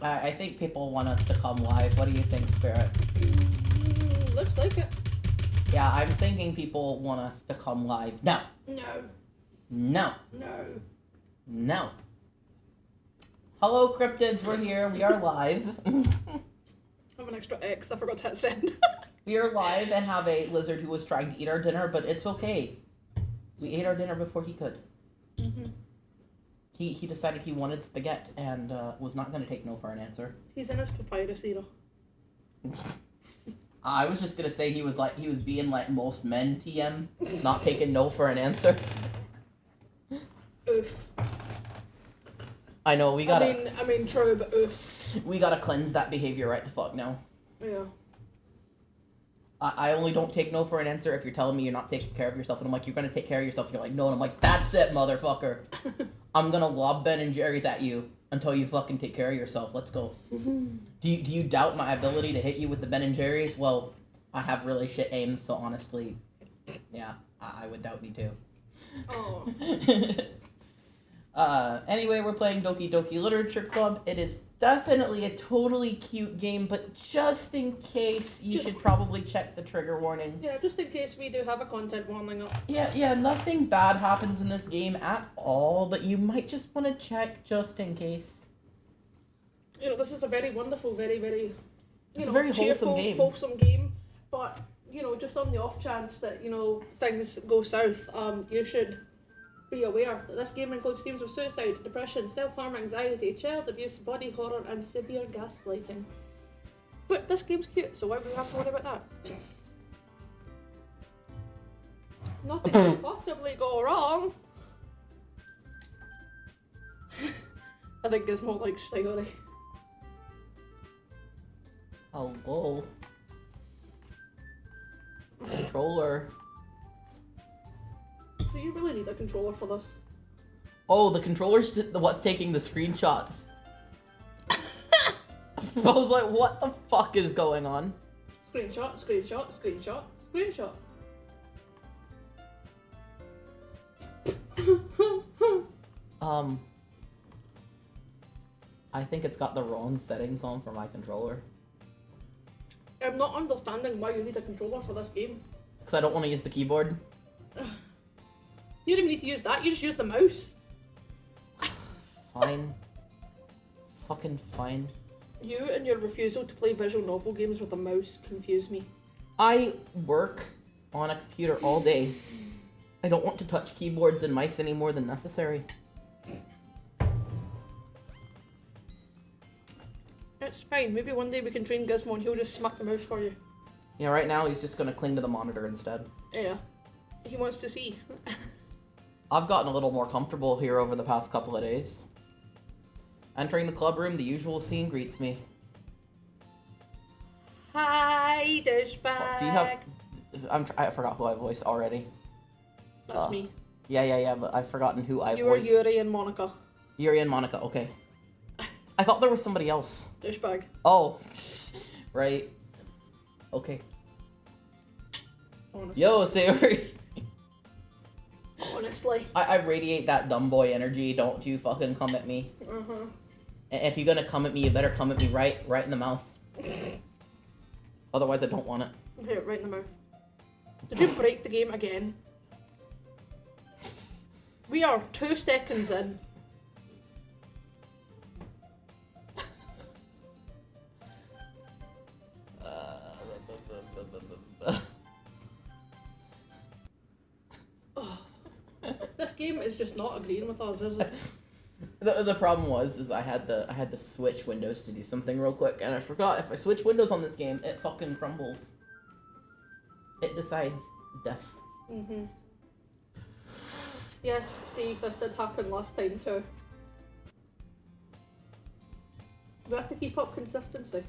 I think people want us to come live. What do you think, Spirit? Looks like it. Yeah, I'm thinking people want us to come live. No. No. No. No. No. Hello, cryptids. We're here. We are live. I have an extra X. I forgot to hit send. We are live and have a lizard who was trying to eat our dinner, but it's okay. We ate our dinner before he could. Mm-hmm. He decided he wanted spaghetti and was not going to take no for an answer. He's in his papyrus era. I was just going to say he was being like most men TM, not taking no for an answer. Oof. I know, we gotta... I mean, true, but oof. We gotta cleanse that behavior right the fuck now. Yeah. I only don't take no for an answer if you're telling me you're not taking care of yourself, and I'm like, you're gonna take care of yourself, and you're like, no, and I'm like, that's it, motherfucker. I'm gonna lob Ben and Jerry's at you until you fucking take care of yourself. Let's go. Do you doubt my ability to hit you with the Ben and Jerry's? Well, I have really shit aim, so honestly, yeah, I would doubt me too. Oh. Anyway, we're playing Doki Doki Literature Club. It is definitely a totally cute game, but just in case, you should probably check the trigger warning. Yeah, just in case we do have a content warning up. Yeah, nothing bad happens in this game at all, but you might just want to check just in case. You know, this is a very wonderful, very, very, It's a very cheerful, wholesome game. But, you know, just on the off chance that, you know, things go south, you should be aware that this game includes themes of suicide, depression, self-harm, anxiety, child abuse, body horror, and severe gaslighting. But this game's cute, so why would we have to worry about that? Nothing could possibly go wrong. I think Gizmo likes Stingery. Oh, whoa. Controller. Do you really need a controller for this? Oh, the controller's what's taking the screenshots. I was like, what the fuck is going on? Screenshot, screenshot, screenshot, screenshot. I think it's got the wrong settings on for my controller. I'm not understanding why you need a controller for this game. Because I don't want to use the keyboard. You don't even need to use that, you just use the mouse. Fine. Fucking fine. You and your refusal to play visual novel games with a mouse confuse me. I work on a computer all day. I don't want to touch keyboards and mice any more than necessary. It's fine, maybe one day we can train Gizmo and he'll just smack the mouse for you. Yeah, right now he's just gonna cling to the monitor instead. Yeah. He wants to see. I've gotten a little more comfortable here over the past couple of days. Entering the club room, the usual scene greets me. Hi, douchebag. Do you have... I forgot who I voiced already. That's me. Yeah, but I've forgotten who I voiced. You were Yuri and Monica. Yuri and Monica, okay. I thought there was somebody else. Douchebag. Oh, right. Okay. Honestly. Yo, Savory. Honestly. I radiate that dumb boy energy. Don't you fucking come at me. Uh-huh. And if you're gonna come at me, you better come at me right in the mouth. Otherwise, I don't want it. Here, right in the mouth. Did you break the game again? We are 2 seconds in. This game is just not agreeing with us, is it? The problem is I had to switch windows to do something real quick, and I forgot if I switch windows on this game, it fucking crumbles. It decides death. Mhm. Yes, Steve, this did happen last time too. We have to keep up consistency.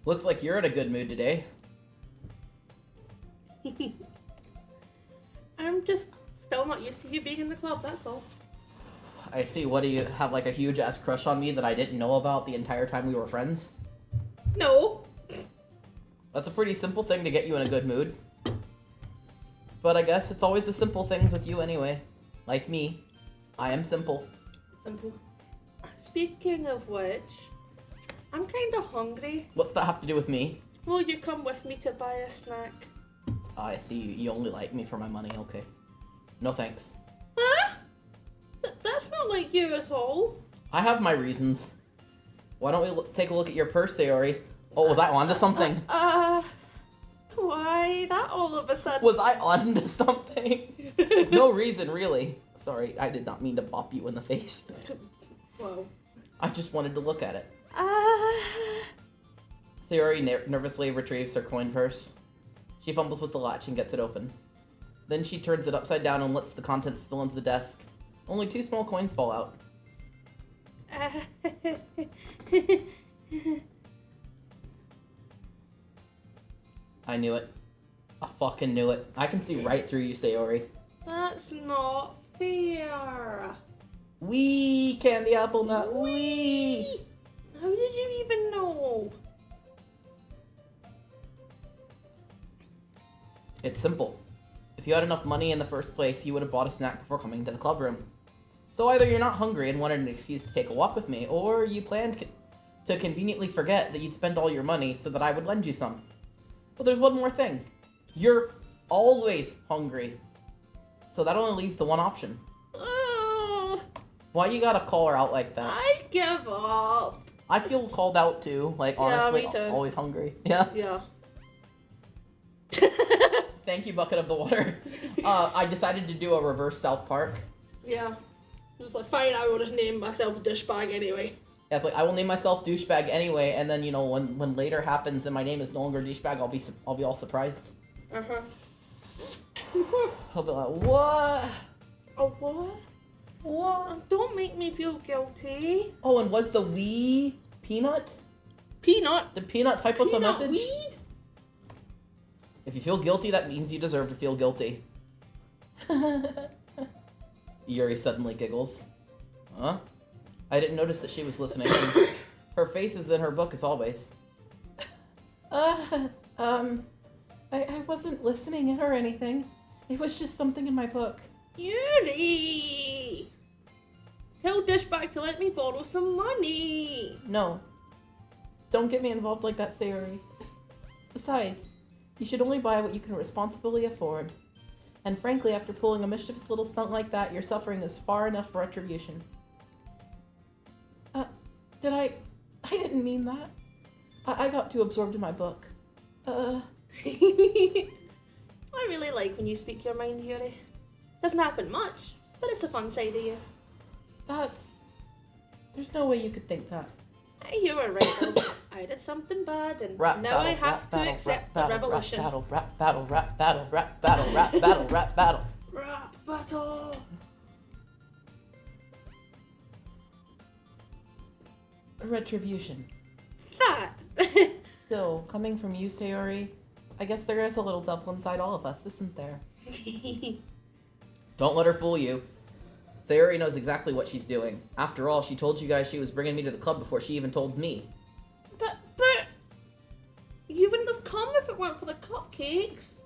Looks like you're in a good mood today. I'm just still not used to you being in the club, that's all. I see. What do you have, like a huge ass crush on me that I didn't know about the entire time we were friends? No. That's a pretty simple thing to get you in a good mood. But I guess it's always the simple things with you anyway. Like me. I am simple. Simple. speaking of which, I'm kind of hungry. What's that have to do with me? Will you come with me to buy a snack? I see. You only like me for my money. Okay. No thanks. Huh? That's not like you at all. I have my reasons. Why don't we take a look at your purse, Sayori? Oh, was I onto something? Why that all of a sudden? Was I onto something? No reason, really. Sorry, I did not mean to bop you in the face. Whoa. I just wanted to look at it. Sayori nervously retrieves her coin purse. She fumbles with the latch and gets it open. Then she turns it upside down and lets the contents spill into the desk. Only 2 small coins fall out. I knew it. I fucking knew it. I can see right through you, Sayori. That's not fair. Wee, candy apple nut, wee! How did you even know? It's simple. If you had enough money in the first place, you would have bought a snack before coming to the clubroom. So either you're not hungry and wanted an excuse to take a walk with me, or you planned to conveniently forget that you'd spend all your money so that I would lend you some. But there's one more thing. You're always hungry. So that only leaves the one option. Why you gotta call her out like that? I give up. I feel called out too. Like, honestly, me too. always hungry. Yeah. Yeah. Thank you, bucket of the water. I decided to do a reverse South Park. Yeah. It was like, fine, I will just name myself Douchebag anyway. Yeah, it's like, I will name myself Douchebag anyway, and then, you know, when later happens and my name is no longer Douchebag, I'll be all surprised. Uh-huh. I'll be like, what? Oh, what? What? Don't make me feel guilty. Oh, and was the wee peanut? Peanut? Did peanut type us a Peanut message? weed? If you feel guilty, that means you deserve to feel guilty. Yuri suddenly giggles. Huh? I didn't notice that she was listening. Her face is in her book as always. I wasn't listening or anything. It was just something in my book. Yuri! Tell Douchebag to let me borrow some money. No. Don't get me involved like that, Sayori. Besides, you should only buy what you can responsibly afford. And frankly, after pulling a mischievous little stunt like that, your suffering is far enough for retribution. I didn't mean that. I got too absorbed in my book. I really like when you speak your mind, Yuri. Doesn't happen much, but it's a fun side of you. There's no way you could think that. You were right, though. I did something bad, and now I have to accept the revolution. Rap battle, rap battle, rap battle, rap battle, rap battle. Rap battle! Retribution. That! Still, coming from you, Sayori, I guess there is a little devil inside all of us, isn't there? Don't let her fool you. Sayori knows exactly what she's doing. After all, she told you guys she was bringing me to the club before she even told me. But... You wouldn't have come if it weren't for the cupcakes.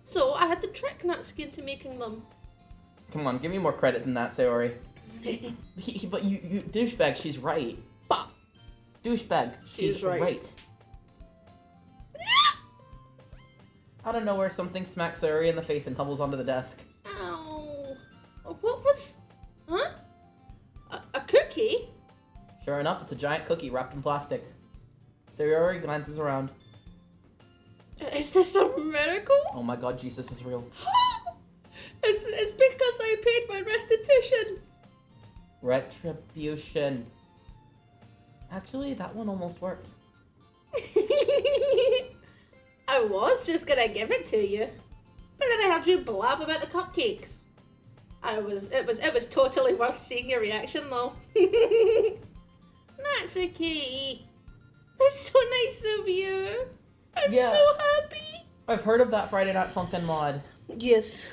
So I had to trick Natsuki into making them. Come on, give me more credit than that, Sayori. But you douchebag, she's right. But... Douchebag, she's right. Out of nowhere, something smacks Sayori in the face and tumbles onto the desk. Ow. What was... Huh? A cookie? Sure enough, it's a giant cookie wrapped in plastic. Sayori glances around. Is this a miracle? Oh my god, Jesus is real. It's because I paid my restitution. Retribution. Actually, that one almost worked. I was just gonna give it to you, but then I heard you blab about the cupcakes. It was totally worth seeing your reaction though. Natsuki, that's so nice of you. I'm so happy. I've heard of that Friday Night Funkin' mod. Yes.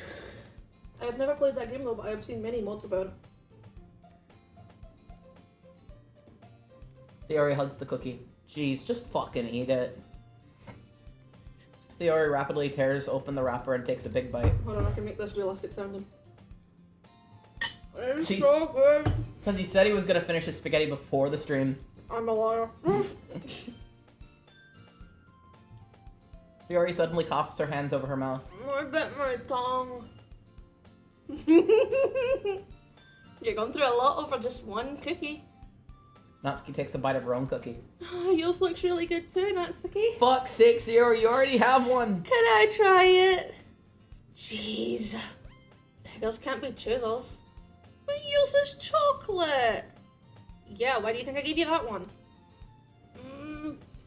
I've never played that game though, but I've seen many mods about it. Sayori hugs the cookie. Jeez, just fucking eat it. Sayori rapidly tears open the wrapper and takes a big bite. Hold on, I can make this realistic sounding. It's She's- so good. Because he said he was gonna finish his spaghetti before the stream. I'm a liar. Sayori suddenly clasps her hands over her mouth. I bit my tongue. You're going through a lot over just one cookie. Natsuki takes a bite of her own cookie. Yours looks really good too, Natsuki. Fuck's sake, Sayori, you already have one! Can I try it? Jeez. Beggars can't be choosers. But yours is chocolate. Yeah, why do you think I gave you that one?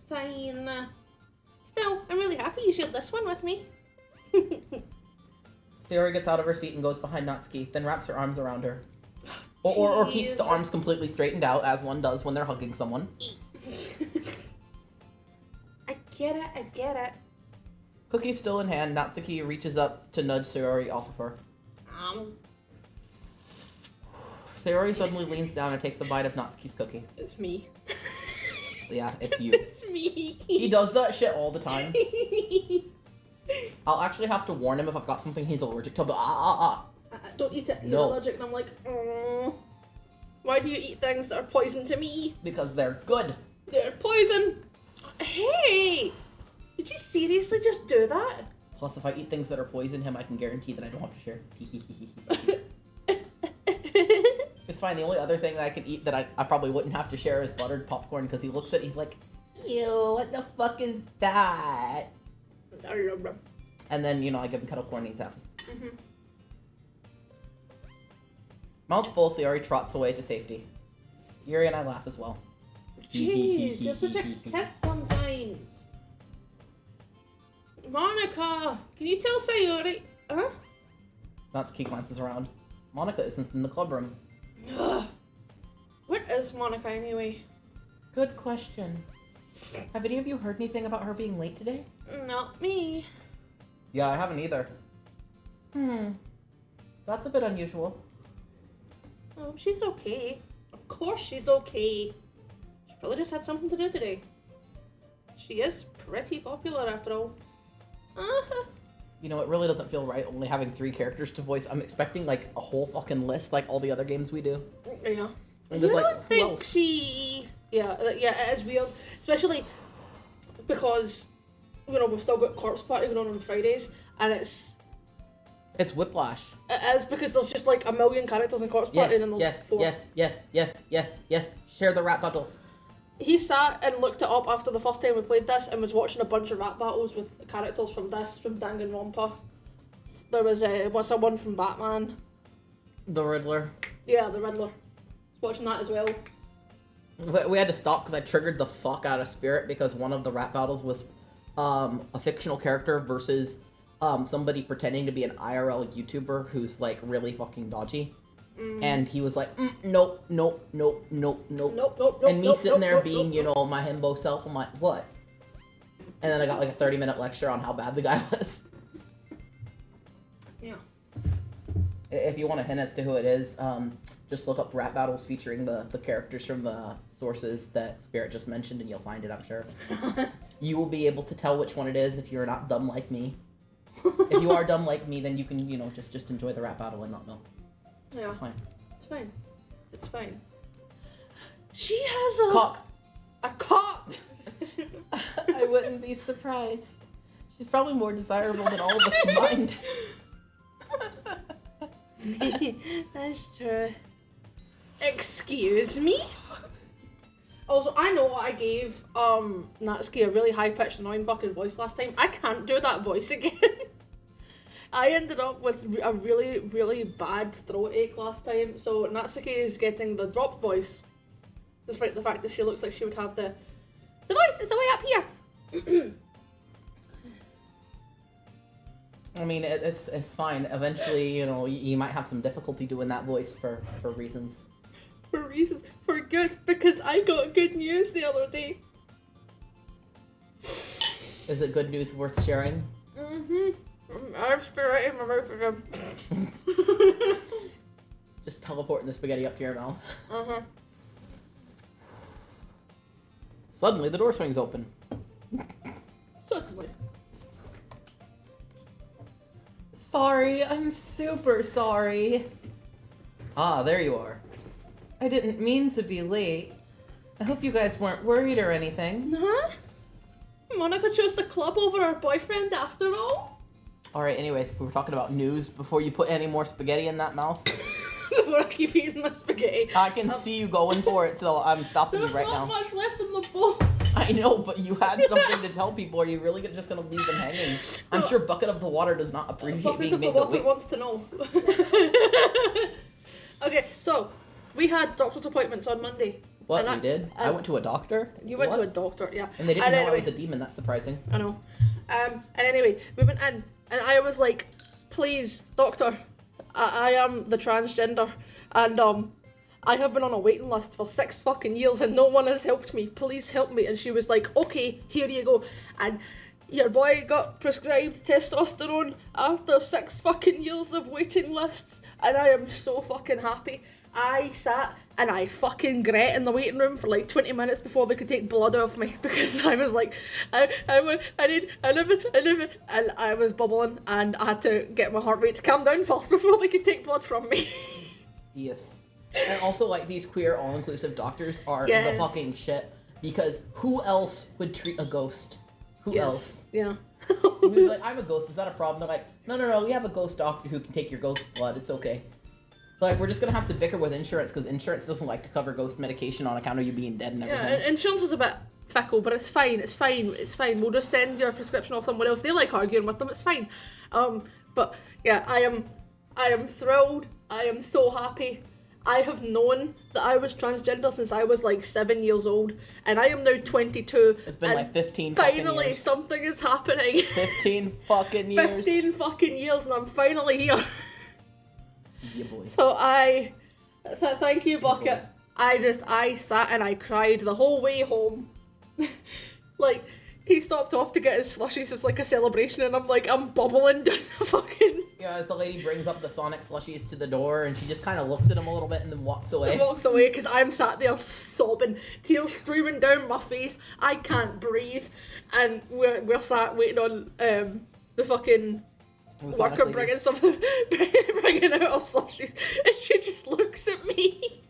Fine. Still, I'm really happy you shared this one with me. Sayori gets out of her seat and goes behind Natsuki, then wraps her arms around her. Or keeps the arms completely straightened out, as one does when they're hugging someone. I get it. Cookie still in hand, Natsuki reaches up to nudge Sayori off of her. Sayori suddenly leans down and takes a bite of Natsuki's cookie. It's me. Yeah, it's you. It's me. He does that shit all the time. I'll actually have to warn him if I've got something he's allergic to, but Don't eat it. You're No. allergic, and I'm like, why do you eat things that are poison to me? Because they're good. They're poison. Hey, did you seriously just do that? Plus, if I eat things that are poison him, I can guarantee that I don't have to share. It's fine. The only other thing that I could eat that I probably wouldn't have to share is buttered popcorn, because he looks at it, he's like, ew, what the fuck is that? And then, I give him kettle corn and he's happy. Mouth full, Sayori trots away to safety. Yuri and I laugh as well. Jeez, you're such a kid sometimes. Monica, can you tell Sayori? Huh? Natsuki glances around. Monica isn't in the club room. Ugh. What is Monica anyway? Good question. Have any of you heard anything about her being late today? Not me. Yeah, I haven't either. That's a bit unusual. Oh, she's okay. Of course she's okay. She probably just had something to do today. She is pretty popular after all. It really doesn't feel right only having 3 characters to voice. I'm expecting, a whole fucking list like all the other games we do. Yeah. I'm just I like, don't who think else? she... Yeah, it is weird. Especially because, we've still got Corpse Party going on Fridays, and it's Whiplash. It is because there's just a million characters in Corpse Party, and then there's 4. Yes. Share the rap battle. He sat and looked it up after the first time we played this and was watching a bunch of rap battles with characters from Danganronpa. There was someone from Batman. The Riddler. Yeah, the Riddler. Watching that as well. We had to stop because I triggered the fuck out of Spirit because one of the rap battles was a fictional character versus somebody pretending to be an IRL YouTuber who's really fucking dodgy. And he was like, nope. Nope. And me sitting there being, my himbo self, I'm like, what? And then I got a 30-minute lecture on how bad the guy was. Yeah. If you want a hint as to who it is, just look up rap battles featuring the characters from the sources that Spirit just mentioned and you'll find it, I'm sure. You will be able to tell which one it is if you're not dumb like me. If you are dumb like me, then you can, just enjoy the rap battle and not know. Yeah. It's fine. It's fine. She has a... Cock. A cock! I wouldn't be surprised. She's probably more desirable than all of us combined. That's true. Excuse me? Also, I know I gave Natsuki a really high-pitched, annoying fucking voice last time. I can't do that voice again. I ended up with a really, really bad throat ache last time, so Natsuki is getting the dropped voice, despite the fact that she looks like she would have the voice is the way up here. I mean, it's fine. Eventually, you might have some difficulty doing that voice for reasons. For good, because I got good news the other day. Is it good news worth sharing? I have spirit in my mouth again. Just teleporting the spaghetti up to your mouth. Suddenly, the door swings open. Suddenly. Sorry, I'm super sorry. Ah, there you are. I didn't mean to be late. I hope you guys weren't worried or anything. Huh? Monica chose the club over her boyfriend after all? Alright, anyway, we were talking about news before you put any more spaghetti in that mouth. Before I keep eating my spaghetti. I can see you going for it, so I'm stopping you right now. There's not much left in the bowl. I know, but you had something to tell people. Are you really just going to leave them hanging? I'm sure Bucket of the Water does not appreciate being made Bucket of the Water wants to know. Okay, so we had doctor's appointments on Monday. What, we did? I went to a doctor? You went to a doctor, yeah. And they didn't know I was a demon, that's surprising. I know. And anyway, we went in, and I was like, please, doctor, I am the transgender, and I have been on a waiting list for 6 fucking years and no one has helped me. Please help me. And she was like, okay, here you go. And your boy got prescribed testosterone after 6 fucking years of waiting lists, and I am so fucking happy. I sat and I fucking gret in the waiting room for like 20 minutes before they could take blood off me because I was like, I live it, and I was bubbling and I had to get my heart rate to calm down first before they could take blood from me. Yes. And also, like, these queer all-inclusive doctors are the fucking shit, because who else would treat a ghost? Who else? Yeah. Who's like, I'm a ghost, is that a problem? They're like, no, we have a ghost doctor who can take your ghost blood, it's okay. Like, we're just gonna have to bicker with insurance, because insurance doesn't like to cover ghost medication on account of you being dead and everything. Yeah, insurance is a bit fickle, but it's fine. We'll just send your prescription off somewhere else. They like arguing with them, it's fine. But yeah, I am thrilled. I am so happy. I have known that I was transgender since I was like 7 years old, and I am now 22. It's been like 15 fucking years. Finally, something is happening. 15 fucking years. 15 fucking years, and I'm finally here. Yeah, boy. So thank you, Bucket. I sat and I cried the whole way home. Like, he stopped off to get his slushies. It's like a celebration, and I'm bubbling down the fucking... Yeah, as the lady brings up the Sonic slushies to the door, and she just kind of looks at him a little bit and then walks away. He walks away, because I'm sat there sobbing, tears streaming down my face. I can't breathe, and we're sat waiting on the fucking... worker bringing bringing out our slushies, and she just looks at me.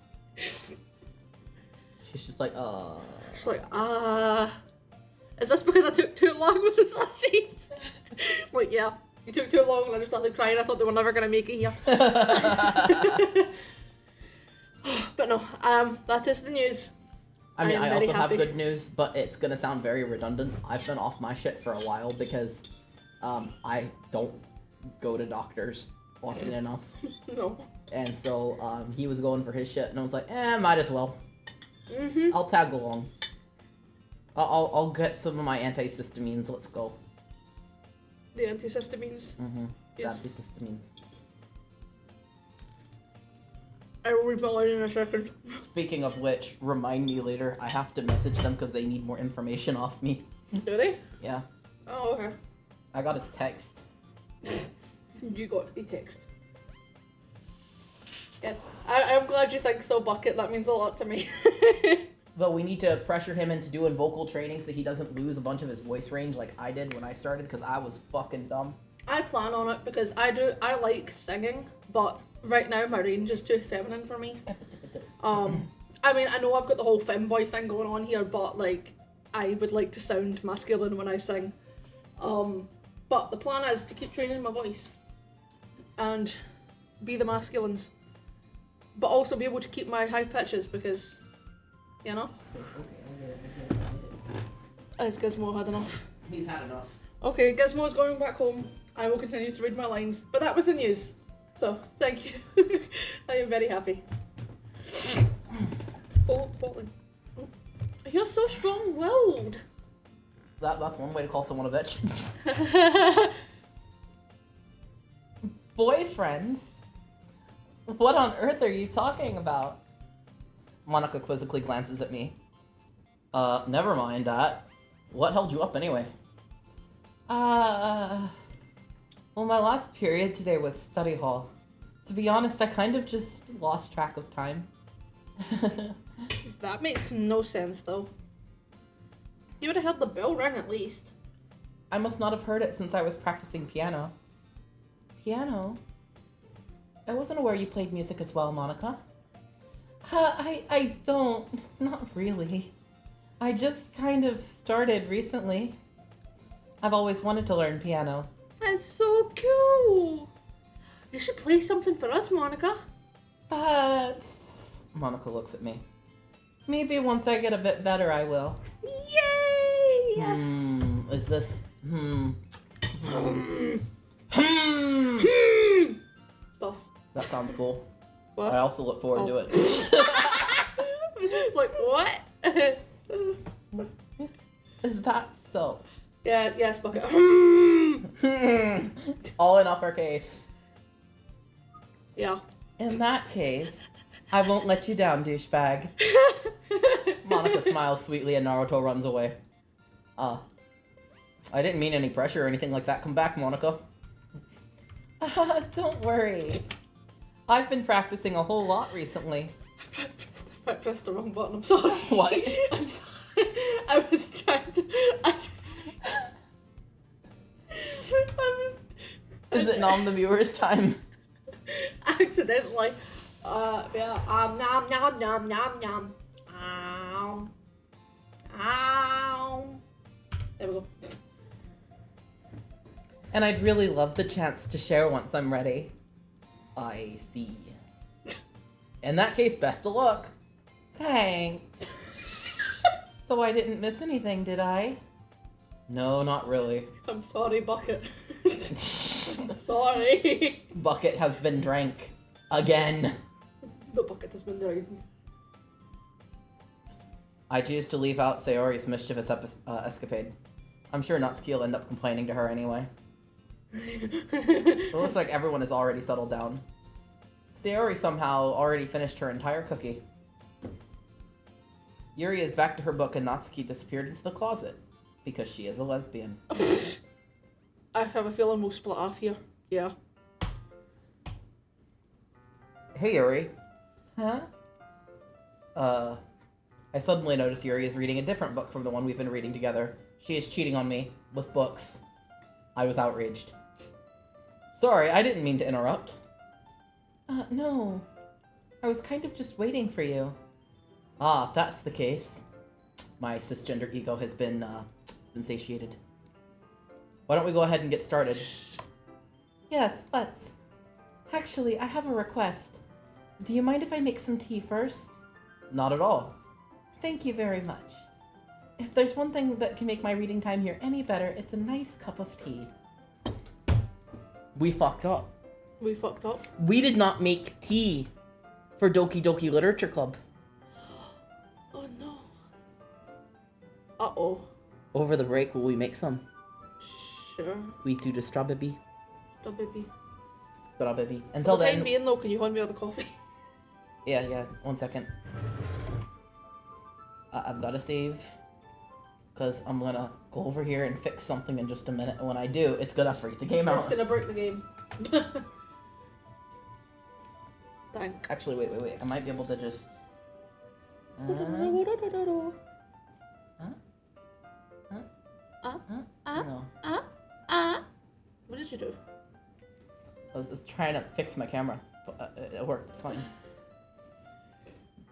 She's just like, She's like, is this because I took too long with the slushies? I'm like, yeah, you took too long, and I just started crying. I thought they were never gonna make it here. But no, that is the news. I mean, I also have good news, but it's gonna sound very redundant. I've been off my shit for a while because I don't go to doctors often enough. No. And so he was going for his shit, and I was like, might as well. I'll tag along. I'll get some of my antihistamines. Let's go. The antihistamines. Yes. Antihistamines. I will read my line in a second. Speaking of which, remind me later. I have to message them because they need more information off me. Do they? Yeah. Oh, okay. I got a text. You got a text. Yes. I'm glad you think so, Bucket. That means a lot to me. Though we need to pressure him into doing vocal training so he doesn't lose a bunch of his voice range like I did when I started, because I was fucking dumb. I plan on it because I like singing, but right now my range is too feminine for me. I mean, I know I've got the whole femboy thing going on here, but like, I would like to sound masculine when I sing. But the plan is to keep training my voice and be the masculines, but also be able to keep my high pitches because, you know. Has Gizmo had enough? He's had enough. Okay, Gizmo's going back home. I will continue to read my lines, but that was the news. So, thank you. I am very happy. Oh, falling. Oh. You're so strong-willed. That's one way to call someone a bitch. Boyfriend? What on earth are you talking about? Monica quizzically glances at me. Never mind that. What held you up anyway? Well, my last period today was study hall. To be honest, I kind of just lost track of time. That makes no sense, though. You would have heard the bell ring at least. I must not have heard it since I was practicing piano. Piano? I wasn't aware you played music as well, Monica. I don't. Not really. I just kind of started recently. I've always wanted to learn piano. That's so cool. You should play something for us, Monica. But... Monica looks at me. Maybe once I get a bit better, I will. Yay! Is this... Sauce. That sounds cool. What? I also look forward to it. Like, what? Is that so? Yeah, yes, bucket. All in uppercase. Yeah. In that case, I won't let you down, douchebag. Monica smiles sweetly and Naruto runs away. I didn't mean any pressure or anything like that. Come back, Monica. Don't worry. I've been practicing a whole lot recently. I pressed the wrong button, I'm sorry. What? I'm sorry. I was trying to... Is it nom the viewer's time? Accidentally. Yeah. Nom nom nom nom nom. Ow. Ow. There we go. And I'd really love the chance to share once I'm ready. I see. In that case, best of luck. Thanks. So I didn't miss anything, did I? No, not really. I'm sorry, Bucket. I'm sorry. Bucket has been drank. Again. The Bucket has been drinking. I choose to leave out Sayori's mischievous escapade. I'm sure Natsuki will end up complaining to her anyway. It looks like everyone is already settled down. Sayori somehow already finished her entire cookie. Yuri is back to her book and Natsuki disappeared into the closet. Because she is a lesbian. I have a feeling we'll split off here. Yeah. Hey, Yuri. Huh? I suddenly notice Yuri is reading a different book from the one we've been reading together. She is cheating on me with books. I was outraged. Sorry, I didn't mean to interrupt. No. I was kind of just waiting for you. Ah, if that's the case. My cisgender ego has been satiated. Why don't we go ahead and get started? Yes, let's. Actually, I have a request. Do you mind if I make some tea first? Not at all. Thank you very much. If there's one thing that can make my reading time here any better, it's a nice cup of tea. We fucked up. We fucked up. We did not make tea for Doki Doki Literature Club. Oh no. Uh-oh. Over the break, will we make some? Sure. We do the strawberry. Strawberry. Strawberry. For Until the time then... being though, can you hand me all the coffee? Yeah, 1 second. I've got to save. Because I'm going to go over here and fix something in just a minute. And when I do, it's going to freak the game out. It's gonna break the game. Thank. Actually, wait. I might be able to just... No. What did you do? I was trying to fix my camera. But it worked. It's fine.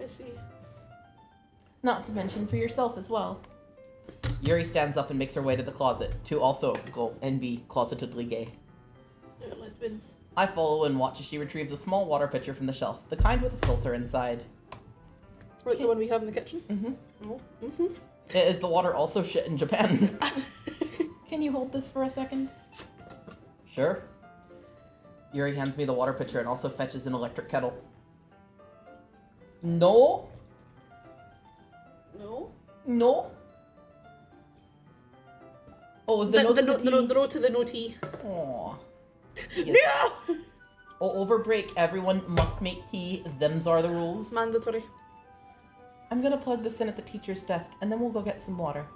I see. Not to mention for yourself as well. Yuri stands up and makes her way to the closet, to also go and be closetedly gay. They're lesbians. I follow and watch as she retrieves a small water pitcher from the shelf, the kind with a filter inside. Like the one we have in the kitchen? Mm-hmm. Oh. Mm-hmm. Is the water also shit in Japan? Can you hold this for a second? Sure. Yuri hands me the water pitcher and also fetches an electric kettle. No. No? No. Oh, was the no to the tea? The no to the no tea. Aww. No! Oh, over break, everyone must make tea. Them's are the rules. Mandatory. I'm gonna plug this in at the teacher's desk, and then we'll go get some water.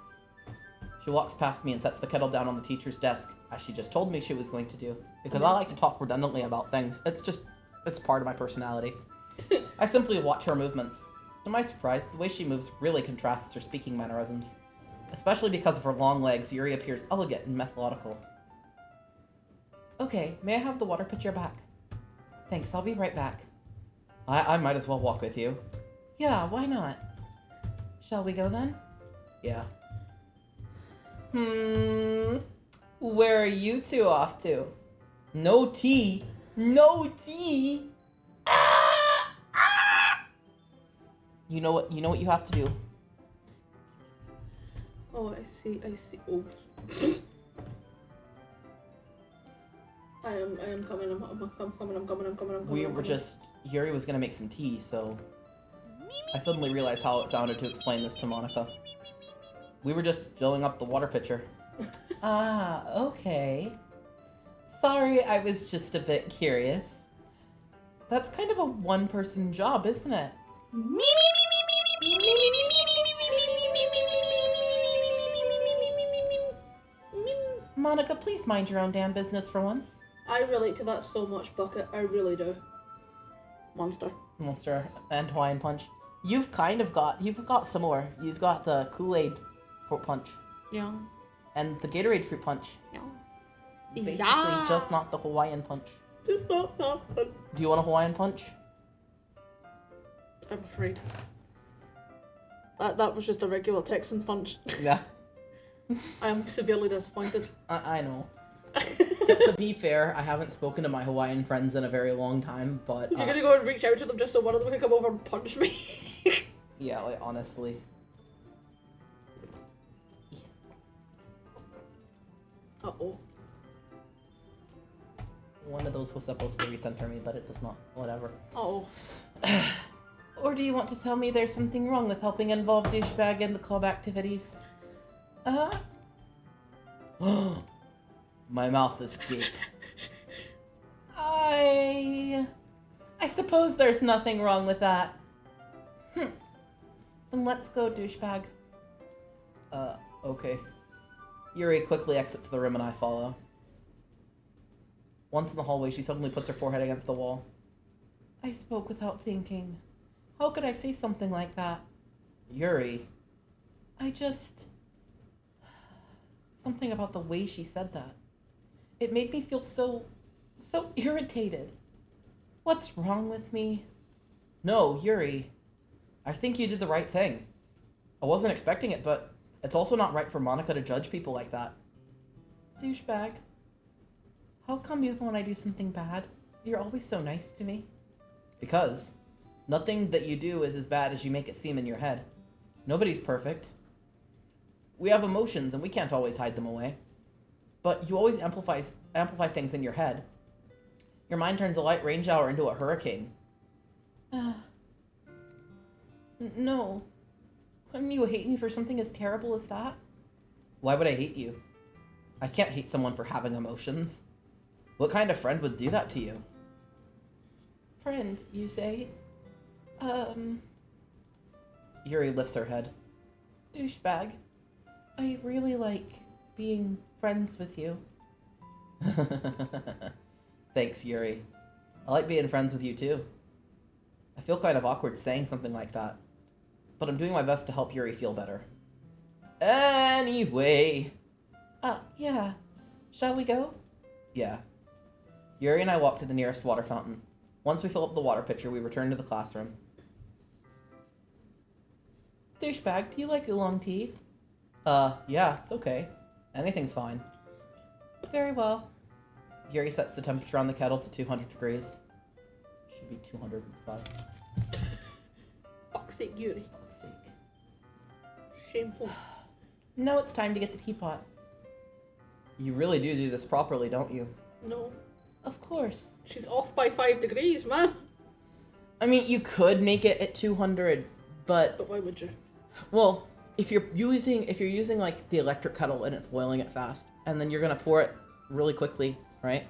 She walks past me and sets the kettle down on the teacher's desk, as she just told me she was going to do. Because I like to talk redundantly about things. It's part of my personality. I simply watch her movements. To my surprise, the way she moves really contrasts her speaking mannerisms. Especially because of her long legs, Yuri appears elegant and methodical. Okay, may I have the water pitcher back? Thanks, I'll be right back. I might as well walk with you. Yeah, why not? Shall we go then? Yeah. Where are you two off to? No tea. No tea. You know what you have to do. Oh, I see. Oh. I am coming. I'm coming. We were just... Yuri was gonna make some tea, so... I suddenly realized how it sounded to explain this to Monica. We were just filling up the water pitcher. Ah, okay. Sorry, I was just a bit curious. That's kind of a one-person job, isn't it? Monica, please mind your own damn business for once. I relate to that so much, Bucket. I really do. Monster And Hawaiian Punch. You've got similar. You've got the Kool-Aid fruit punch. Yeah. And the Gatorade fruit punch. Yeah. Basically, just not the Hawaiian punch. Just not that fun. Do you want a Hawaiian punch? I'm afraid. That was just a regular Texan punch. Yeah. I am severely disappointed. I know. to be fair, I haven't spoken to my Hawaiian friends in a very long time, but... You're gonna go and reach out to them just so one of them can come over and punch me? Yeah, like, honestly. Uh-oh. One of those was supposed to recenter me, but it does not. Whatever. Uh-oh. Or do you want to tell me there's something wrong with helping involve douchebag in the club activities? My mouth is gape. I suppose there's nothing wrong with that. Then let's go, douchebag. Okay. Yuri quickly exits the room and I follow. Once in the hallway, she suddenly puts her forehead against the wall. I spoke without thinking. How could I say something like that? Yuri. Something about the way she said that. It made me feel so irritated. What's wrong with me? No, Yuri. I think you did the right thing. I wasn't expecting it, but it's also not right for Monica to judge people like that. Douchebag. How come even when I do something bad, you're always so nice to me? Because nothing that you do is as bad as you make it seem in your head. Nobody's perfect. We have emotions and we can't always hide them away. But you always amplify things in your head. Your mind turns a light rain shower into a hurricane. No. Couldn't you hate me for something as terrible as that? Why would I hate you? I can't hate someone for having emotions. What kind of friend would do that to you? Friend, you say? Yuri lifts her head. Douchebag. I really like being friends with you. Thanks, Yuri. I like being friends with you too. I feel kind of awkward saying something like that, but I'm doing my best to help Yuri feel better. Anyway. Yeah. Shall we go? Yeah. Yuri and I walk to the nearest water fountain. Once we fill up the water pitcher, we return to the classroom. Douchebag, do you like oolong tea? Yeah, it's okay. Anything's fine. Very well. Yuri sets the temperature on the kettle to 200 degrees. Should be 205. Fuck's sake, Yuri. Fuck's sake. Shameful. Now it's time to get the teapot. You really do this properly, don't you? No. Of course. She's off by 5 degrees, man. I mean, you could make it at 200, but why would you? well, if you're using like the electric kettle and it's boiling it fast, and then you're gonna pour it really quickly, right,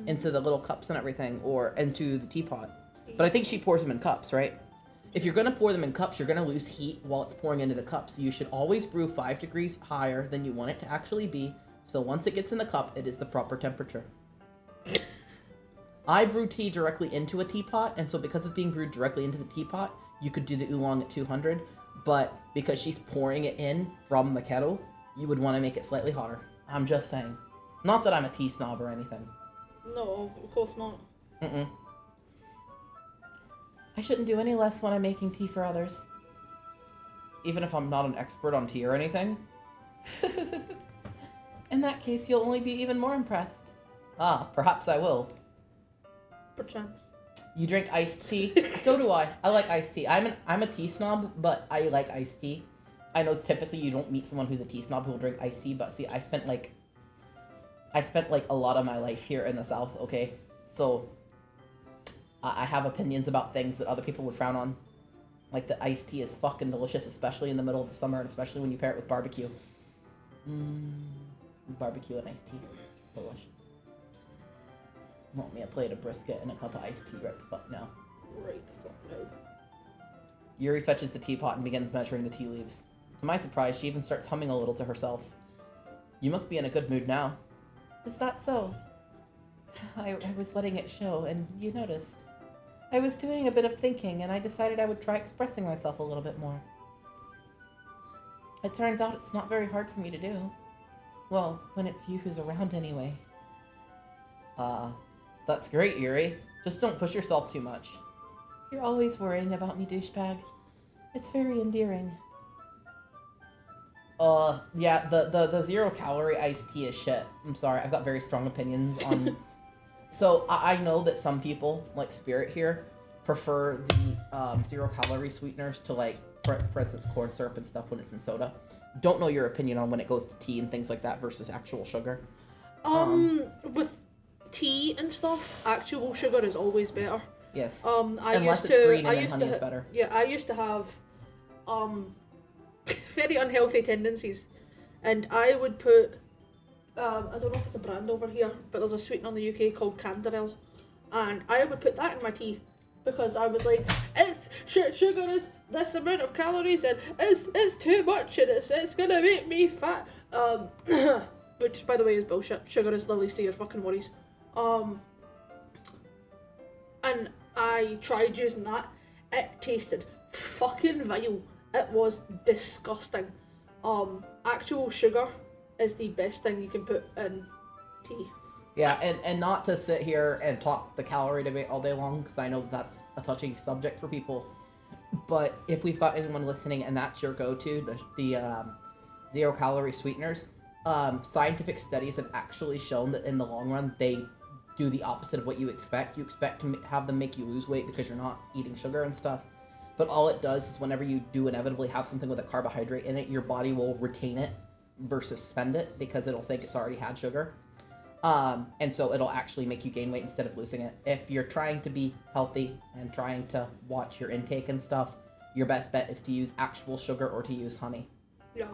into the little cups and everything, or into the teapot. But I think she pours them in cups, right? If you're gonna pour them in cups, you're gonna lose heat while it's pouring into the cups. You should always brew 5 degrees higher than you want it to actually be. So once it gets in the cup, it is the proper temperature. I brew tea directly into a teapot, and so because it's being brewed directly into the teapot, you could do the oolong at 200, but because she's pouring it in from the kettle, you would want to make it slightly hotter. I'm just saying. Not that I'm a tea snob or anything. No, of course not. I shouldn't do any less when I'm making tea for others. Even if I'm not an expert on tea or anything? In that case, you'll only be even more impressed. Ah, perhaps I will. Perchance. You drink iced tea? So do I. I like iced tea. I'm a tea snob, but I like iced tea. I know typically you don't meet someone who's a tea snob who will drink iced tea, but see, I spent like a lot of my life here in the South, okay? So I have opinions about things that other people would frown on. Like the iced tea is fucking delicious, especially in the middle of the summer, and especially when you pair it with barbecue. Barbecue and iced tea. Delicious. Want me a plate of brisket and a cup of iced tea right the fuck now. Right the fuck now. Yuri fetches the teapot and begins measuring the tea leaves. To my surprise, she even starts humming a little to herself. You must be in a good mood now. Is that so? I was letting it show, and you noticed. I was doing a bit of thinking, and I decided I would try expressing myself a little bit more. It turns out it's not very hard for me to do. Well, when it's you who's around anyway. That's great, Yuri. Just don't push yourself too much. You're always worrying about me, douchebag. It's very endearing. Yeah, the 0-calorie iced tea is shit. I'm sorry, I've got very strong opinions on... So, I know that some people, like Spirit here, prefer the 0-calorie sweeteners to, like, for instance, corn syrup and stuff when it's in soda. Don't know your opinion on when it goes to tea and things like that versus actual sugar. With tea and stuff, actual sugar is always better. Yes. Unless it's green and then honey is better. Yeah, I used to have, very unhealthy tendencies, and I would put, I don't know if it's a brand over here, but there's a sweetener in the UK called Canderel, and I would put that in my tea, because I was like, it's sugar is this amount of calories, and it's too much, and it's gonna make me fat. Which, by the way, is bullshit. Sugar is the least of your fucking worries. And I tried using that. It tasted fucking vile. It was disgusting. Actual sugar is the best thing you can put in tea. Yeah, and not to sit here and talk the calorie debate all day long, because I know that's a touchy subject for people. But if we've got anyone listening and that's your go-to, the 0-calorie sweeteners, scientific studies have actually shown that in the long run, they do the opposite of what you expect. You expect to have them make you lose weight because you're not eating sugar and stuff. But all it does is whenever you do inevitably have something with a carbohydrate in it, your body will retain it versus spend it because it'll think it's already had sugar. And so it'll actually make you gain weight instead of losing it. If you're trying to be healthy and trying to watch your intake and stuff, your best bet is to use actual sugar or to use honey. Yeah.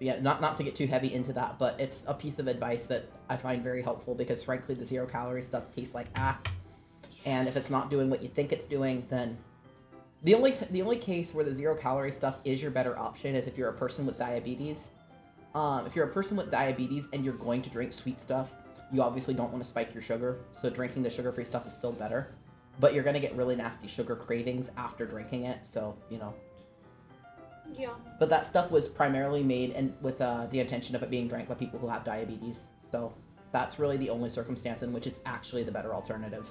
Yeah, not to get too heavy into that, but it's a piece of advice that I find very helpful because frankly the 0-calorie stuff tastes like ass. And if it's not doing what you think it's doing, then the only case where the 0-calorie stuff is your better option is if you're a person with diabetes. If you're a person with diabetes and you're going to drink sweet stuff, you obviously don't want to spike your sugar, so drinking the sugar-free stuff is still better. But you're going to get really nasty sugar cravings after drinking it, so, you know. Yeah. But that stuff was primarily made with the intention of it being drank by people who have diabetes, so that's really the only circumstance in which it's actually the better alternative.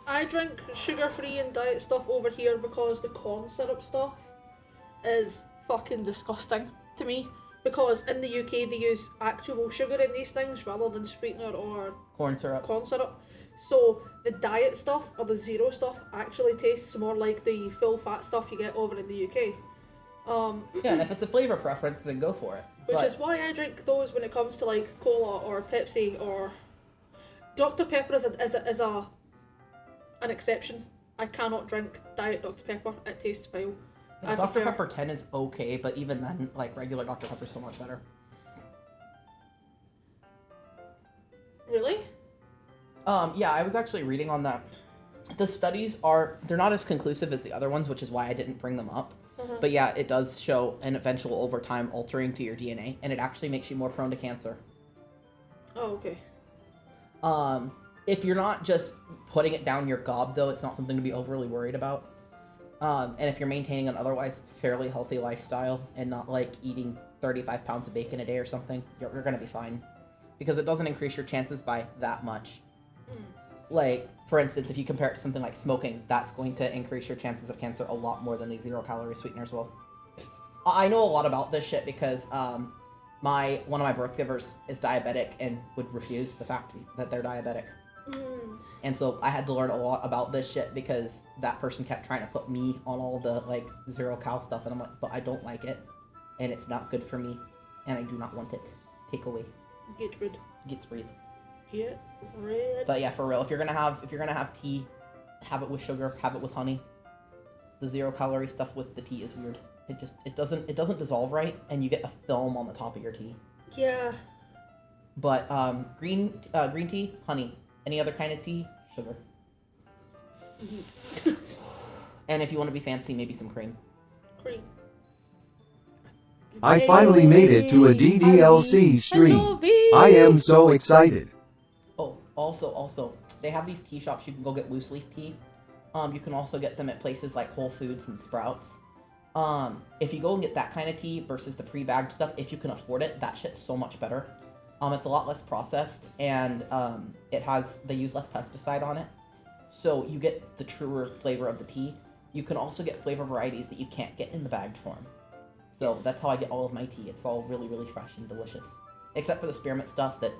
I drink sugar-free and diet stuff over here because the corn syrup stuff is fucking disgusting to me. Because in the UK they use actual sugar in these things rather than sweetener or Corn syrup. So the diet stuff or the zero stuff actually tastes more like the full fat stuff you get over in the UK. Yeah, and if it's a flavor preference, then go for it. Which is why I drink those when it comes to like cola or Pepsi or Dr Pepper is an exception. I cannot drink diet Dr Pepper. It tastes vile. Yeah, Dr. Pepper 10 is okay, but even then, like, regular Dr. Pepper is so much better. Really? Yeah, I was actually reading on that. The studies they're not as conclusive as the other ones, which is why I didn't bring them up. Uh-huh. But yeah, it does show an eventual over time altering to your DNA, and it actually makes you more prone to cancer. Oh, okay. If you're not just putting it down your gob, though, it's not something to be overly worried about. And if you're maintaining an otherwise fairly healthy lifestyle and not like eating 35 pounds of bacon a day or something, you're going to be fine. Because it doesn't increase your chances by that much. Like, for instance, if you compare it to something like smoking, that's going to increase your chances of cancer a lot more than these 0-calorie sweeteners will. I know a lot about this shit because one of my birth givers is diabetic and would refuse the fact that they're diabetic. And so I had to learn a lot about this shit because that person kept trying to put me on all the, like, 0-cal stuff, and I'm like, but I don't like it, and it's not good for me, and I do not want it. Take away. Get rid. Get rid. Get rid. But yeah, for real, if you're gonna have tea, have it with sugar, have it with honey. The 0-calorie stuff with the tea is weird. It doesn't dissolve right, and you get a film on the top of your tea. Yeah. But green tea, honey. Any other kind of tea, sugar. And if you want to be fancy, maybe some cream. Cream. I finally made it to a DDLC stream. Hello, V. I am so excited. Oh, also, they have these tea shops you can go get loose leaf tea. You can also get them at places like Whole Foods and Sprouts. If you go and get that kind of tea versus the pre-bagged stuff, if you can afford it, that shit's so much better. It's a lot less processed, and they use less pesticide on it. So you get the truer flavor of the tea. You can also get flavor varieties that you can't get in the bagged form. So that's how I get all of my tea. It's all really, really fresh and delicious. Except for the spearmint stuff that,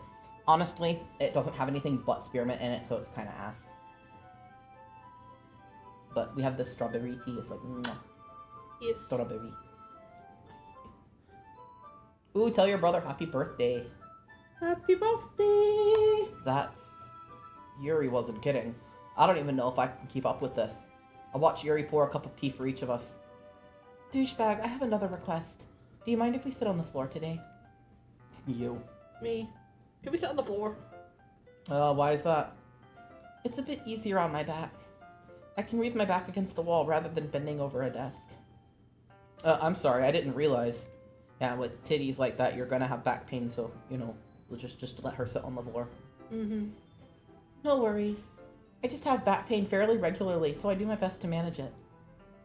honestly, it doesn't have anything but spearmint in it, so it's kind of ass. But we have this strawberry tea. It's like, mwah. Yes. Strawberry. Ooh, tell your brother happy birthday. Happy birthday. That's... Yuri wasn't kidding. I don't even know if I can keep up with this. I'll watch Yuri pour a cup of tea for each of us. Douchebag, I have another request. Do you mind if we sit on the floor today? You. Me. Can we sit on the floor? Why is that? It's a bit easier on my back. I can read my back against the wall rather than bending over a desk. I'm sorry, I didn't realize. Yeah, with titties like that, you're gonna have back pain, so, we'll just let her sit on the floor. Mm-hmm. No worries. I just have back pain fairly regularly, so I do my best to manage it.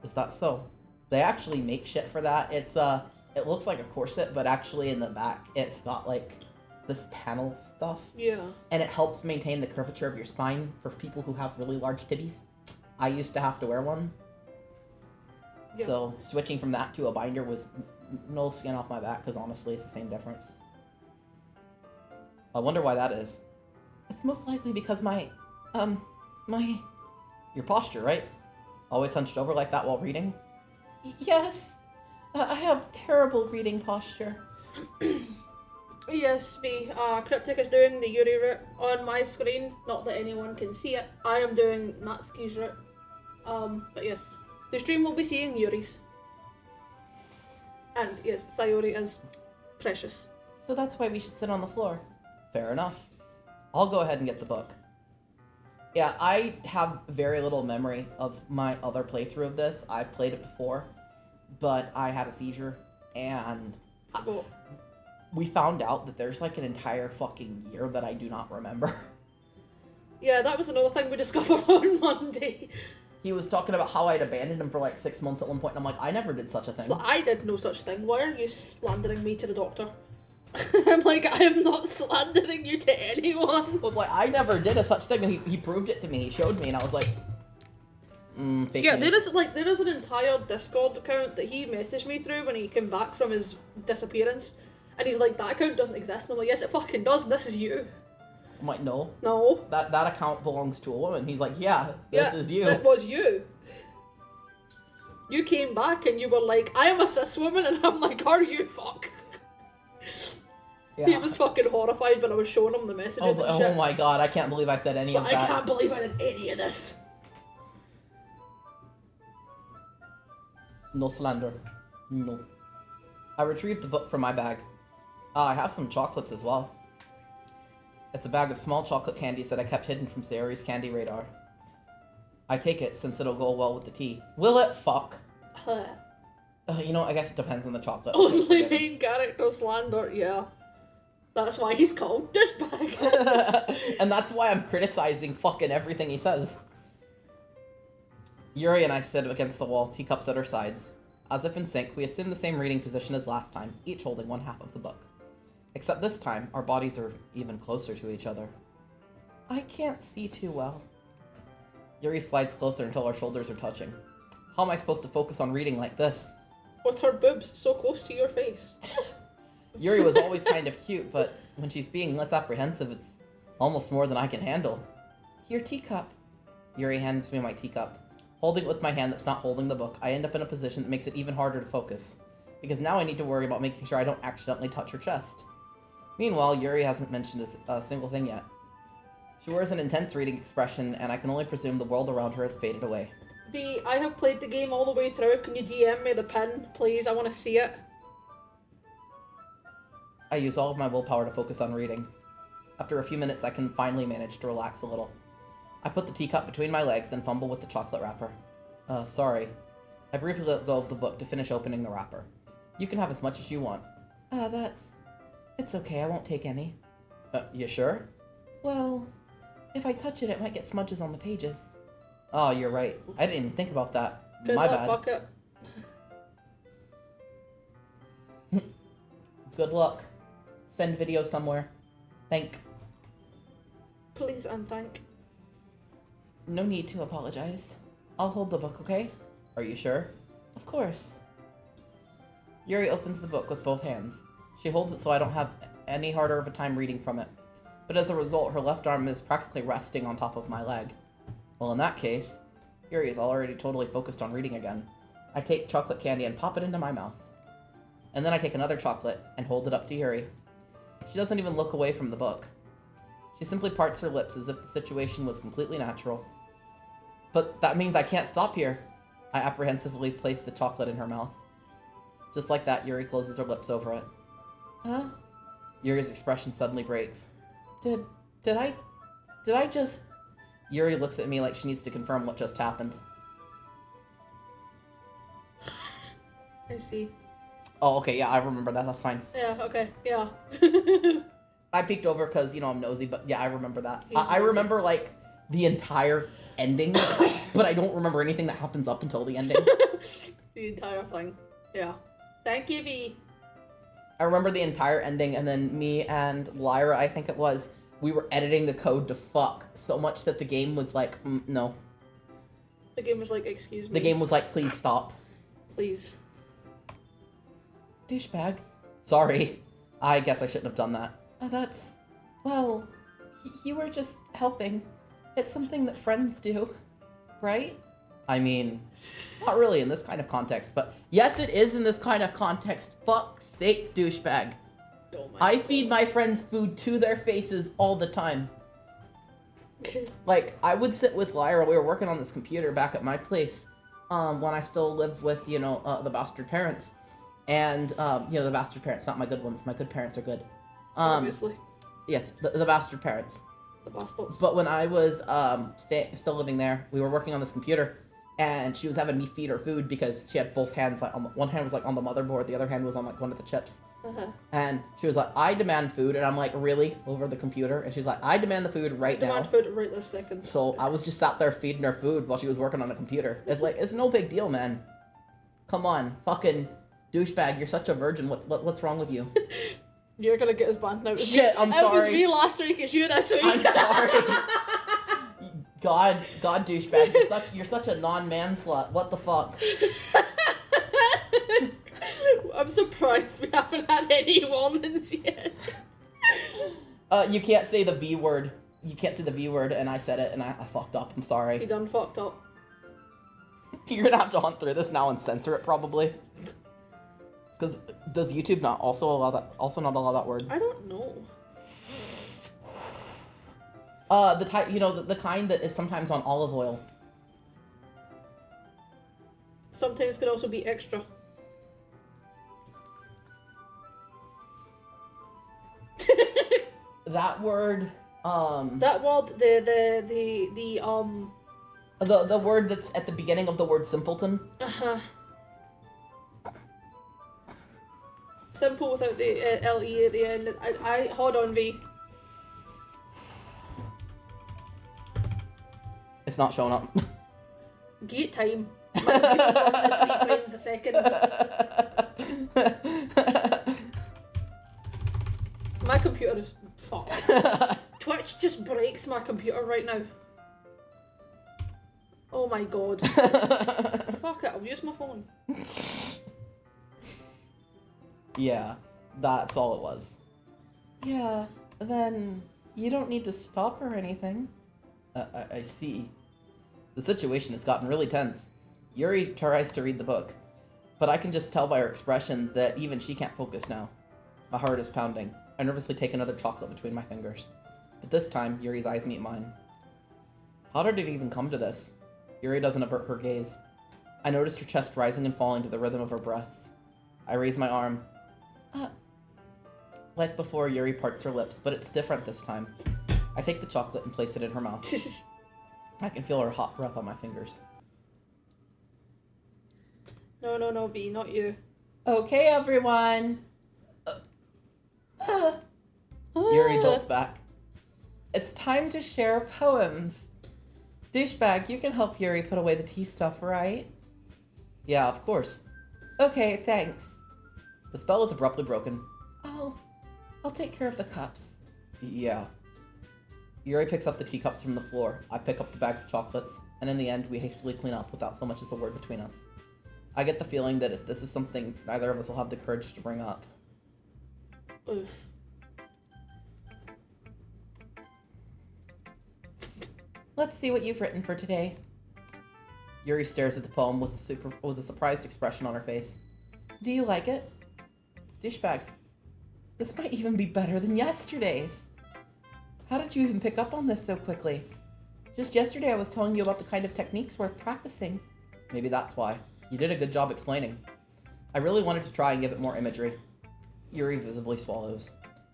Is that so? They actually make shit for that. It looks like a corset, but actually in the back, it's got, like, this panel stuff. Yeah. And it helps maintain the curvature of your spine for people who have really large titties. I used to have to wear one. Yeah. So switching from that to a binder was no skin off my back, because honestly, it's the same difference. I wonder why that is. It's most likely because my Your posture, right? Always hunched over like that while reading? Yes. I have terrible reading posture. Yes, V. Cryptic is doing the Yuri route on my screen. Not that anyone can see it. I am doing Natsuki's route. But yes, the stream will be seeing Yuri's. And yes, Sayori is precious. So that's why we should sit on the floor. Fair enough. I'll go ahead and get the book. Yeah, I have very little memory of my other playthrough of this. I've played it before, but I had a seizure, and Oh. we found out that there's like an entire fucking year that I do not remember. Yeah, that was another thing we discovered on Monday. He was talking about how I'd abandoned him for like 6 months at one point, and I'm like, I never did such a thing. It's like, I did no such thing. Why are you slandering me to the doctor? I'm like, I am not slandering you to anyone. I was like, I never did a such thing, and he proved it to me. He showed me, and I was like, fake Yeah, news. there is an entire Discord account that he messaged me through when he came back from his disappearance, and he's like, that account doesn't exist. And I'm like, yes, it fucking does. This is you. I'm like, no. No. That account belongs to a woman. He's like, yeah, this is you. It was you. You came back and you were like, I am a cis woman, and I'm like, are you fuck? Yeah. He was fucking horrified when I was showing him the messages I was like, and shit. oh my god, I can't believe I said any He's of like, that. I can't believe I did any of this. No slander. No. I retrieved the book from my bag. I have some chocolates as well. It's a bag of small chocolate candies that I kept hidden from Sayori's candy radar. I take it since it'll go well with the tea. Will it? Fuck. I guess it depends on the chocolate. Only main character slander, yeah. That's why he's called douchebag. And that's why I'm criticizing fucking everything he says. Yuri and I sit against the wall, teacups at our sides. As if in sync, we assume the same reading position as last time, each holding one half of the book. Except this time, our bodies are even closer to each other. I can't see too well. Yuri slides closer until our shoulders are touching. How am I supposed to focus on reading like this? With her boobs so close to your face. Yuri was always kind of cute, but when she's being less apprehensive, it's almost more than I can handle. Your teacup. Yuri hands me my teacup. Holding it with my hand that's not holding the book, I end up in a position that makes it even harder to focus, because now I need to worry about making sure I don't accidentally touch her chest. Meanwhile, Yuri hasn't mentioned a single thing yet. She wears an intense reading expression, and I can only presume the world around her has faded away. V, I have played the game all the way through. Can you DM me the pin, please? I want to see it. I use all of my willpower to focus on reading. After a few minutes, I can finally manage to relax a little. I put the teacup between my legs and fumble with the chocolate wrapper. Sorry. I briefly let go of the book to finish opening the wrapper. You can have as much as you want. It's okay, I won't take any. You sure? Well, if I touch it, it might get smudges on the pages. Oh, you're right. I didn't even think about that. Good My luck, bad. Bucket. Good luck. Send video somewhere. Thank. Please and thank. No need to apologize. I'll hold the book, okay? Are you sure? Of course. Yuri opens the book with both hands. She holds it so I don't have any harder of a time reading from it. But as a result, her left arm is practically resting on top of my leg. Well, in that case, Yuri is already totally focused on reading again. I take chocolate candy and pop it into my mouth. And then I take another chocolate and hold it up to Yuri. She doesn't even look away from the book. She simply parts her lips as if the situation was completely natural. But that means I can't stop here. I apprehensively place the chocolate in her mouth. Just like that, Yuri closes her lips over it. Huh? Yuri's expression suddenly breaks. Did I just... Yuri looks at me like she needs to confirm what just happened. I see. Oh, okay, yeah, I remember that. That's fine. Yeah, okay, yeah. I peeked over because, I am nosy, but yeah, I remember that. He's I nosy. remember, like, the entire ending, but I don't remember anything that happens up until the ending. The entire thing. Yeah. Thank you, V. I remember the entire ending, and then me and Lyra, I think it was, we were editing the code to fuck so much that the game was like, no. The game was like, excuse me. The game was like, please stop. Please. Douchebag. Sorry. I guess I shouldn't have done that. Well, you were just helping. It's something that friends do, right? I mean, not really in this kind of context, but yes, it is in this kind of context. Fuck's sake, douchebag. Oh my I God. feed my friends food to their faces all the time. Like, I would sit with Lyra, we were working on this computer back at my place, when I still lived with, the bastard parents. And, the bastard parents, not my good ones. My good parents are good. Obviously. Yes, the bastard parents. The bastards. But when I was still living there, we were working on this computer, and she was having me feed her food because she had both hands, like, one hand was, like, on the motherboard, the other hand was on, like, one of the chips. Uh-huh. And she was like, I demand food, and I'm like, really? Over the computer? And she's like, I demand the food right now. Demand food right this second. So I was just sat there feeding her food while she was working on a computer. It's like, it's no big deal, man. Come on, fucking douchebag, you're such a virgin. What's wrong with you? You're gonna get us banned now. Shit, I'm It was sorry. me last week, it's you this week. I'm sorry. God, douchebag, you're such a non-man slut. What the fuck? I'm surprised we haven't had any warnings yet. You can't say the V word. You can't say the V word, and I said it, and I fucked up. I'm He sorry. done fucked up. You're gonna have to hunt through this now and censor it, probably. Because does YouTube not also not allow that word? I don't know. The type, the kind that is sometimes on olive oil. Sometimes could also be extra. That word, That word, the word that's at the beginning of the word simpleton. uh-huh. Simple without the L-E at the end. I hold on, V. It's not showing up. Gate time. My computer's on at 3 frames a second. My computer is fucked. Twitch just breaks my computer right now. Oh my god. Fuck it, I'll use my phone. Yeah, that's all it was. Yeah, then you don't need to stop or anything. I see. The situation has gotten really tense. Yuri tries to read the book, but I can just tell by her expression that even she can't focus now. My heart is pounding. I nervously take another chocolate between my fingers. But this time, Yuri's eyes meet mine. How did it even come to this? Yuri doesn't avert her gaze. I noticed her chest rising and falling to the rhythm of her breaths. I raise my arm. Like before, Yuri parts her lips, but it's different this time. I take the chocolate and place it in her mouth. I can feel her hot breath on my fingers. No, V, not you. Okay, everyone. Yuri jolts back. It's time to share poems. Douchebag, you can help Yuri put away the tea stuff, right? Yeah, of course. Okay, thanks. The spell is abruptly broken. I'll take care of the cups. Yeah. Yuri picks up the teacups from the floor. I pick up the bag of chocolates, and in the end, we hastily clean up without so much as a word between us. I get the feeling that if this is something neither of us will have the courage to bring up. Oof. Let's see what you've written for today. Yuri stares at the poem with a surprised expression on her face. Do you like it? Douchebag. This might even be better than yesterday's. How did you even pick up on this so quickly? Just yesterday I was telling you about the kind of techniques worth practicing. Maybe that's why. You did a good job explaining. I really wanted to try and give it more imagery. Yuri visibly swallows.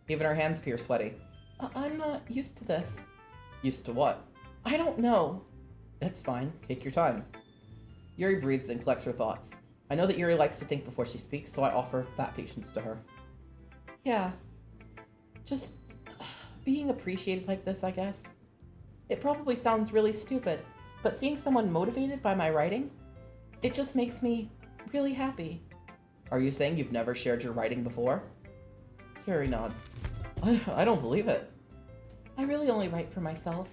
Even her hands appear sweaty. I'm not used to this. Used to what? I don't know. It's fine. Take your time. Yuri breathes and collects her thoughts. I know that Yuri likes to think before she speaks, so I offer that patience to her. Yeah. Just being appreciated like this, I guess. It probably sounds really stupid, but seeing someone motivated by my writing, it just makes me really happy. Are you saying you've never shared your writing before? Yuri nods. I don't believe it. I really only write for myself.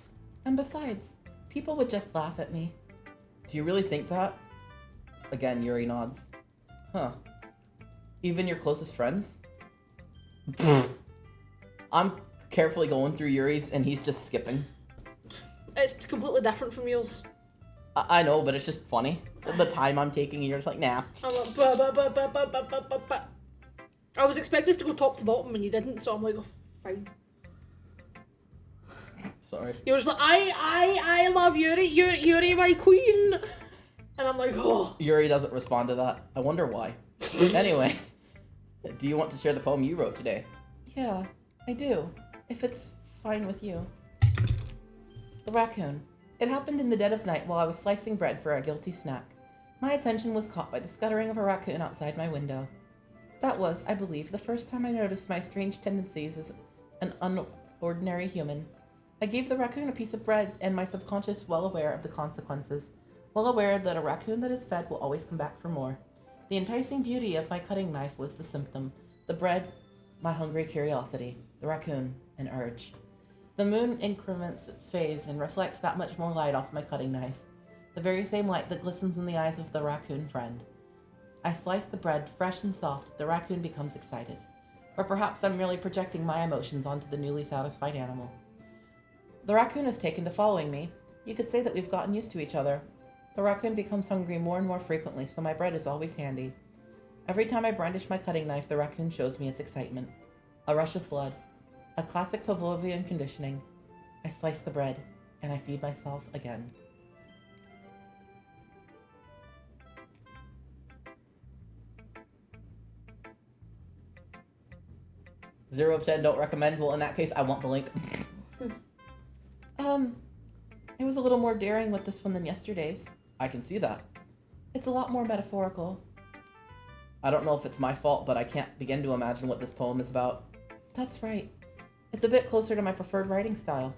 And besides, people would just laugh at me. Do you really think that? Again, Yuri nods. Huh. Even your closest friends? I'm carefully going through Yuri's and he's just skipping. It's completely different from yours. I know, but it's just funny. The time I'm taking and you're just like, nah. I'm like, ba, ba, ba, ba, ba, ba, ba, ba. I was expecting us to go top to bottom and you didn't, so I'm like, oh, fine. Sorry. You were just like, I love Yuri, my queen. And I'm like, oh. Yuri doesn't respond to that. I wonder why. Anyway, do you want to share the poem you wrote today? Yeah, I do. If it's fine with you. The raccoon. It happened in the dead of night while I was slicing bread for a guilty snack. My attention was caught by the scuttering of a raccoon outside my window. That was, I believe, the first time I noticed my strange tendencies as an unordinary human. I gave the raccoon a piece of bread, and my subconscious well aware of the consequences, well aware that a raccoon that is fed will always come back for more. The enticing beauty of my cutting knife was the symptom. The bread, my hungry curiosity. The raccoon, an urge. The moon increments its phase and reflects that much more light off my cutting knife. The very same light that glistens in the eyes of the raccoon friend. I slice the bread, fresh and soft. The raccoon becomes excited. Or perhaps I'm merely projecting my emotions onto the newly satisfied animal. The raccoon has taken to following me. You could say that we've gotten used to each other. The raccoon becomes hungry more and more frequently, so my bread is always handy. Every time I brandish my cutting knife, the raccoon shows me its excitement. A rush of blood. A classic Pavlovian conditioning. I slice the bread, and I feed myself again. Zero of 10, don't recommend. Well, in that case, I want the link. It was a little more daring with this one than yesterday's. I can see that. It's a lot more metaphorical. I don't know if it's my fault, but I can't begin to imagine what this poem is about. That's right. It's a bit closer to my preferred writing style.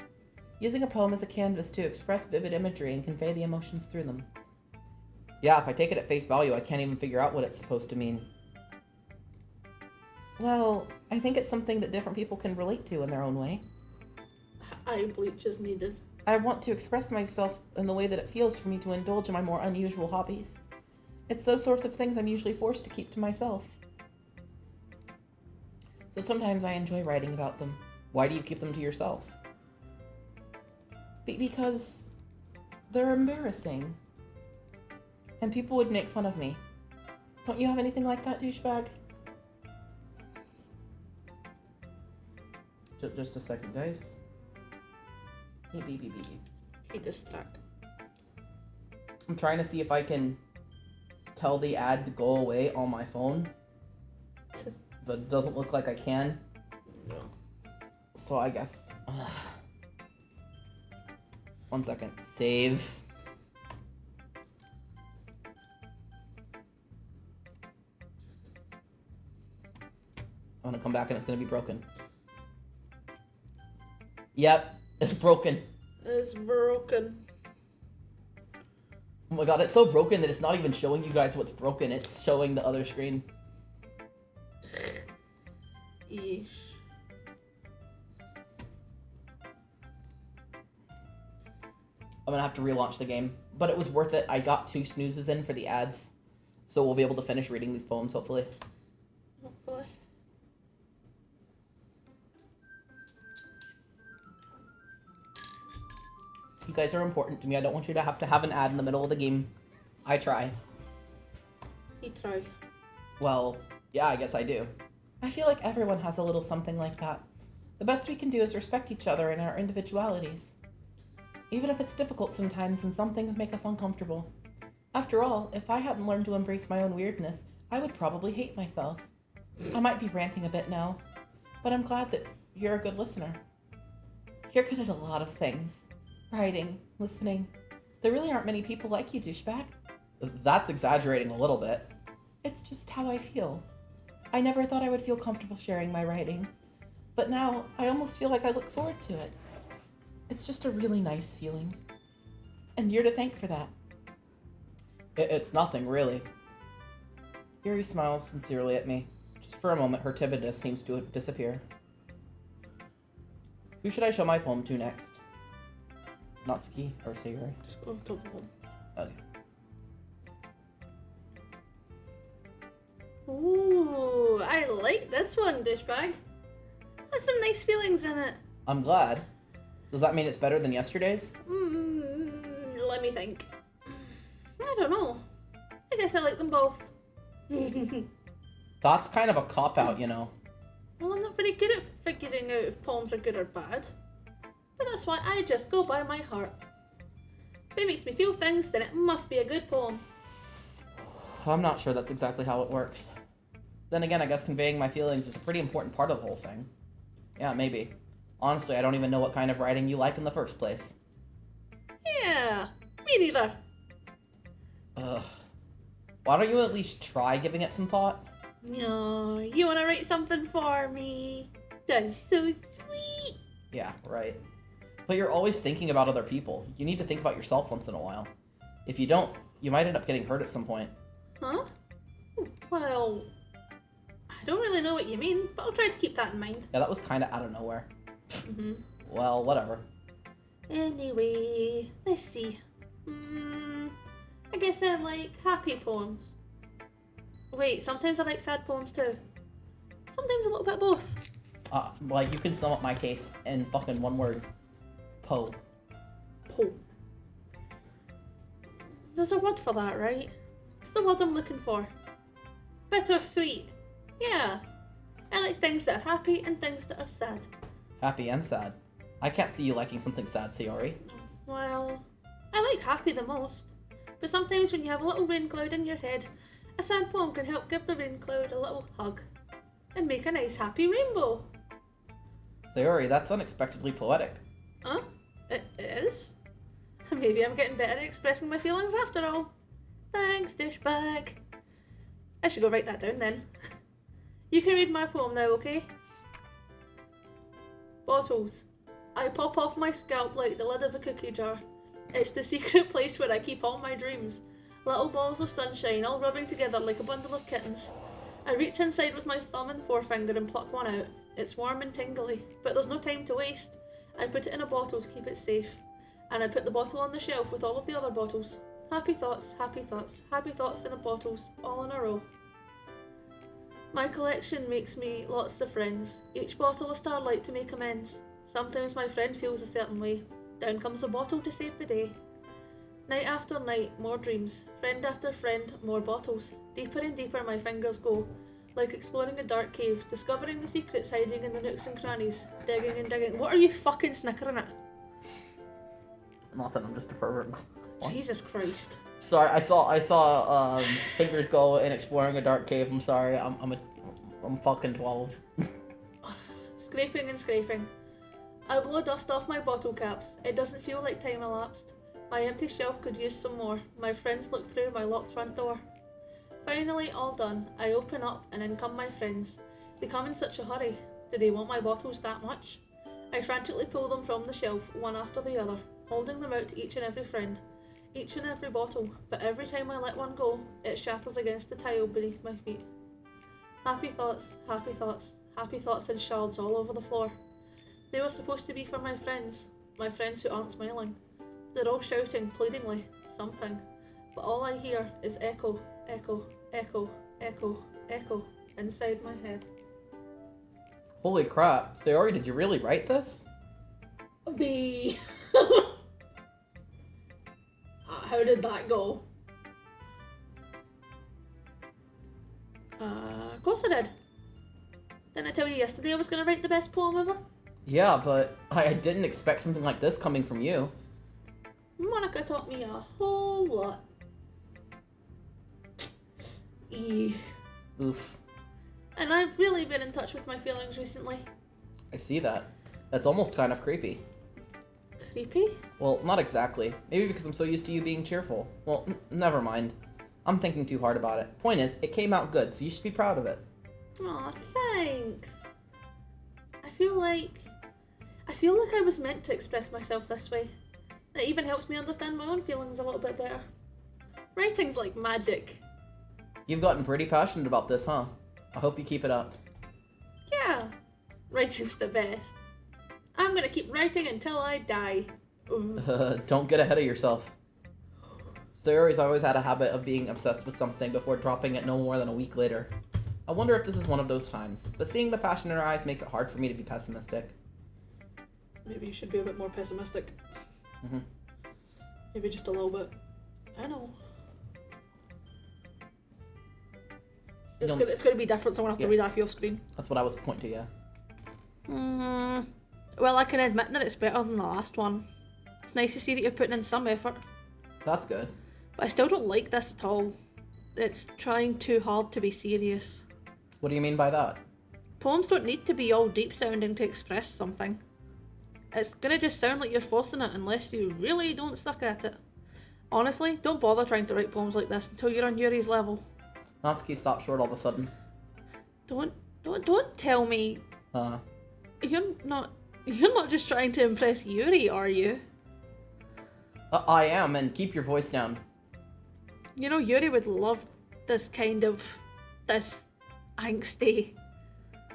Using a poem as a canvas to express vivid imagery and convey the emotions through them. Yeah, if I take it at face value, I can't even figure out what it's supposed to mean. Well, I think it's something that different people can relate to in their own way. Eye bleach is needed. I want to express myself in the way that it feels for me to indulge in my more unusual hobbies. It's those sorts of things I'm usually forced to keep to myself. So sometimes I enjoy writing about them. Why do you keep them to yourself? Because they're embarrassing. And people would make fun of me. Don't you have anything like that, douchebag? Just a second, guys. Beep, beep, beep, beep, beep. He distract. I'm trying to see if I can tell the ad to go away on my phone. But it doesn't look like I can. No. So I guess... 1 second. Save. I'm gonna come back and it's gonna be broken. Yep, it's broken. It's broken. Oh my god, it's so broken that it's not even showing you guys what's broken. It's showing the other screen. Yeesh. I'm gonna have to relaunch the game. But it was worth it. I got 2 snoozes in for the ads. So we'll be able to finish reading these poems, hopefully. Hopefully. You guys are important to me. I don't want you to have an ad in the middle of the game. I try. He try. Well, yeah, I guess I do. I feel like everyone has a little something like that. The best we can do is respect each other and our individualities. Even if it's difficult sometimes and some things make us uncomfortable. After all, if I hadn't learned to embrace my own weirdness, I would probably hate myself. I might be ranting a bit now, but I'm glad that you're a good listener. You're good at a lot of things. Writing, listening. There really aren't many people like you, douchebag. That's exaggerating a little bit. It's just how I feel. I never thought I would feel comfortable sharing my writing, but now I almost feel like I look forward to it. It's just a really nice feeling. And you're to thank for that. It's nothing, really. Yuri smiles sincerely at me. Just for a moment, her timidness seems to disappear. Who should I show my poem to next? Natsuki or Sayuri? Just go top of him. Okay. Ooh, I like this one, douchebag. Has some nice feelings in it. I'm glad. Does that mean it's better than yesterday's? Let me think. I don't know. I guess I like them both. That's kind of a cop-out, you know. Well, I'm not very good at figuring out if poems are good or bad. But that's why I just go by my heart. If it makes me feel things, then it must be a good poem. I'm not sure that's exactly how it works. Then again, I guess conveying my feelings is a pretty important part of the whole thing. Yeah, maybe. Honestly, I don't even know what kind of writing you like in the first place. Yeah, me neither. Ugh. Why don't you at least try giving it some thought? No, you want to write something for me? That's so sweet. Yeah, right. But you're always thinking about other people. You need to think about yourself once in a while. If you don't, you might end up getting hurt at some point. Huh? Well, I don't really know what you mean, but I'll try to keep that in mind. Yeah, that was kind of out of nowhere. Well, whatever. Anyway, let's see. I guess I like happy poems. Wait, sometimes I like sad poems too. Sometimes a little bit of both. Well, you can sum up my case in fucking one word. Poe. Poe. There's a word for that, right? What's the word I'm looking for? Bittersweet. Yeah. I like things that are happy and things that are sad. Happy and sad. I can't see you liking something sad, Sayori. Well, I like happy the most. But sometimes when you have a little rain cloud in your head, a sad poem can help give the rain cloud a little hug and make a nice happy rainbow. Sayori, that's unexpectedly poetic. Huh? It is? Maybe I'm getting better at expressing my feelings after all. Thanks, douchebag. I should go write that down then. You can read my poem now, okay? Bottles. I pop off my scalp like the lid of a cookie jar. It's the secret place where I keep all my dreams. Little balls of sunshine all rubbing together like a bundle of kittens. I reach inside with my thumb and forefinger and pluck one out. It's warm and tingly, but there's no time to waste. I put it in a bottle to keep it safe, and I put the bottle on the shelf with all of the other bottles. Happy thoughts, happy thoughts, happy thoughts in bottles, all in a row. My collection makes me lots of friends, each bottle a starlight to make amends. Sometimes my friend feels a certain way, down comes a bottle to save the day. Night after night, more dreams, friend after friend, more bottles. Deeper and deeper my fingers go, like exploring a dark cave, discovering the secrets hiding in the nooks and crannies, digging and digging. What are you fucking snickering at? Nothing, I'm just a pervert. Jesus Christ. Sorry, I saw fingers go in exploring a dark cave. I'm sorry, I'm fucking 12. Scraping and scraping. I blow dust off my bottle caps. It doesn't feel like time elapsed. My empty shelf could use some more. My friends look through my locked front door. Finally, all done. I open up and in come my friends. They come in such a hurry. Do they want my bottles that much? I frantically pull them from the shelf, one after the other, holding them out to each and every friend, each and every bottle, but every time I let one go, it shatters against the tile beneath my feet. Happy thoughts, happy thoughts, happy thoughts in shards all over the floor. They were supposed to be for my friends who aren't smiling. They're all shouting, pleadingly, something, but all I hear is echo, echo, echo, echo, echo, inside my head. Holy crap, Sayori, did you really write this? B. How did that go? Of course I did. Didn't I tell you yesterday I was going to write the best poem ever? Yeah, but I didn't expect something like this coming from you. Monica taught me a whole lot. Oof. And I've really been in touch with my feelings recently. I see that. That's almost kind of creepy. Creepy? Well, not exactly. Maybe because I'm so used to you being cheerful. Well, never mind. I'm thinking too hard about it. Point is, it came out good, so you should be proud of it. Aw, thanks. I feel like I was meant to express myself this way. It even helps me understand my own feelings a little bit better. Writing's like magic. You've gotten pretty passionate about this, huh? I hope you keep it up. Yeah, writing's the best. I'm gonna keep writing until I die. Don't get ahead of yourself. Sayori's always had a habit of being obsessed with something before dropping it no more than a week later. I wonder if this is one of those times, but seeing the passion in her eyes makes it hard for me to be pessimistic. Maybe you should be a bit more pessimistic. Mm-hmm. Maybe just a little bit. I know. It's gonna be different, so I'm gonna have to read off your screen. That's what I was pointing to, yeah. Well, I can admit that it's better than the last one. It's nice to see that you're putting in some effort. That's good. But I still don't like this at all. It's trying too hard to be serious. What do you mean by that? Poems don't need to be all deep sounding to express something. It's gonna just sound like you're forcing it unless you really don't suck at it. Honestly, don't bother trying to write poems like this until you're on Yuri's level. Natsuki stopped short all of a sudden. Don't tell me. You're not just trying to impress Yuri, are you? I am, and keep your voice down. You know, Yuri would love this angsty.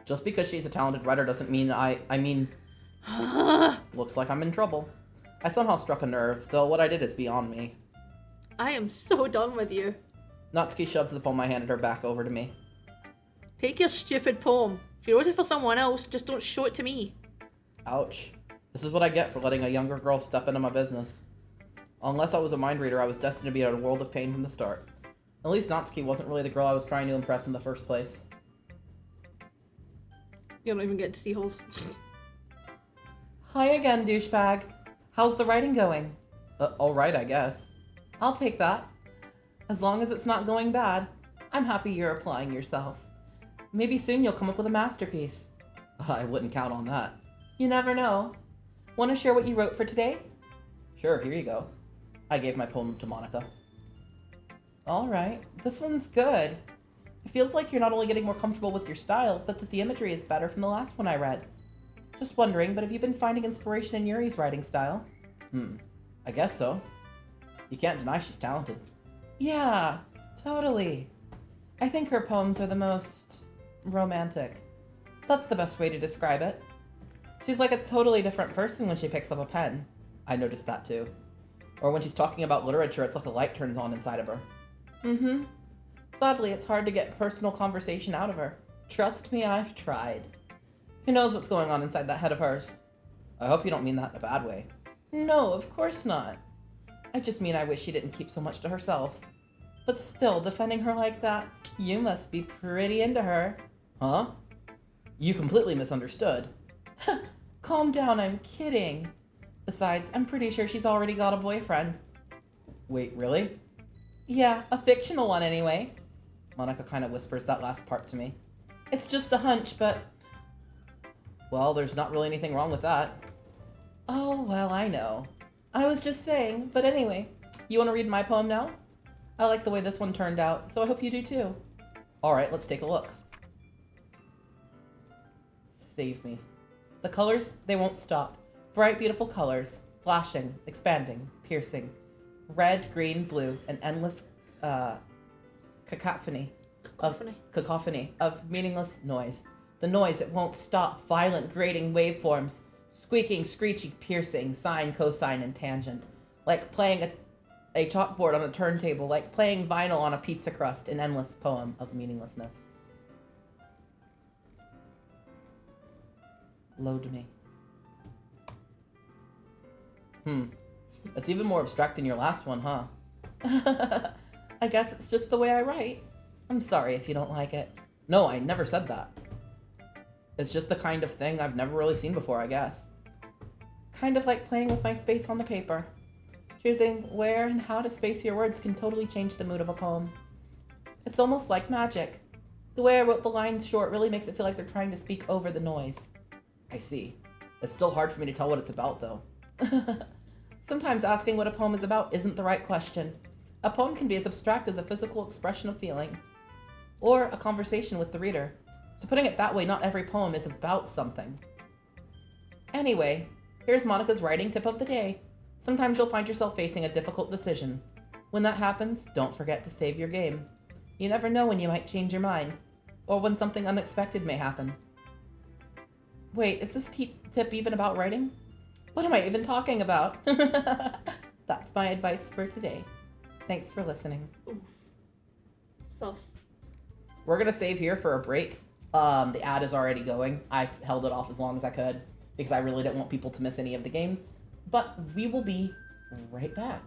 Just because she's a talented writer doesn't mean I mean... Looks like I'm in trouble. I somehow struck a nerve, though what I did is beyond me. I am so done with you. Natsuki shoves the poem I handed her back over to me. Take your stupid poem. If you wrote it for someone else, just don't show it to me. Ouch. This is what I get for letting a younger girl step into my business. Unless I was a mind reader, I was destined to be in a world of pain from the start. At least Natsuki wasn't really the girl I was trying to impress in the first place. You don't even get to see holes. Hi again, douchebag. How's the writing going? Alright, I guess. I'll take that. As long as it's not going bad, I'm happy you're applying yourself. Maybe soon you'll come up with a masterpiece. I wouldn't count on that. You never know. Want to share what you wrote for today? Sure, here you go. I gave my poem to Monica. Alright, this one's good. It feels like you're not only getting more comfortable with your style, but that the imagery is better from the last one I read. Just wondering, but have you been finding inspiration in Yuri's writing style? I guess so. You can't deny she's talented. Yeah, totally. I think her poems are the most romantic. That's the best way to describe it. She's like a totally different person when she picks up a pen. I noticed that too. Or when she's talking about literature, it's like a light turns on inside of her. Mm-hmm. Sadly, it's hard to get personal conversation out of her. Trust me, I've tried. Who knows what's going on inside that head of hers? I hope you don't mean that in a bad way. No, of course not. I just mean I wish she didn't keep so much to herself. But still, defending her like that, you must be pretty into her. Huh? You completely misunderstood. Calm down, I'm kidding. Besides, I'm pretty sure she's already got a boyfriend. Wait, really? Yeah, a fictional one anyway. Monica kind of whispers that last part to me. It's just a hunch, but... Well, there's not really anything wrong with that. Oh, well, I know. I was just saying, but anyway, you want to read my poem now? I like the way this one turned out, so I hope you do too. Alright, let's take a look. Save me. The colors, they won't stop. Bright, beautiful colors, flashing, expanding, piercing. Red, green, blue, an endless cacophony of meaningless noise. The noise, it won't stop. Violent, grating waveforms. Squeaking, screechy, piercing, sine, cosine, and tangent. Like playing a chalkboard on a turntable, like playing vinyl on a pizza crust, an endless poem of meaninglessness. Load me. It's even more abstract than your last one, huh? I guess it's just the way I write. I'm sorry if you don't like it. No, I never said that. It's just the kind of thing I've never really seen before, I guess. Kind of like playing with my space on the paper. Choosing where and how to space your words can totally change the mood of a poem. It's almost like magic. The way I wrote the lines short really makes it feel like they're trying to speak over the noise. I see. It's still hard for me to tell what it's about, though. Sometimes asking what a poem is about isn't the right question. A poem can be as abstract as a physical expression of feeling, or a conversation with the reader. So putting it that way, not every poem is about something. Anyway, here's Monica's writing tip of the day. Sometimes you'll find yourself facing a difficult decision. When that happens, don't forget to save your game. You never know when you might change your mind, or when something unexpected may happen. Wait, is this tip even about writing? What am I even talking about? That's my advice for today. Thanks for listening. Oof. Sus. We're gonna save here for a break. The ad is already going. I held it off as long as I could because I really didn't want people to miss any of the game. But we will be right back.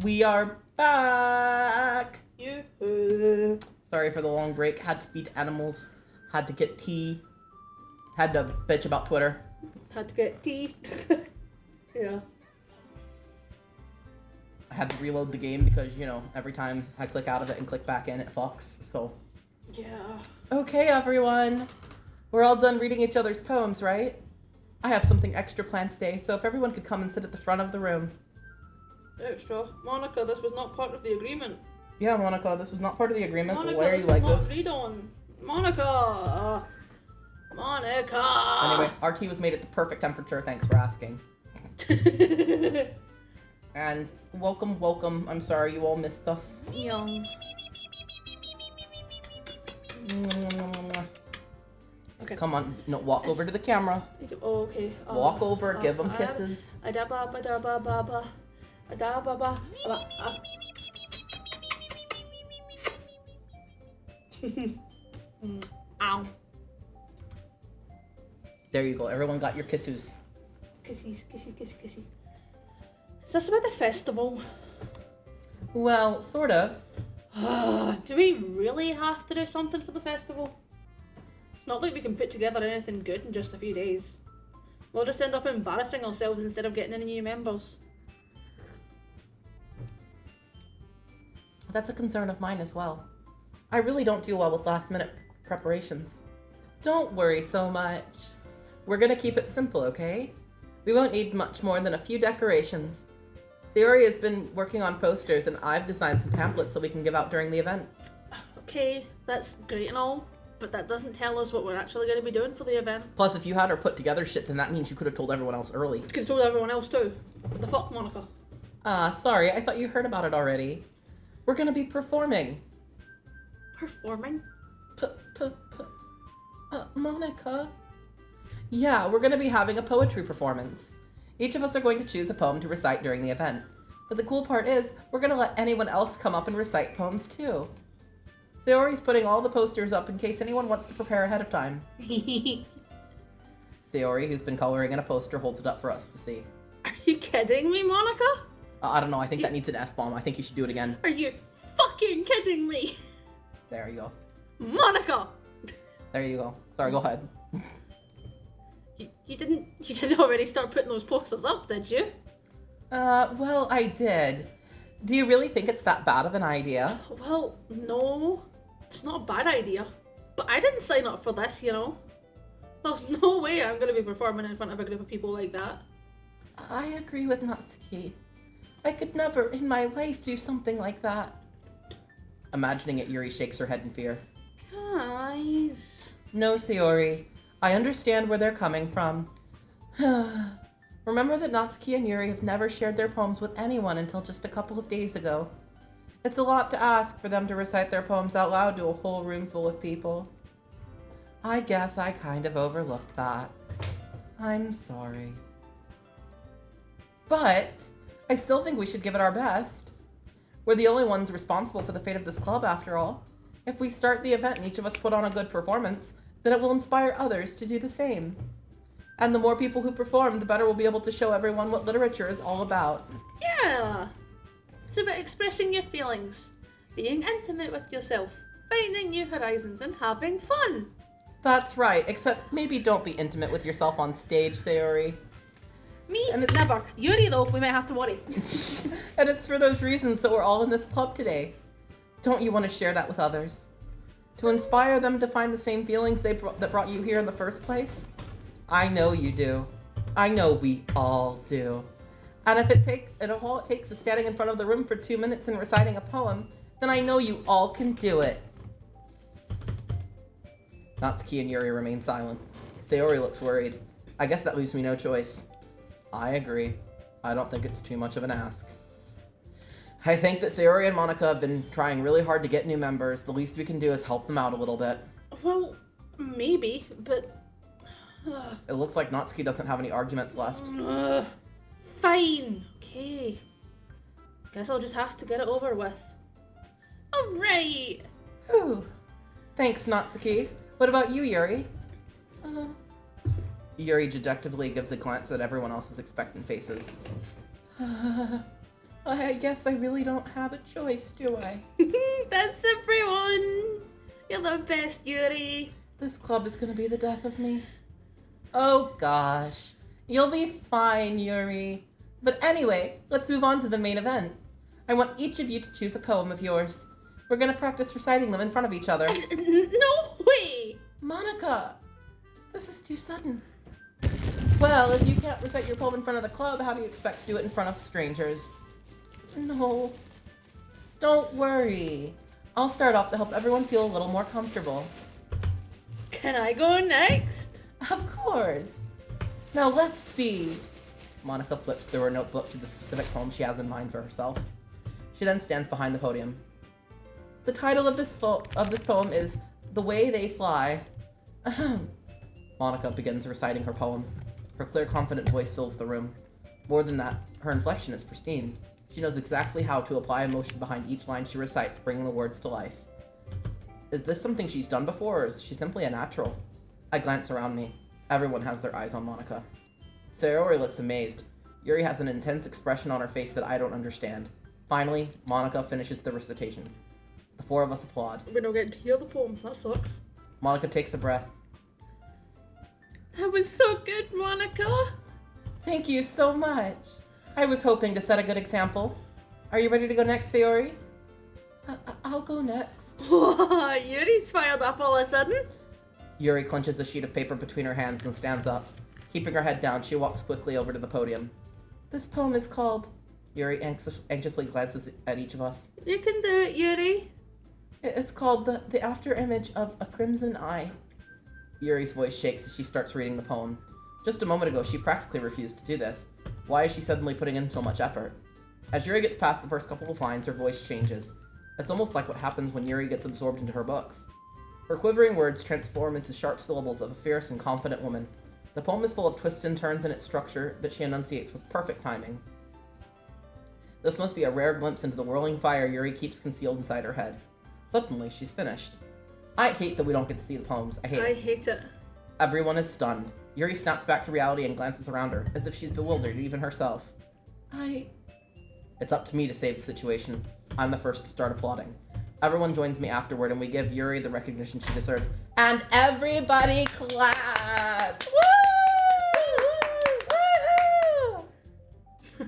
We are back! Yoo-hoo. Sorry for the long break. Had to feed animals. Had to get tea. Had to bitch about Twitter. Had to get tea. Yeah. I had to reload the game because, you know, every time I click out of it and click back in, it fucks, so. Yeah. Okay, everyone. We're all done reading each other's poems, right? I have something extra planned today, so if everyone could come and sit at the front of the room. Extra. Monica, this was not part of the agreement. Yeah, Monica, this was not part of the agreement, Monica, but why are this you was like not this? read on. Monica! Monica! Anyway, our tea was made at the perfect temperature, thanks for asking. And welcome, welcome. I'm sorry you all missed us. Okay. Come on, no, walk over to the camera. Oh, okay. Walk over, give them kisses. Ow. There you go, everyone got your kisses. Kisses, kisses, kisses, kisses. Is this about the festival? Well, sort of. Do we really have to do something for the festival? It's not like we can put together anything good in just a few days. We'll just end up embarrassing ourselves instead of getting any new members. That's a concern of mine as well. I really don't do well with last minute preparations. Don't worry so much. We're gonna keep it simple, okay? We won't need much more than a few decorations. Sayori has been working on posters and I've designed some pamphlets that we can give out during the event. Okay, that's great and all, but that doesn't tell us what we're actually going to be doing for the event. Plus, if you had her put together shit, then that means you could have told everyone else early. You could have told everyone else too. What the fuck, Monica? Sorry, I thought you heard about it already. We're gonna be performing. Performing? Monica? Yeah, we're gonna be having a poetry performance. Each of us are going to choose a poem to recite during the event. But the cool part is, we're gonna let anyone else come up and recite poems too. Sayori's putting all the posters up in case anyone wants to prepare ahead of time. Sayori, who's been coloring in a poster, holds it up for us to see. Are you kidding me, Monica? I don't know, I think that needs an F-bomb. I think you should do it again. Are you fucking kidding me? There you go. Monica! There you go. Sorry, go ahead. You didn't already start putting those posters up, did you? Well, I did. Do you really think it's that bad of an idea? Well, no. It's not a bad idea. But I didn't sign up for this, you know. There's no way I'm going to be performing in front of a group of people like that. I agree with Natsuki. I could never in my life do something like that. Imagining it, Yuri shakes her head in fear. Guys. No, Sayori. I understand where they're coming from. Remember that Natsuki and Yuri have never shared their poems with anyone until just a couple of days ago. It's a lot to ask for them to recite their poems out loud to a whole room full of people. I guess I kind of overlooked that. I'm sorry. But I still think we should give it our best. We're the only ones responsible for the fate of this club, after all. If we start the event and each of us put on a good performance, then it will inspire others to do the same. And the more people who perform, the better we'll be able to show everyone what literature is all about. Yeah. It's about expressing your feelings, being intimate with yourself, finding new horizons, and having fun. That's right, except maybe don't be intimate with yourself on stage, Sayori. Me? And it's- Never. Yuri, though, we might have to worry. And it's for those reasons that we're all in this club today. Don't you want to share that with others? To inspire them to find the same feelings that brought you here in the first place? I know you do. I know we all do. And if all it takes is standing in front of the room for 2 minutes and reciting a poem, then I know you all can do it. Natsuki and Yuri remain silent. Sayori looks worried. I guess that leaves me no choice. I agree. I don't think it's too much of an ask. I think that Sayori and Monica have been trying really hard to get new members. The least we can do is help them out a little bit. Well, maybe, but... It looks like Natsuki doesn't have any arguments left. Fine. Okay. Guess I'll just have to get it over with. Alright. Whew. Thanks, Natsuki. What about you, Yuri? Yuri dejectively gives a glance at everyone else's expectant faces. I guess I really don't have a choice, do I? That's everyone. You're the best, Yuri. This club is gonna be the death of me. Oh gosh. You'll be fine, Yuri. But anyway, let's move on to the main event. I want each of you to choose a poem of yours. We're gonna practice reciting them in front of each other. No way! Monica! This is too sudden. Well, if you can't recite your poem in front of the club, how do you expect to do it in front of strangers? No. Don't worry. I'll start off to help everyone feel a little more comfortable. Can I go next? Of course. Now let's see. Monica flips through her notebook to the specific poem she has in mind for herself. She then stands behind the podium. The title of this poem is The Way They Fly. Ahem. Monica begins reciting her poem. Her clear, confident voice fills the room. More than that, her inflection is pristine. She knows exactly how to apply emotion behind each line she recites, bringing the words to life. Is this something she's done before, or is she simply a natural? I glance around me. Everyone has their eyes on Monica. Sayori looks amazed. Yuri has an intense expression on her face that I don't understand. Finally, Monica finishes the recitation. The four of us applaud. We're not getting to hear the poem. That sucks. Monica takes a breath. That was so good, Monica. Thank you so much. I was hoping to set a good example. Are you ready to go next, Sayori? I'll go next. Yuri's fired up all of a sudden. Yuri clenches a sheet of paper between her hands and stands up. Keeping her head down, she walks quickly over to the podium. This poem is called... Yuri anxiously glances at each of us. You can do it, Yuri. It's called the After Image of a Crimson Eye. Yuri's voice shakes as she starts reading the poem. Just a moment ago, she practically refused to do this. Why is she suddenly putting in so much effort? As Yuri gets past the first couple of lines, her voice changes. It's almost like what happens when Yuri gets absorbed into her books. Her quivering words transform into sharp syllables of a fierce and confident woman. The poem is full of twists and turns in its structure that she enunciates with perfect timing. This must be a rare glimpse into the whirling fire Yuri keeps concealed inside her head. Suddenly, she's finished. I hate that we don't get to see the poems. I hate it. Everyone is stunned. Yuri snaps back to reality and glances around her, as if she's bewildered, even herself. It's up to me to save the situation. I'm the first to start applauding. Everyone joins me afterward, and we give Yuri the recognition she deserves. And everybody claps! Woo! Woo!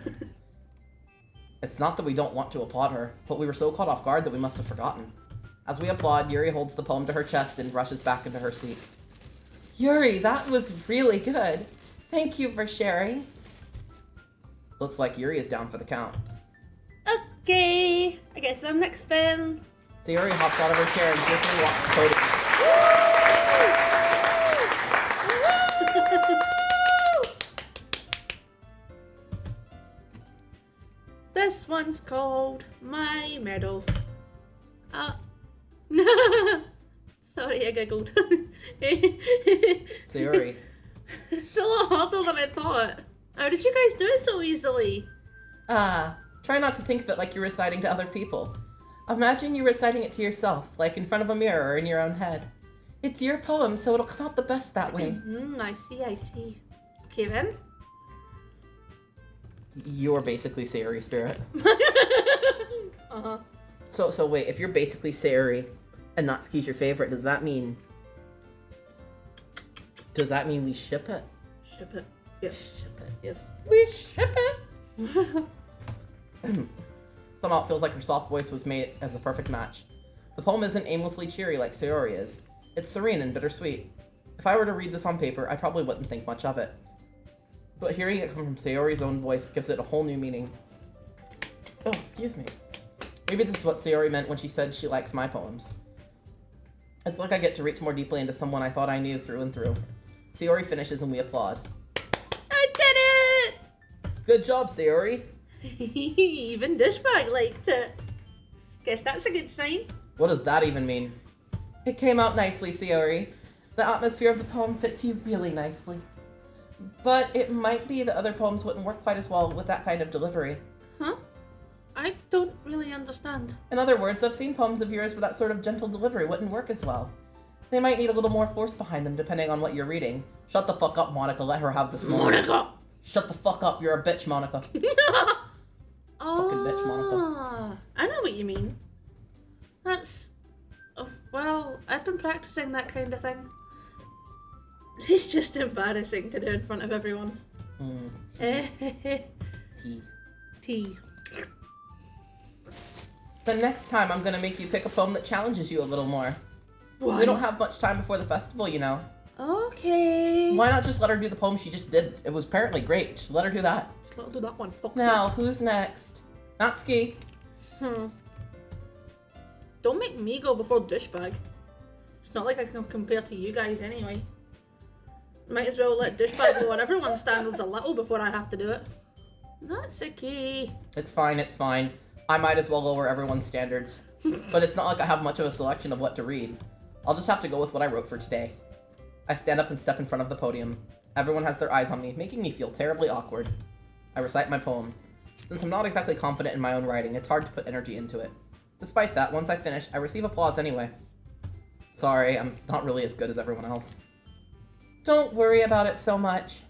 It's not that we don't want to applaud her, but we were so caught off guard that we must have forgotten. As we applaud, Yuri holds the poem to her chest and rushes back into her seat. Yuri, that was really good. Thank you for sharing. Looks like Yuri is down for the count. Okay, I guess I'm next then. Sayori hops out of her chair and quickly walks to the podium. This one's called My Medal. Sorry, I giggled. Sayori. It's a lot harder than I thought. How did you guys do it so easily? Try not to think of it like you're reciting to other people. Imagine you reciting it to yourself, like in front of a mirror or in your own head. It's your poem, so it'll come out the best that way. I see. Okay then. You're basically Sayori Spirit. Uh-huh. So wait, if you're basically Sayori and Natsuki's your favorite, does that mean we ship it? Ship it. Yes. Ship it. Yes. We ship it! Somehow it feels like her soft voice was made as a perfect match. The poem isn't aimlessly cheery like Sayori is. It's serene and bittersweet. If I were to read this on paper, I probably wouldn't think much of it. But hearing it come from Sayori's own voice gives it a whole new meaning. Oh, excuse me. Maybe this is what Sayori meant when she said she likes my poems. It's like I get to reach more deeply into someone I thought I knew through and through. Sayori finishes and we applaud. I did it! Good job, Sayori! Even Dishbag liked it. Guess that's a good sign. What does that even mean? It came out nicely, Sayori. The atmosphere of the poem fits you really nicely. But it might be that other poems wouldn't work quite as well with that kind of delivery. Huh? I don't really understand. In other words, I've seen poems of yours where that sort of gentle delivery wouldn't work as well. They might need a little more force behind them depending on what you're reading. Shut the fuck up, Monica. Let her have this moment. Monica! Shut the fuck up. You're a bitch, Monica. Fucking bitch, Monica. I know what you mean. That's... Oh, well, I've been practicing that kind of thing. It's just embarrassing to do in front of everyone. Tea. Tea. The next time I'm gonna make you pick a poem that challenges you a little more. Why? We don't have much time before the festival, you know. Okay. Why not just let her do the poem she just did? It was apparently great. Just let her do that. I'll do that one. Now, who's next? Natsuki. Don't make me go before douchebag. It's not like I can compare to you guys anyway. Might as well let douchebag lower everyone's standards a little before I have to do it. Natsuki. It's fine, it's fine. I might as well lower everyone's standards. But it's not like I have much of a selection of what to read. I'll just have to go with what I wrote for today. I stand up and step in front of the podium. Everyone has their eyes on me, making me feel terribly awkward. I recite my poem. Since I'm not exactly confident in my own writing, it's hard to put energy into it. Despite that, once I finish, I receive applause anyway. Sorry, I'm not really as good as everyone else. Don't worry about it so much.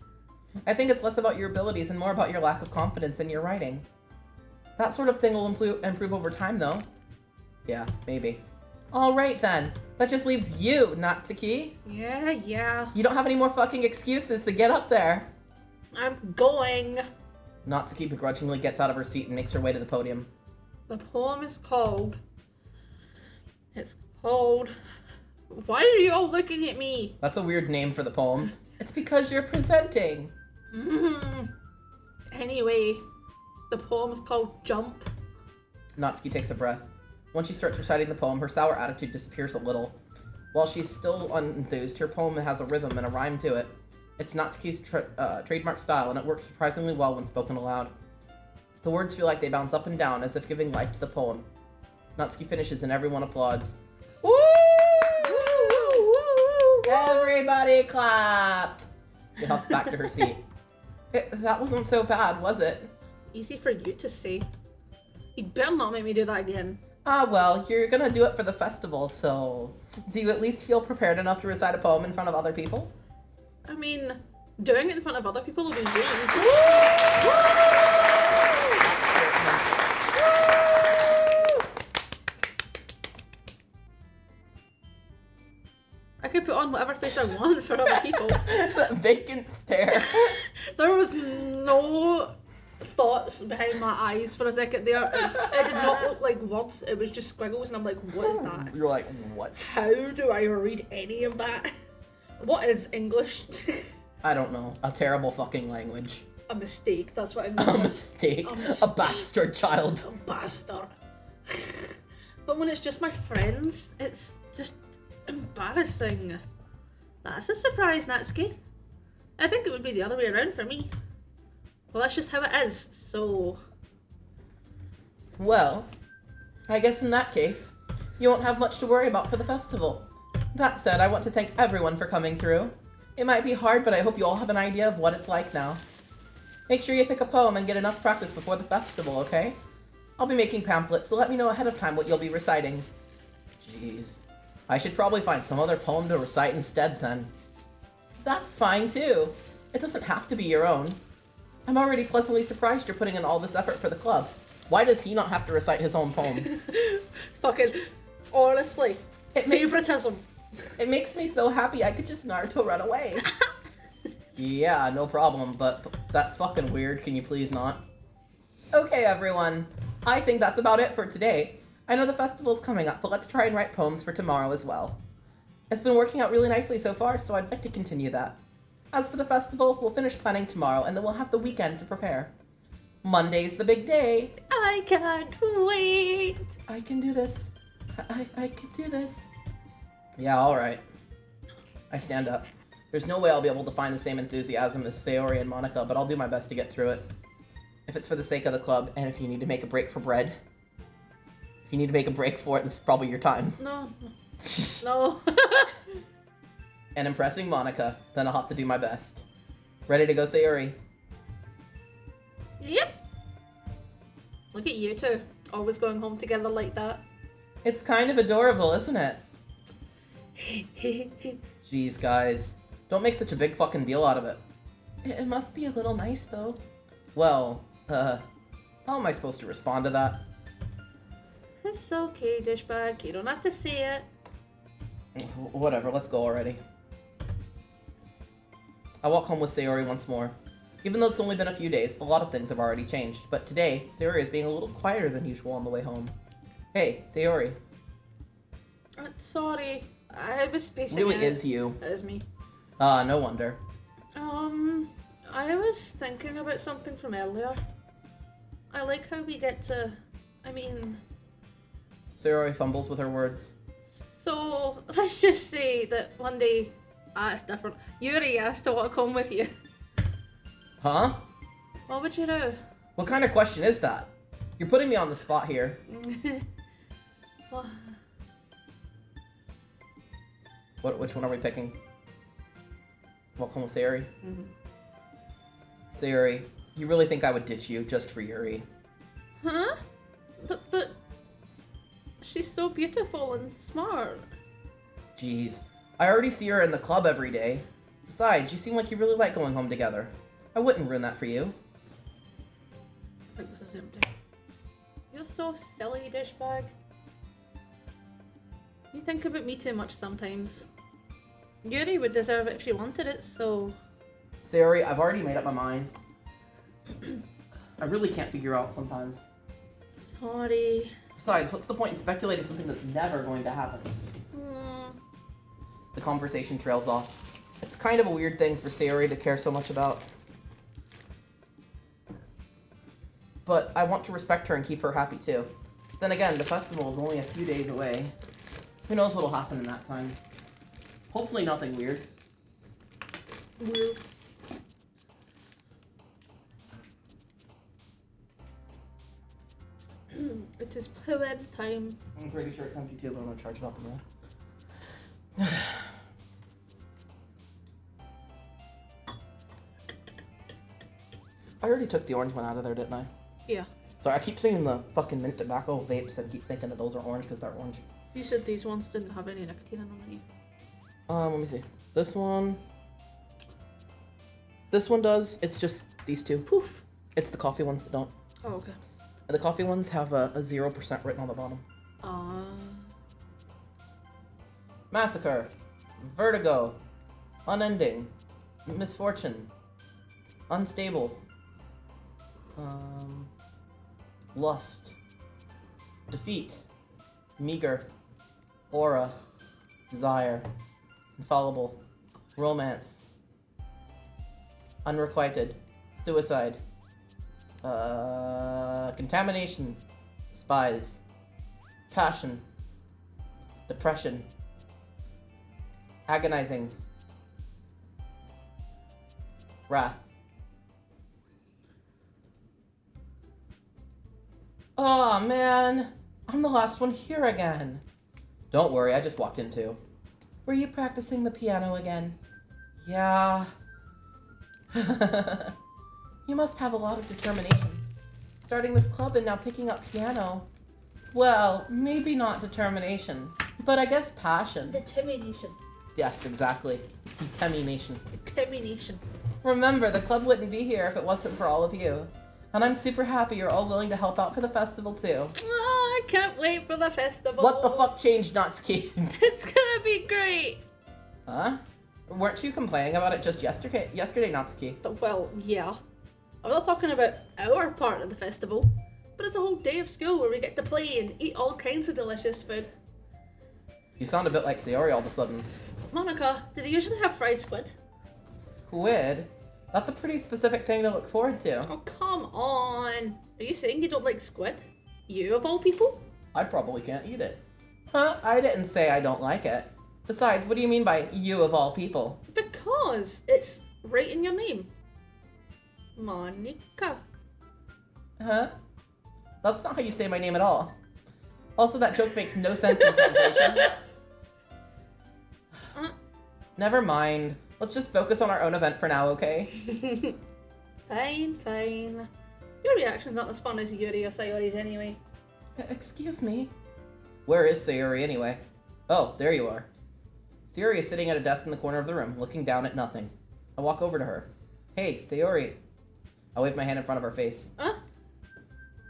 I think it's less about your abilities and more about your lack of confidence in your writing. That sort of thing will improve over time, though. Yeah, maybe. Alright then. That just leaves you, Natsuki. Yeah. You don't have any more fucking excuses to get up there. I'm going. Natsuki begrudgingly gets out of her seat and makes her way to the podium. The poem is called... It's called... Why are you all looking at me? That's a weird name for the poem. It's because you're presenting. Anyway, the poem is called Jump. Natsuki takes a breath. Once she starts reciting the poem, her sour attitude disappears a little. While she's still unenthused, her poem has a rhythm and a rhyme to it. It's Natsuki's trademark style, and it works surprisingly well when spoken aloud. The words feel like they bounce up and down, as if giving life to the poem. Natsuki finishes and everyone applauds. Woo! Everybody clapped! She hops back to her seat. That wasn't so bad, was it? Easy for you to say. You'd better not make me do that again. Well, you're gonna do it for the festival, so... Do you at least feel prepared enough to recite a poem in front of other people? I mean, doing it in front of other people will be really easy. I could put on whatever face I want for other people. That vacant stare. There was no thoughts behind my eyes for a second there. It did not look like words, it was just squiggles, and I'm like, what is that? You're like, what? How do I read any of that? What is English? I don't know. A terrible fucking language. A mistake, that's what English A is. mistake. A A mistake. bastard child. A bastard. But when it's just my friends, it's just embarrassing. That's a surprise, Natsuki. I think it would be the other way around for me. Well, that's just how it is, so... Well, I guess in that case, you won't have much to worry about for the festival. That said, I want to thank everyone for coming through. It might be hard, but I hope you all have an idea of what it's like now. Make sure you pick a poem and get enough practice before the festival, okay? I'll be making pamphlets, so let me know ahead of time what you'll be reciting. Jeez. I should probably find some other poem to recite instead then. That's fine too. It doesn't have to be your own. I'm already pleasantly surprised you're putting in all this effort for the club. Why does he not have to recite his own poem? Fucking, honestly, favoritism. It makes me so happy I could just Naruto run away. Yeah, no problem, but that's fucking weird. Can you please not? Okay, everyone. I think that's about it for today. I know the festival's coming up, but let's try and write poems for tomorrow as well. It's been working out really nicely so far, so I'd like to continue that. As for the festival, we'll finish planning tomorrow, and then we'll have the weekend to prepare. Monday's the big day. I can't wait. I can do this. I can do this. Yeah, alright. I stand up. There's no way I'll be able to find the same enthusiasm as Sayori and Monica, but I'll do my best to get through it. If it's for the sake of the club, and if you need to make a break for bread. If you need to make a break for it, this is probably your time. No. No. And impressing Monica, then I'll have to do my best. Ready to go, Sayori? Yep. Look at you two, always going home together like that. It's kind of adorable, isn't it? Jeez, guys. Don't make such a big fucking deal out of it. It must be a little nice, though. Well, How am I supposed to respond to that? It's okay, douchebag. You don't have to say it. Whatever, let's go already. I walk home with Sayori once more. Even though it's only been a few days, a lot of things have already changed. But today, Sayori is being a little quieter than usual on the way home. Hey, Sayori. Sorry. I was spacing Really out. is you. It is me. Ah, no wonder. I was thinking about something from earlier. I like how we get to... Sayori fumbles with her words. So, let's just say that one day... it's different. Yuri asked to want to come with you. Huh? What would you do? What kind of question is that? You're putting me on the spot here. Which one are we picking? Walk home with Sayori? Mm-hmm. Sayori, you really think I would ditch you just for Yuri? Huh? But... She's so beautiful and smart. Jeez. I already see her in the club every day. Besides, you seem like you really like going home together. I wouldn't ruin that for you. I think this is empty. You're so silly, douchebag. You think about me too much sometimes. Yuri would deserve it if she wanted it, so... Sayori, I've already made up my mind. I really can't figure out sometimes. Sorry. Besides, what's the point in speculating something that's never going to happen? The conversation trails off. It's kind of a weird thing for Sayori to care so much about. But I want to respect her and keep her happy too. Then again, the festival is only a few days away. Who knows what'll happen in that time? Hopefully nothing weird. Weird. It is poem time. I'm pretty sure it's empty too, but I'm gonna charge it up in there. I already took the orange one out of there, didn't I? Yeah. Sorry, I keep seeing the fucking mint tobacco vapes and keep thinking that those are orange because they're orange. You said these ones didn't have any nicotine in them, didn't you? Let me see. This one. This one does. It's just these two. Poof. It's the coffee ones that don't. Oh, okay. And the coffee ones have a 0% written on the bottom. Massacre. Vertigo. Unending. Misfortune. Unstable. Lust. Defeat. Meager. Aura. Desire. Infallible. Romance. Unrequited. Suicide. Contamination. Spies. Passion. Depression. Agonizing. Wrath. Aw, man. I'm the last one here again. Don't worry, I just walked in too. Were you practicing the piano again? Yeah. You must have a lot of determination. Starting this club and now picking up piano. Well, maybe not determination, but I guess passion. Determination. Yes, exactly. Determination. Determination. Remember, the club wouldn't be here if it wasn't for all of you. And I'm super happy you're all willing to help out for the festival too. Oh, I can't wait for the festival. What the fuck changed, Natsuki? It's gonna be great. Huh? Weren't you complaining about it just yesterday, Natsuki? Well, yeah. I'm not talking about our part of the festival, but it's a whole day of school where we get to play and eat all kinds of delicious food. You sound a bit like Sayori all of a sudden. Monica, do they usually have fried squid? Squid? That's a pretty specific thing to look forward to. Oh, come on. Are you saying you don't like squid? You of all people? I probably can't eat it. Huh? I didn't say I don't like it. Besides, what do you mean by you of all people? Because it's right in your name. Monica. Huh? That's not how you say my name at all. Also, that joke makes no sense in translation. Never mind. Let's just focus on our own event for now, okay? Fine, fine. Your reactions aren't as fun as Yuri or Sayori's anyway. Excuse me? Where is Sayori anyway? Oh, there you are. Sayori is sitting at a desk in the corner of the room, looking down at nothing. I walk over to her. Hey, Sayori. I wave my hand in front of her face.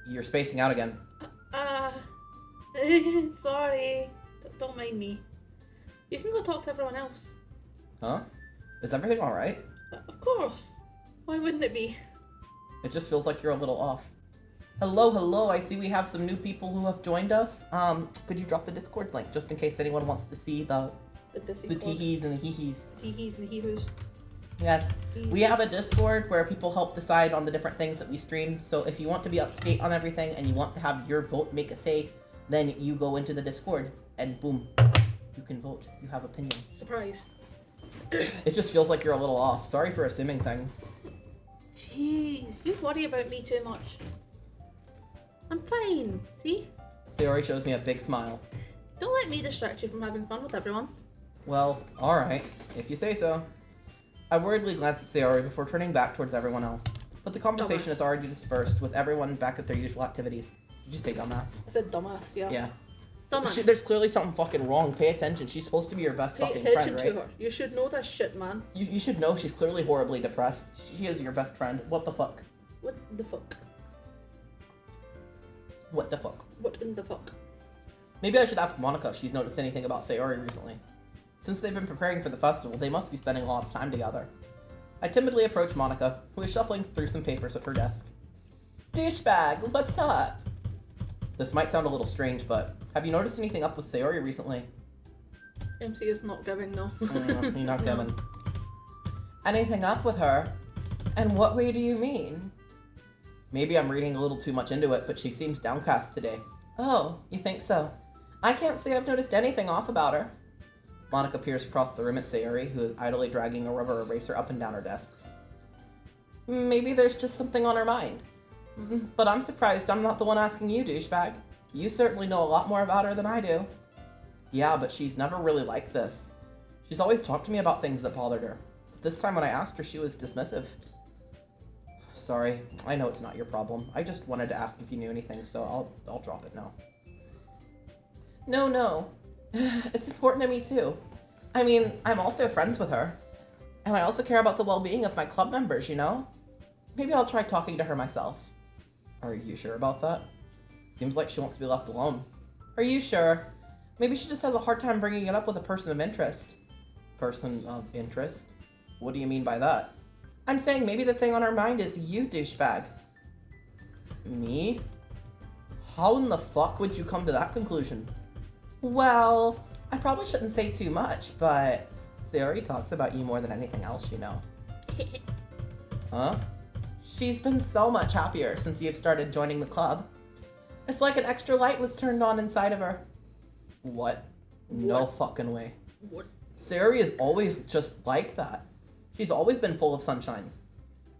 You're spacing out again. Sorry. Don't mind me. You can go talk to everyone else. Huh? Is everything alright? Of course. Why wouldn't it be? It just feels like you're a little off. Hello, I see we have some new people who have joined us. Could you drop the Discord link just in case anyone wants to see the teehees and the hee-hees? Teehees and the hee-hoos. Yes, we have a Discord where people help decide on the different things that we stream. So if you want to be up to date on everything and you want to have your vote make a say, then you go into the Discord and boom, you can vote. You have opinion. Surprise. It just feels like you're a little off. Sorry for assuming things. Jeez, you worry about me too much. I'm fine, see? Sayori shows me a big smile. Don't let me distract you from having fun with everyone. Well, alright, if you say so. I worriedly glanced at Sayori before turning back towards everyone else. But the conversation Dumbass. is already dispersed, with everyone back at their usual activities. Did you say dumbass? I said dumbass, yeah. Yeah. Dumbass. There's clearly something fucking wrong. Pay attention. She's supposed to be your best Pay fucking attention friend, right? to her. You should know this shit, man. You should know she's clearly horribly depressed. She is your best friend. What the fuck? What the fuck? What the fuck? What in the fuck? Maybe I should ask Monica if she's noticed anything about Sayori recently. Since they've been preparing for the festival, they must be spending a lot of time together. I timidly approach Monica, who is shuffling through some papers at her desk. Douchebag, what's up? This might sound a little strange, but have you noticed anything up with Sayori recently? MC is not giving, no. You're not giving. Anything up with her? And what way do you mean? Maybe I'm reading a little too much into it, but she seems downcast today. Oh, you think so? I can't say I've noticed anything off about her. Monica peers across the room at Sayori, who is idly dragging a rubber eraser up and down her desk. Maybe there's just something on her mind. But I'm surprised I'm not the one asking you, douchebag. You certainly know a lot more about her than I do. Yeah, but she's never really like this. She's always talked to me about things that bothered her. But this time when I asked her, she was dismissive. Sorry, I know it's not your problem. I just wanted to ask if you knew anything, so I'll drop it now. No. It's important to me too. I mean, I'm also friends with her. And I also care about the well-being of my club members, you know? Maybe I'll try talking to her myself. Are you sure about that? Seems like she wants to be left alone. Are you sure? Maybe she just has a hard time bringing it up with a person of interest. Person of interest? What do you mean by that? I'm saying maybe the thing on her mind is you, douchebag. Me? How in the fuck would you come to that conclusion? Well, I probably shouldn't say too much, but Sayori talks about you more than anything else, you know. Huh? She's been so much happier since you've started joining the club. It's like an extra light was turned on inside of her. What? No fucking way. What? Sayori is always just like that. She's always been full of sunshine.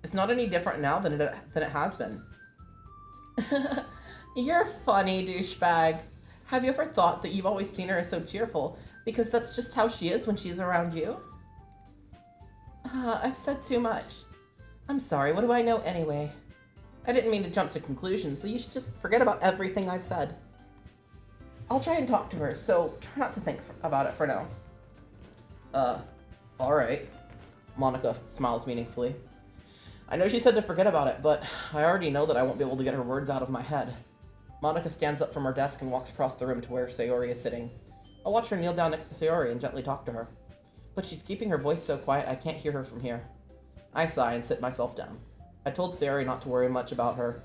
It's not any different now than it has been. You're funny, douchebag. Have you ever thought that you've always seen her as so cheerful because that's just how she is when she's around you? I've said too much. I'm sorry, what do I know anyway? I didn't mean to jump to conclusions, so you should just forget about everything I've said. I'll try and talk to her, so try not to think about it for now. Alright. Monica smiles meaningfully. I know she said to forget about it, but I already know that I won't be able to get her words out of my head. Monica stands up from her desk and walks across the room to where Sayori is sitting. I watch her kneel down next to Sayori and gently talk to her. But she's keeping her voice so quiet I can't hear her from here. I sigh and sit myself down. I told Sayori not to worry much about her.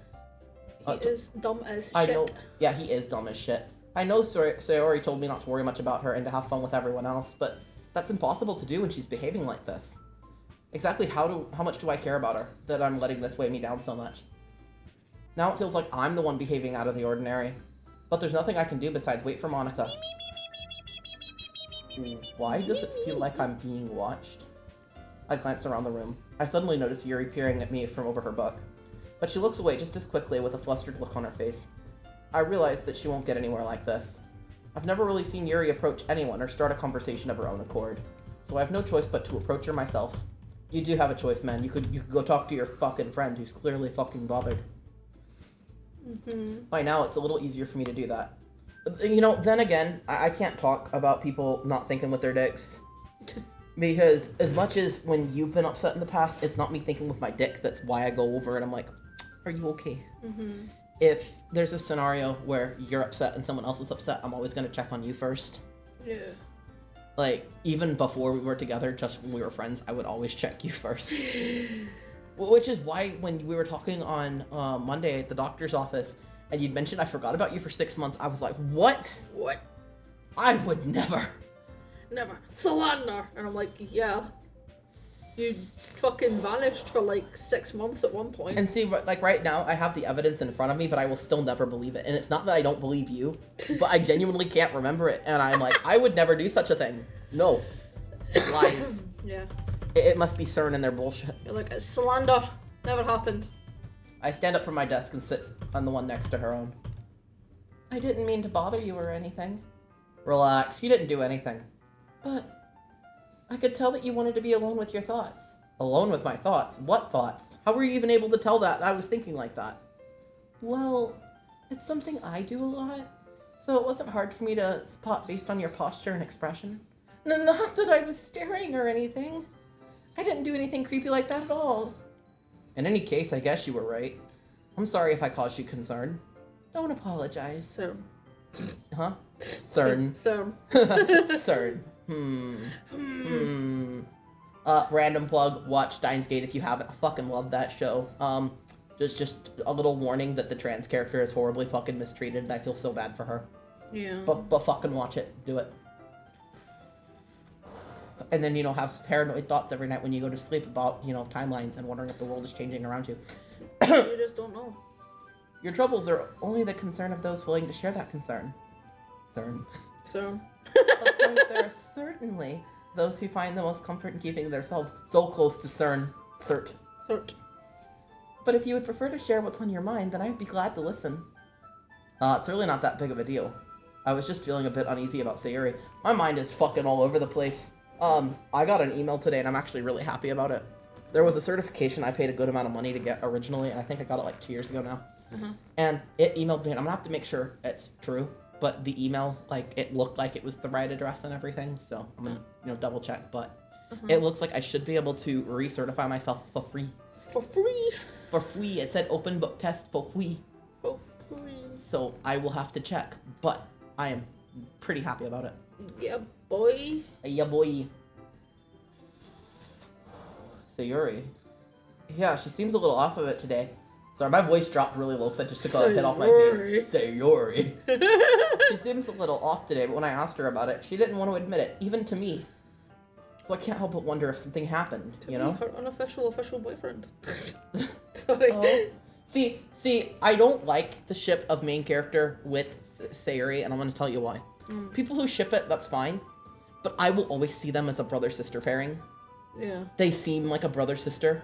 He is dumb as shit. I know. Yeah, he is dumb as shit. I know Sayori told me not to worry much about her and to have fun with everyone else, but that's impossible to do when she's behaving like this. Exactly how much do I care about her that I'm letting this weigh me down so much? Now it feels like I'm the one behaving out of the ordinary. But there's nothing I can do besides wait for Monica. Why does it feel like I'm being watched? I glance around the room. I suddenly notice Yuri peering at me from over her book. But she looks away just as quickly with a flustered look on her face. I realize that she won't get anywhere like this. I've never really seen Yuri approach anyone or start a conversation of her own accord. So I have no choice but to approach her myself. You do have a choice, man. You could go talk to your fucking friend who's clearly fucking bothered. By now, it's a little easier for me to do that. You know, then again, I can't talk about people not thinking with their dicks. Because as much as when you've been upset in the past, it's not me thinking with my dick. That's why I go over and I'm like, are you okay? if there's a scenario where you're upset and someone else is upset, I'm always going to check on you first. Yeah. Like, even before we were together, just when we were friends, I would always check you first. Which is why when we were talking on Monday at the doctor's office, and you'd mentioned I forgot about you for 6 months, I was like, what? What? I would never. Never. Solander! And I'm like, yeah. You fucking vanished for like 6 months at one point. And see, like right now, I have the evidence in front of me, but I will still never believe it. And it's not that I don't believe you, but I genuinely can't remember it. And I'm like, I would never do such a thing. No. Lies. Yeah. It must be CERN and their bullshit. You're like, it's Solander. Never happened. I stand up from my desk and sit on the one next to her own. I didn't mean to bother you or anything. Relax, you didn't do anything. But I could tell that you wanted to be alone with your thoughts. Alone with my thoughts? What thoughts? How were you even able to tell that I was thinking like that? Well, it's something I do a lot, so it wasn't hard for me to spot based on your posture and expression. Not that I was staring or anything. I didn't do anything creepy like that at all. In any case, I guess you were right. I'm sorry if I caused you concern. Don't apologize. So. Huh? CERN. So. CERN. Random plug, watch Steins Gate if you haven't. I fucking love that show. Just a little warning that the trans character is horribly fucking mistreated and I feel so bad for her. Yeah. But fucking watch it. Do it. And then, have paranoid thoughts every night when you go to sleep about, timelines and wondering if the world is changing around you. You just don't know. Your troubles are only the concern of those willing to share that concern. CERN. So. Of course, there are certainly Those who find the most comfort in keeping themselves so close to CERN. CERT. Sort. But if you would prefer to share what's on your mind, then I'd be glad to listen. It's really not that big of a deal. I was just feeling a bit uneasy about Sayuri. My mind is fucking all over the place. I got an email today and I'm actually really happy about it. There was a certification I paid a good amount of money to get originally, and I think I got it like 2 years ago now. And it emailed me, and I'm gonna have to make sure it's true, but the email, it looked like it was the right address and everything, so I'm gonna, double check, but it looks like I should be able to recertify myself for free. For free? For free. It said open book test for free. For free. So I will have to check, but I am pretty happy about it. Yeah, boy. Yeah, boy. Sayuri. Yeah, she seems a little off of it today. Sorry, my voice dropped really low because I just took a hit off my face. Sayuri. She seems a little off today, but when I asked her about it, she didn't want to admit it, even to me. So I can't help but wonder if something happened, Her unofficial official boyfriend. Sorry. Oh. See, I don't like the ship of main character with Sayuri, and I'm going to tell you why. People who ship it, that's fine, but I will always see them as a brother-sister pairing. Yeah. They seem like a brother-sister,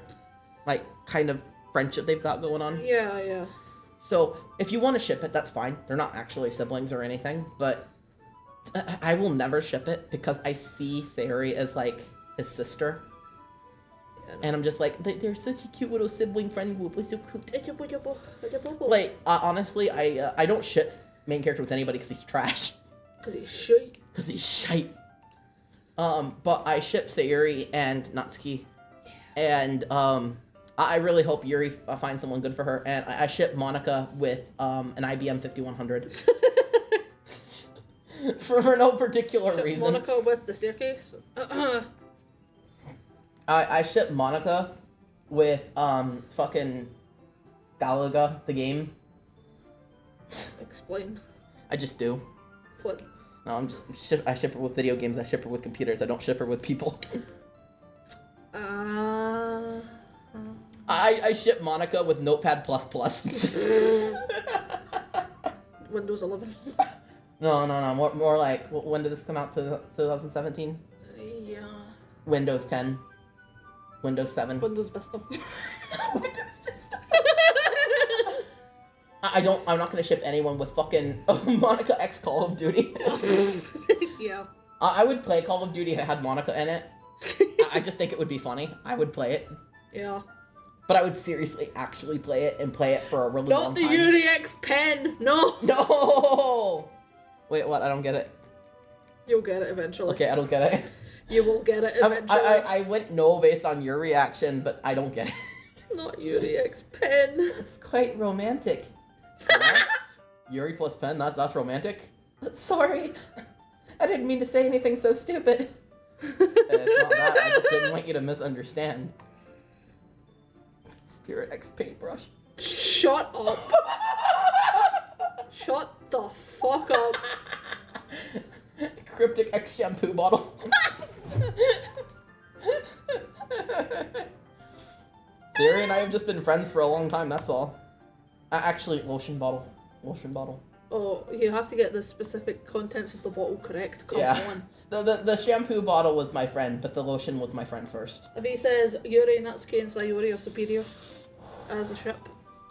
kind of friendship they've got going on. Yeah. So, if you want to ship it, that's fine. They're not actually siblings or anything, but I will never ship it because I see Sayuri as, his sister. Yeah. And I'm just like, they're such a cute little sibling friend group. It's so cute. Honestly, I don't ship main character with anybody because he's trash. Because he's shite. But I ship Sayuri and Natsuki. Yeah. And, I really hope Yuri finds someone good for her. And I ship Monica with, an IBM 5100. for no particular reason. Monica with the staircase. I ship Monica with, fucking Galaga, the game. Explain. I just do. What? No, I ship her with video games. I ship her with computers. I don't ship her with people. I ship Monica with Notepad++. Windows 11. No. More like, when did this come out? 2017? Yeah. Windows 10. Windows 7. Windows Vista. Windows Vista. I'm not gonna ship anyone with fucking Monica X Call of Duty. Yeah. I would play Call of Duty if it had Monica in it. I just think it would be funny. I would play it. Yeah. But I would seriously actually play it and play it for a really long time. Not the Yuri X pen! No! No! Wait, what? I don't get it. You'll get it eventually. Okay, I don't get it. You will get it eventually. I went no based on your reaction, but I don't get it. Not Yuri X pen. It's quite romantic. Huh? Yuri plus pen? That's romantic? Sorry. I didn't mean to say anything so stupid. It's not that. I just didn't want you to misunderstand. Spirit X paintbrush. Shut up. Shut the fuck up. Cryptic X shampoo bottle. Siri and I have just been friends for a long time, that's all. Actually, lotion bottle. Lotion bottle. Oh, you have to get the specific contents of the bottle correct. Come on. The shampoo bottle was my friend, but the lotion was my friend first. If he says Yuri, Natsuki, and Sayori are superior as a ship,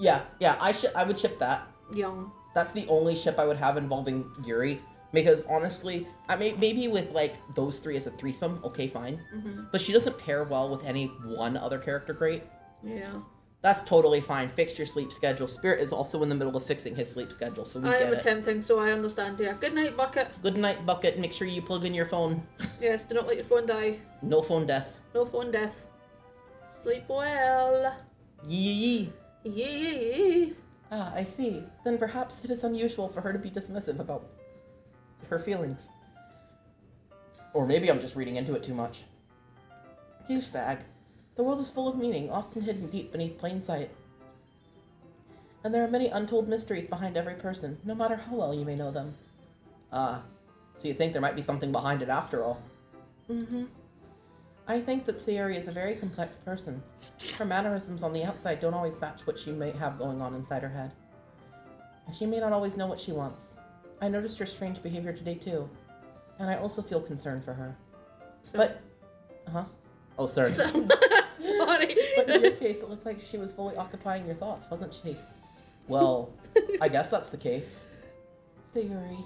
Yeah, I would ship that. young. That's the only ship I would have involving Yuri. Because honestly, maybe with like those three as a threesome, okay, fine. Mm-hmm. But she doesn't pair well with any one other character great. Yeah. That's totally fine. Fix your sleep schedule. Spirit is also in the middle of fixing his sleep schedule, so we I get am it. attempting, so I understand. Yeah. Good night, Bucket. Good night, Bucket. Make sure you plug in your phone. Yes, do not let your phone die. No phone death. No phone death. Sleep well. Yee. Yee. Ah, I see. Then perhaps it is unusual for her to be dismissive about her feelings. Or maybe I'm just reading into it too much. Douchebag. The world is full of meaning, often hidden deep beneath plain sight. And there are many untold mysteries behind every person, no matter how well you may know them. So you think there might be something behind it after all? Mm-hmm. I think that Sayori is a very complex person. Her mannerisms on the outside don't always match what she may have going on inside her head. And she may not always know what she wants. I noticed her strange behavior today too. And I also feel concerned for her. So, But, Oh, sorry. sorry. but in your case, it looked like she was fully occupying your thoughts, wasn't she? Well, I guess that's the case. Sayori,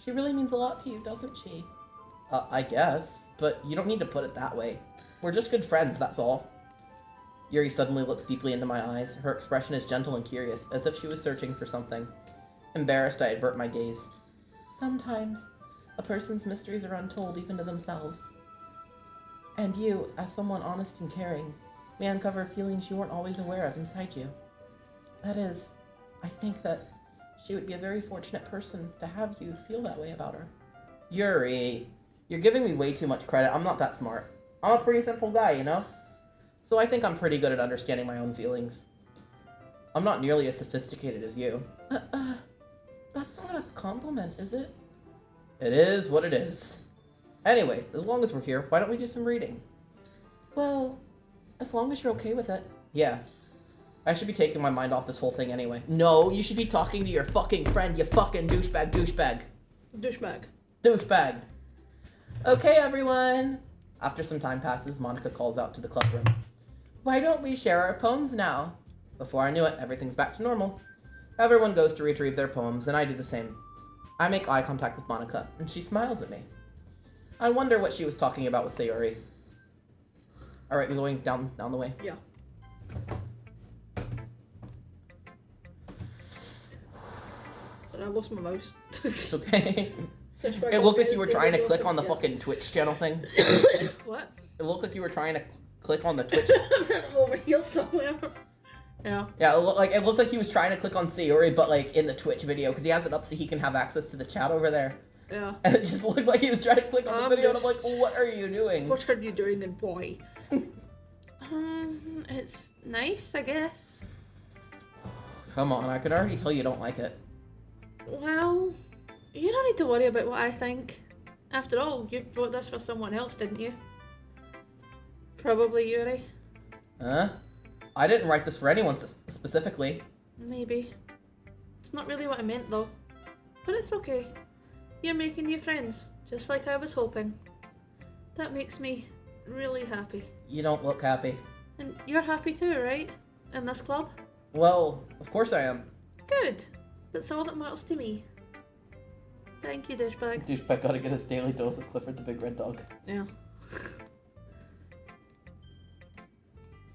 she really means a lot to you, doesn't she? I guess, but you don't need to put it that way. We're just good friends, that's all. Yuri suddenly looks deeply into my eyes. Her expression is gentle and curious, as if she was searching for something. Embarrassed, I avert my gaze. Sometimes, a person's mysteries are untold even to themselves. And you, as someone honest and caring, may uncover feelings you weren't always aware of inside you. That is, I think that she would be a very fortunate person to have you feel that way about her. Yuri, you're giving me way too much credit. I'm not that smart. I'm a pretty simple guy, you know? So I think I'm pretty good at understanding my own feelings. I'm not nearly as sophisticated as you. That's not a compliment, is it? It is what it is. Anyway, as long as we're here, why don't we do some reading? Well, as long as you're okay with it. Yeah. I should be taking my mind off this whole thing anyway. No, you should be talking to your fucking friend, you fucking douchebag. Douchebag. Okay, everyone. After some time passes, Monica calls out to the club room. Why don't we share our poems now? Before I knew it, everything's back to normal. Everyone goes to retrieve their poems, and I do the same. I make eye contact with Monica, and she smiles at me. I wonder what she was talking about with Sayori. Alright, we're going down the way. Yeah. Sorry, I lost my mouse. It's okay. Douchebag It looked like is you were David trying to Joseph, click on the yeah. fucking Twitch channel thing. What? It looked like you were trying to click on the Twitch. I'm over here somewhere. Yeah. Yeah, it looked like he was trying to click on Sayori, but like in the Twitch video, because he has it up so he can have access to the chat over there. Yeah. And it just looked like he was trying to click on the video, and I'm like, what are you doing? What are you doing, and why? It's nice, I guess. Come on, I could already tell you don't like it. Well, you don't need to worry about what I think. After all, you wrote this for someone else, didn't you? Probably Yuri. Huh? I didn't write this for anyone specifically. Maybe. It's not really what I meant, though. But it's okay. You're making new friends, just like I was hoping. That makes me really happy. You don't look happy. And you're happy too, right? In this club? Well, of course I am. Good. That's all that matters to me. Thank you, douchebag. Douchebag gotta get his daily dose of Clifford the Big Red Dog. Yeah.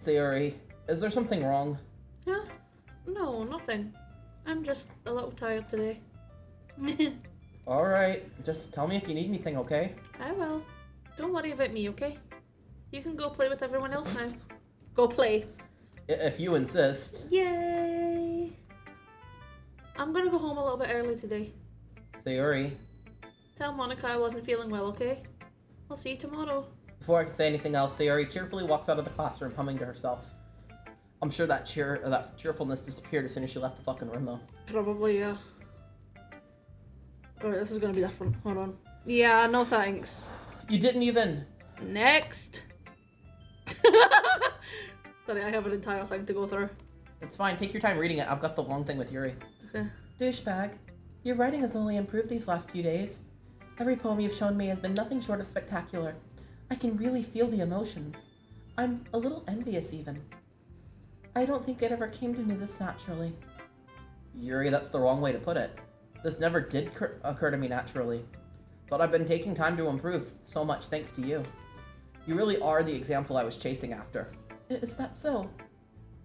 Sayori, is there something wrong? Yeah? No, nothing. I'm just a little tired today. Alright, just tell me if you need anything, okay? I will. Don't worry about me, okay? You can go play with everyone else now. Go play. If you insist. Yay! I'm gonna go home a little bit early today. Sayori, Tell Monica I wasn't feeling well, okay? I'll see you tomorrow. before I can say anything else, Sayori cheerfully walks out of the classroom, humming to herself. I'm sure that cheerfulness disappeared as soon as she left the fucking room, though. Probably, yeah. Oh, this is gonna be different. Hold on. Yeah, no thanks. You didn't even... Next. Sorry, I have an entire thing to go through. It's fine, take your time reading it. I've got the long thing with Yuri. Okay. Douchebag, your writing has only improved these last few days. Every poem you've shown me has been nothing short of spectacular. I can really feel the emotions. I'm a little envious even. I don't think it ever came to me this naturally. Yuri, that's the wrong way to put it. This never did occur to me naturally. But I've been taking time to improve so much thanks to you. You really are the example I was chasing after. Is that so?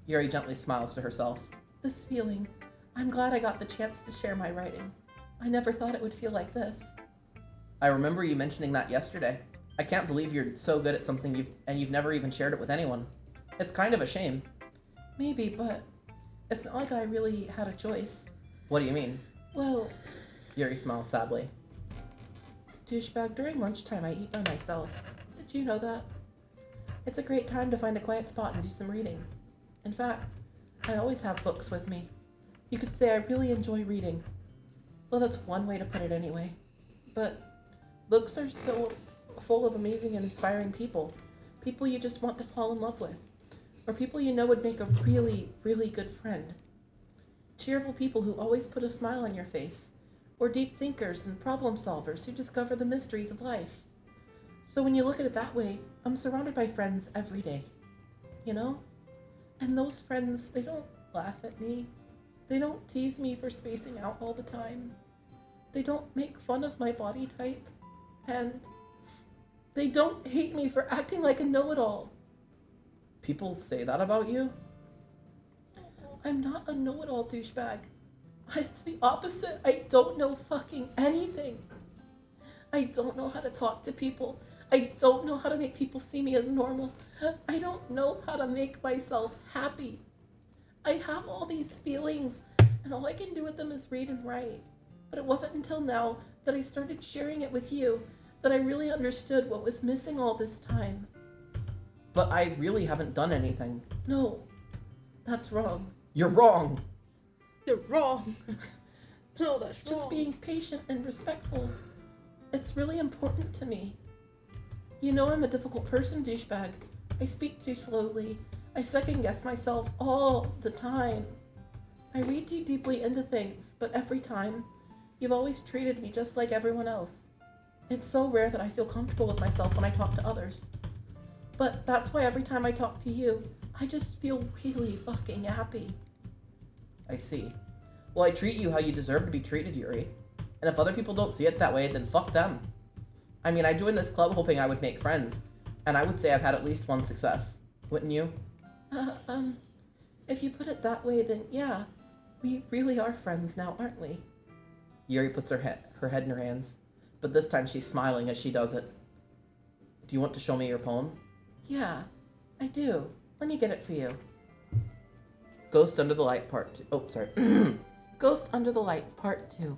Yuri gently smiles to herself. This feeling, I'm glad I got the chance to share my writing. I never thought it would feel like this. I remember you mentioning that yesterday. I can't believe you're so good at something you've never even shared it with anyone. It's kind of a shame. Maybe, but it's not like I really had a choice. What do you mean? Well, Yuri smiles sadly. douchebag, during lunchtime I eat by myself. Did you know that? It's a great time to find a quiet spot and do some reading. In fact, I always have books with me. You could say I really enjoy reading. Well, that's one way to put it anyway. But books are so full of amazing and inspiring people. People you just want to fall in love with. Or people you know would make a really, really good friend. Cheerful people who always put a smile on your face. Or deep thinkers and problem solvers who discover the mysteries of life. So when you look at it that way, I'm surrounded by friends every day. You know? And those friends, they don't laugh at me. They don't tease me for spacing out all the time. They don't make fun of my body type. And they don't hate me for acting like a know-it-all. People say that about you? I'm not a know-it-all, douchebag. It's the opposite. I don't know fucking anything. I don't know how to talk to people. I don't know how to make people see me as normal. I don't know how to make myself happy. I have all these feelings, and all I can do with them is read and write. But it wasn't until now that I started sharing it with you that I really understood what was missing all this time. But I really haven't done anything. No, that's wrong. You're wrong. You're wrong. No, that's wrong. Just being patient and respectful. It's really important to me. You know I'm a difficult person, douchebag. I speak too slowly. I second guess myself all the time. I read too deeply into things, but every time, you've always treated me just like everyone else. It's so rare that I feel comfortable with myself when I talk to others. But that's why every time I talk to you, I just feel really fucking happy. I see. Well, I treat you how you deserve to be treated, Yuri. And if other people don't see it that way, then fuck them. I mean, I joined this club hoping I would make friends, and I would say I've had at least one success. Wouldn't you? If you put it that way, then yeah, we really are friends now, aren't we? Yuri puts her head in her hands, but this time she's smiling as she does it. Do you want to show me your poem? Yeah, I do. Let me get it for you. Ghost Under the Light Part 2. Oh, sorry. Ghost Under the Light, Part 2.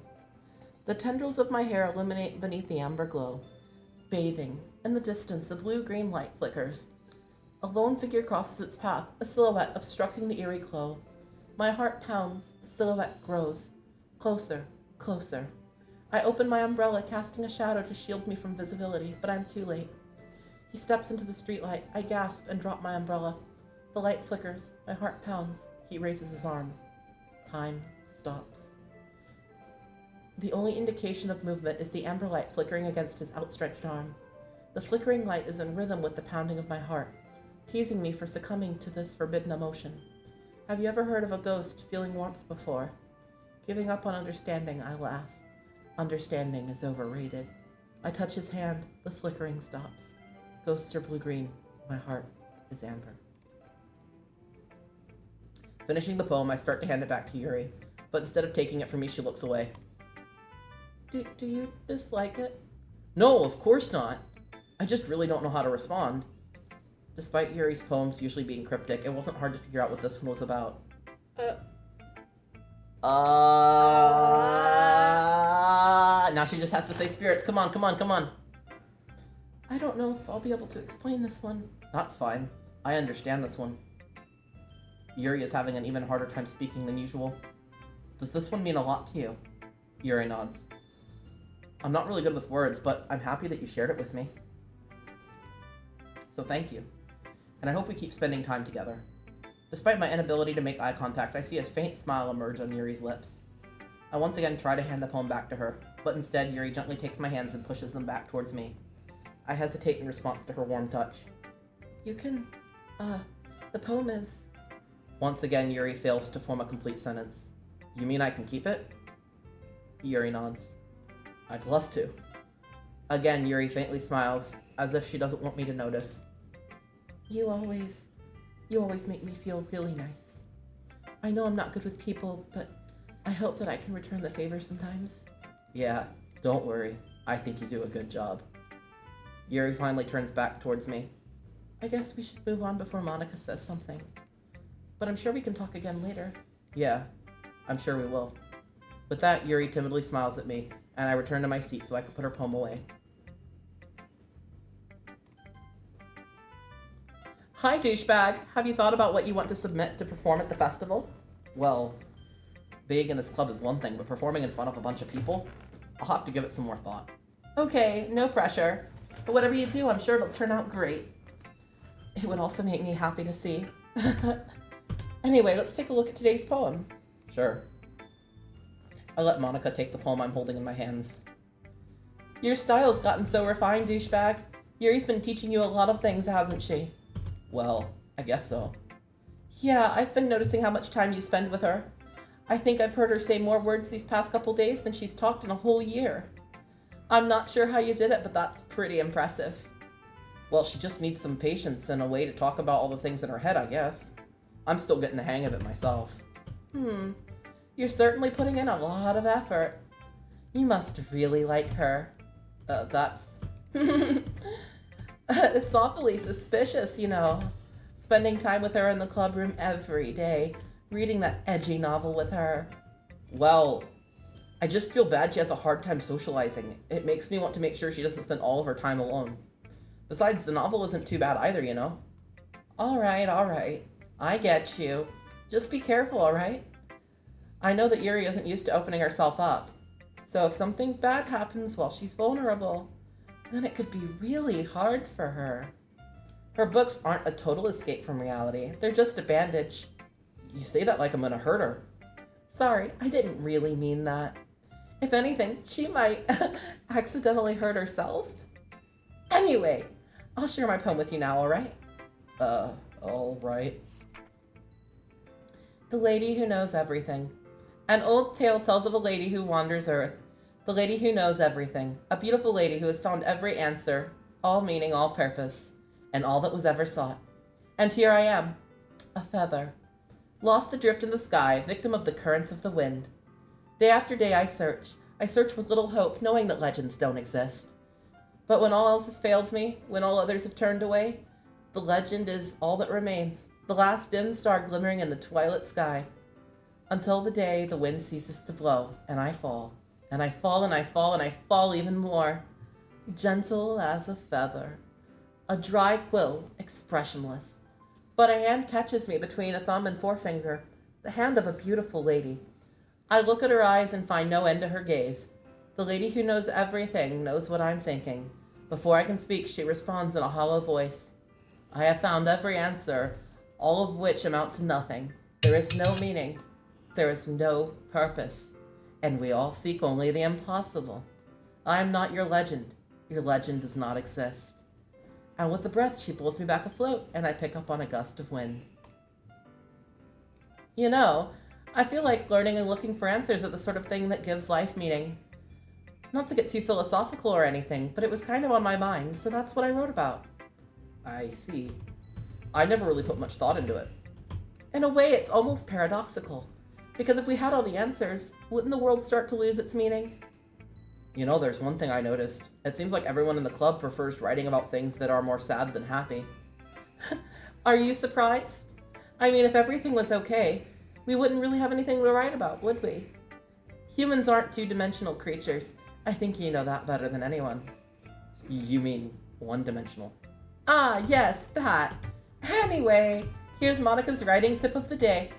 The tendrils of my hair illuminate beneath the amber glow. Bathing. In the distance, a blue-green light flickers. A lone figure crosses its path, a silhouette obstructing the eerie glow. My heart pounds. The silhouette grows. Closer, closer. I open my umbrella, casting a shadow to shield me from visibility, but I'm too late. He steps into the streetlight. I gasp and drop my umbrella. The light flickers. My heart pounds. He raises his arm. Time stops. The only indication of movement is the amber light flickering against his outstretched arm. The flickering light is in rhythm with the pounding of my heart, teasing me for succumbing to this forbidden emotion. Have you ever heard of a ghost feeling warmth before? Giving up on understanding, I laugh. Understanding is overrated. I touch his hand. The flickering stops. Ghosts are blue-green. My heart is amber. Finishing the poem, I start to hand it back to Yuri, but instead of taking it from me, she looks away. Do you dislike it? No, of course not. I just really don't know how to respond. Despite Yuri's poems usually being cryptic, it wasn't hard to figure out what this one was about. Now she just has to say spirits. Come on. I don't know if I'll be able to explain this one. That's fine. I understand this one. Yuri is having an even harder time speaking than usual. Does this one mean a lot to you? Yuri nods. I'm not really good with words, but I'm happy that you shared it with me. So thank you. And I hope we keep spending time together. Despite my inability to make eye contact, I see a faint smile emerge on Yuri's lips. I once again try to hand the poem back to her, but instead Yuri gently takes my hands and pushes them back towards me. I hesitate in response to her warm touch. You can, the poem is... Once again, Yuri fails to form a complete sentence. You mean I can keep it? Yuri nods. I'd love to. Again, Yuri faintly smiles, as if she doesn't want me to notice. You always make me feel really nice. I know I'm not good with people, but I hope that I can return the favor sometimes. Yeah, don't worry. I think you do a good job. Yuri finally turns back towards me. I guess we should move on before Monica says something. But I'm sure we can talk again later. Yeah, I'm sure we will. With that, Yuri timidly smiles at me, and I return to my seat so I can put her poem away. Hi, douchebag. Have you thought about what you want to submit to perform at the festival? Well, being in this club is one thing, but performing in front of a bunch of people, I'll have to give it some more thought. Okay, no pressure. But whatever you do, I'm sure it'll turn out great. It would also make me happy to see. Anyway, let's take a look at today's poem. Sure. I let Monica take the poem I'm holding in my hands. Your style's gotten so refined, douchebag. Yuri's been teaching you a lot of things, hasn't she? Well, I guess so. Yeah, I've been noticing how much time you spend with her. I think I've heard her say more words these past couple days than she's talked in a whole year. I'm not sure how you did it, but that's pretty impressive. Well, she just needs some patience and a way to talk about all the things in her head, I guess. I'm still getting the hang of it myself. You're certainly putting in a lot of effort. You must really like her. That's... It's awfully suspicious, you know. Spending time with her in the club room every day, reading that edgy novel with her. Well, I just feel bad she has a hard time socializing. It makes me want to make sure she doesn't spend all of her time alone. Besides, the novel isn't too bad either, you know? All right. I get you. Just be careful, all right? I know that Yuri isn't used to opening herself up. So if something bad happens while she's vulnerable, then it could be really hard for her. Her books aren't a total escape from reality. They're just a bandage. You say that like I'm gonna hurt her. Sorry, I didn't really mean that. If anything, she might accidentally hurt herself. Anyway, I'll share my poem with you now, all right? All right. The Lady Who Knows Everything. An old tale tells of a lady who wanders earth. The lady who knows everything. A beautiful lady who has found every answer, all meaning, all purpose, and all that was ever sought. And here I am, a feather, lost adrift in the sky, victim of the currents of the wind. Day after day I search with little hope, knowing that legends don't exist. But when all else has failed me, when all others have turned away, the legend is all that remains, the last dim star glimmering in the twilight sky. Until the day the wind ceases to blow, and I fall, and I fall, and I fall, and I fall even more, gentle as a feather, a dry quill, expressionless. But a hand catches me between a thumb and forefinger, the hand of a beautiful lady. I look at her eyes and find no end to her gaze. The lady who knows everything knows what I'm thinking. Before I can speak, she responds in a hollow voice. I have found every answer, all of which amount to nothing. There is no meaning. There is no purpose. And we all seek only the impossible. I am not your legend. Your legend does not exist. And with a breath, she pulls me back afloat, and I pick up on a gust of wind. You know, I feel like learning and looking for answers are the sort of thing that gives life meaning. Not to get too philosophical or anything, but it was kind of on my mind, so that's what I wrote about. I see. I never really put much thought into it. In a way, it's almost paradoxical. Because if we had all the answers, wouldn't the world start to lose its meaning? You know, there's one thing I noticed. It seems like everyone in the club prefers writing about things that are more sad than happy. Are you surprised? I mean, if everything was okay, we wouldn't really have anything to write about, would we? Humans aren't two-dimensional creatures. I think you know that better than anyone. You mean one-dimensional? Ah, yes, that. Anyway, here's Monica's writing tip of the day.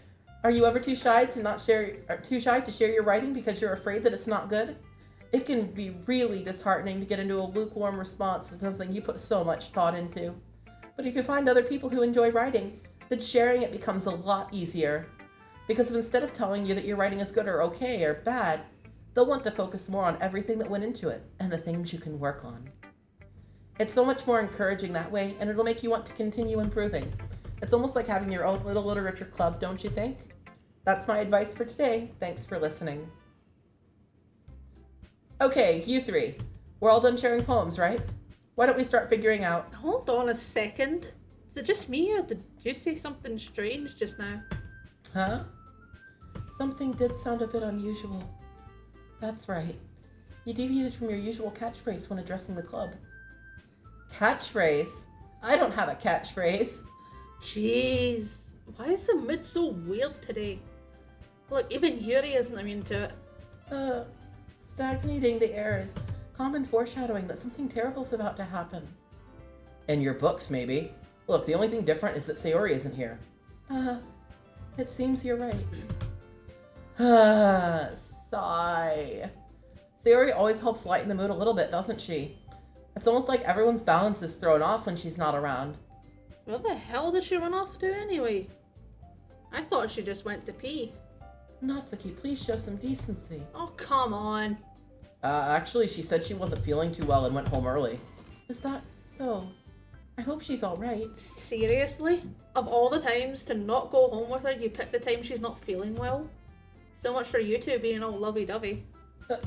Are you ever too shy to share your writing because you're afraid that it's not good? It can be really disheartening to get into a lukewarm response to something you put so much thought into. But if you find other people who enjoy writing, then sharing it becomes a lot easier. Because instead of telling you that your writing is good or okay or bad, they'll want to focus more on everything that went into it and the things you can work on. It's so much more encouraging that way, and it'll make you want to continue improving. It's almost like having your own little literature club, don't you think? That's my advice for today. Thanks for listening. Okay, you three. We're all done sharing poems, right? Why don't we start figuring out... Hold on a second. Is it just me, or did you say something strange just now? Huh? Something did sound a bit unusual. That's right. You deviated from your usual catchphrase when addressing the club. Catchphrase? I don't have a catchphrase. Jeez. Why is the mood so weird today? Look, even Yuri isn't immune to it. Stagnating the air is common foreshadowing that something terrible's about to happen. In your books, maybe. Look, the only thing different is that Sayori isn't here. It seems you're right. Sigh. Sayori always helps lighten the mood a little bit, doesn't she? It's almost like everyone's balance is thrown off when she's not around. Where the hell did she run off to anyway? I thought she just went to pee. Natsuki, please show some decency. Oh, come on. Actually, she said she wasn't feeling too well and went home early. Is that so? I hope she's alright. Seriously? Of all the times to not go home with her, you pick the time she's not feeling well? So much for you two being all lovey-dovey.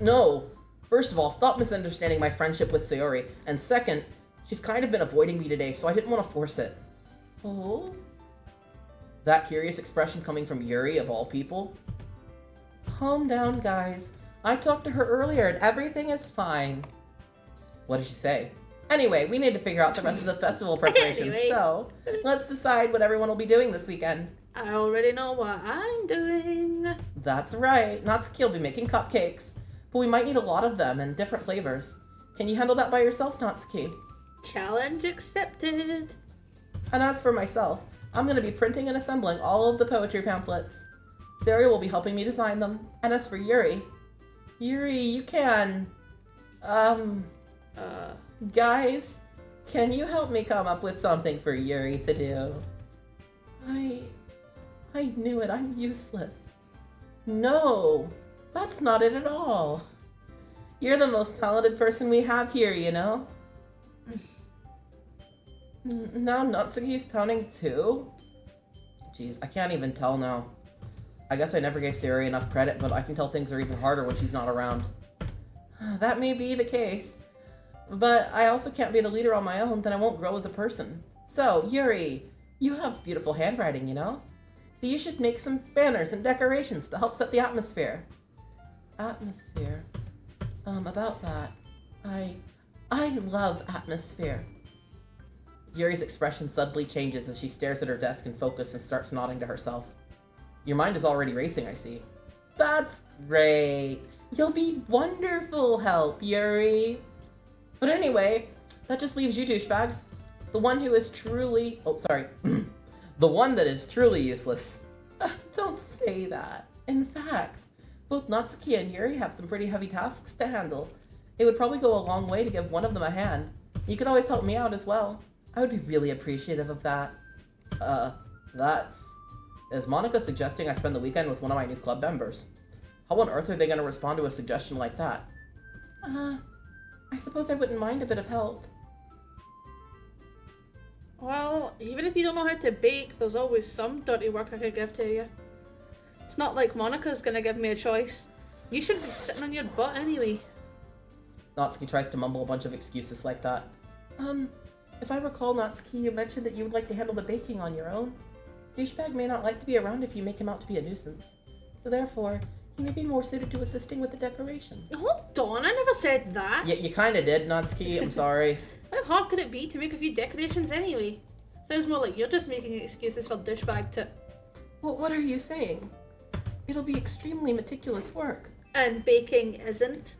No. First of all, stop misunderstanding my friendship with Sayori. And second, she's kind of been avoiding me today, so I didn't want to force it. Oh? That curious expression coming from Yuri, of all people. Calm down, guys. I talked to her earlier and everything is fine. What did she say? Anyway, we need to figure out the rest of the festival preparations, Anyway. so let's decide what everyone will be doing this weekend. I already know what I'm doing. That's right. Natsuki will be making cupcakes, but we might need a lot of them and different flavors. Can you handle that by yourself, Natsuki? Challenge accepted. And as for myself, I'm going to be printing and assembling all of the poetry pamphlets. Sari will be helping me design them. And as for Yuri, you can... Guys, can you help me come up with something for Yuri to do? I knew it. I'm useless. No, that's not it at all. You're the most talented person we have here, you know? Now Natsuki's pounding too? Jeez, I can't even tell now. I guess I never gave Sayori enough credit, but I can tell things are even harder when she's not around. That may be the case. But I also can't be the leader on my own, then I won't grow as a person. So, Yuri, you have beautiful handwriting, you know? So you should make some banners and decorations to help set the atmosphere. Atmosphere? About that, I love atmosphere. Yuri's expression suddenly changes as she stares at her desk in focus and starts nodding to herself. Your mind is already racing, I see. That's great. You'll be wonderful help, Yuri. But anyway, that just leaves you, douchebag. The one who is truly... Oh, sorry. The one that is truly useless. Don't say that. In fact, both Natsuki and Yuri have some pretty heavy tasks to handle. It would probably go a long way to give one of them a hand. You could always help me out as well. I would be really appreciative of that. That's... Is Monica suggesting I spend the weekend with one of my new club members? How on earth are they going to respond to a suggestion like that? I suppose I wouldn't mind a bit of help. Well, even if you don't know how to bake, there's always some dirty work I could give to you. It's not like Monica's gonna give me a choice. You should be sitting on your butt anyway. Natsuki tries to mumble a bunch of excuses like that. If I recall, Natsuki, you mentioned that you would like to handle the baking on your own. Douchebag may not like to be around if you make him out to be a nuisance. So therefore, he may be more suited to assisting with the decorations. Hold on, I never said that. Yeah, you kinda did, Natsuki. I'm sorry. How hard could it be to make a few decorations anyway? Sounds more like you're just making excuses for douchebag to... Well, what are you saying? It'll be extremely meticulous work. And baking isn't.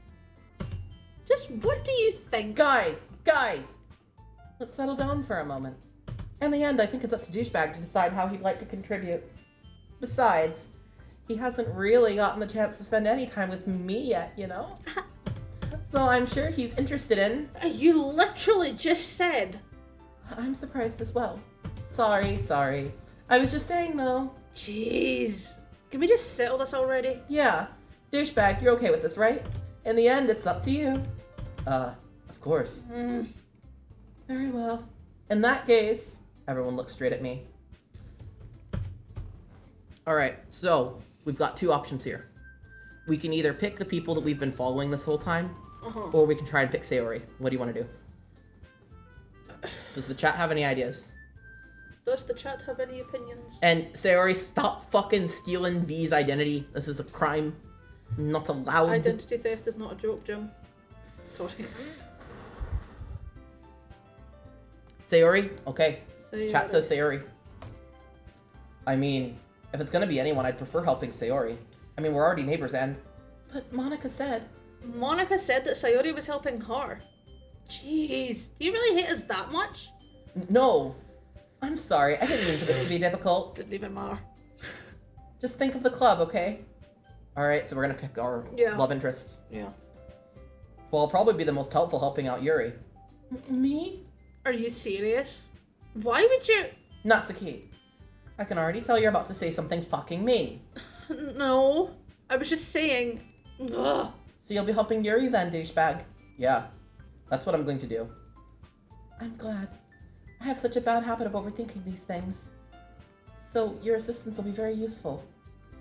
Just what do you think? Guys! Let's settle down for a moment. In the end, I think it's up to Douchebag to decide how he'd like to contribute. Besides, he hasn't really gotten the chance to spend any time with me yet, you know? So I'm sure he's interested in... You literally just said. I'm surprised as well. Sorry. I was just saying, though. Jeez. Can we just settle this already? Yeah. Douchebag, you're okay with this, right? In the end, it's up to you. Of course. Very well. In that case, everyone looks straight at me. Alright, so we've got two options here. We can either pick the people that we've been following this whole time, or we can try and pick Sayori. What do you want to do? Does the chat have any ideas? Does the chat have any opinions? And Sayori, stop fucking stealing V's identity. This is a crime. Not allowed. Identity theft is not a joke, Jim. Sorry. Sayori? Okay. Sayori. Chat says Sayori. I mean, if it's gonna be anyone, I'd prefer helping Sayori. I mean, we're already neighbors, and... But Monica said... Monica said that Sayori was helping her. Jeez. Do you really hate us that much? No. I'm sorry. I didn't mean for this to be difficult. Didn't even matter. Just think of the club, okay? Alright, so we're gonna pick our love interests. Yeah. Well, I'll probably be the most helpful helping out Yuri. Me? Are you serious? Why would you... Natsuki. I can already tell you're about to say something fucking mean. No. I was just saying... Ugh. So you'll be helping Yuri then, douchebag? Yeah. That's what I'm going to do. I'm glad. I have such a bad habit of overthinking these things. So your assistance will be very useful.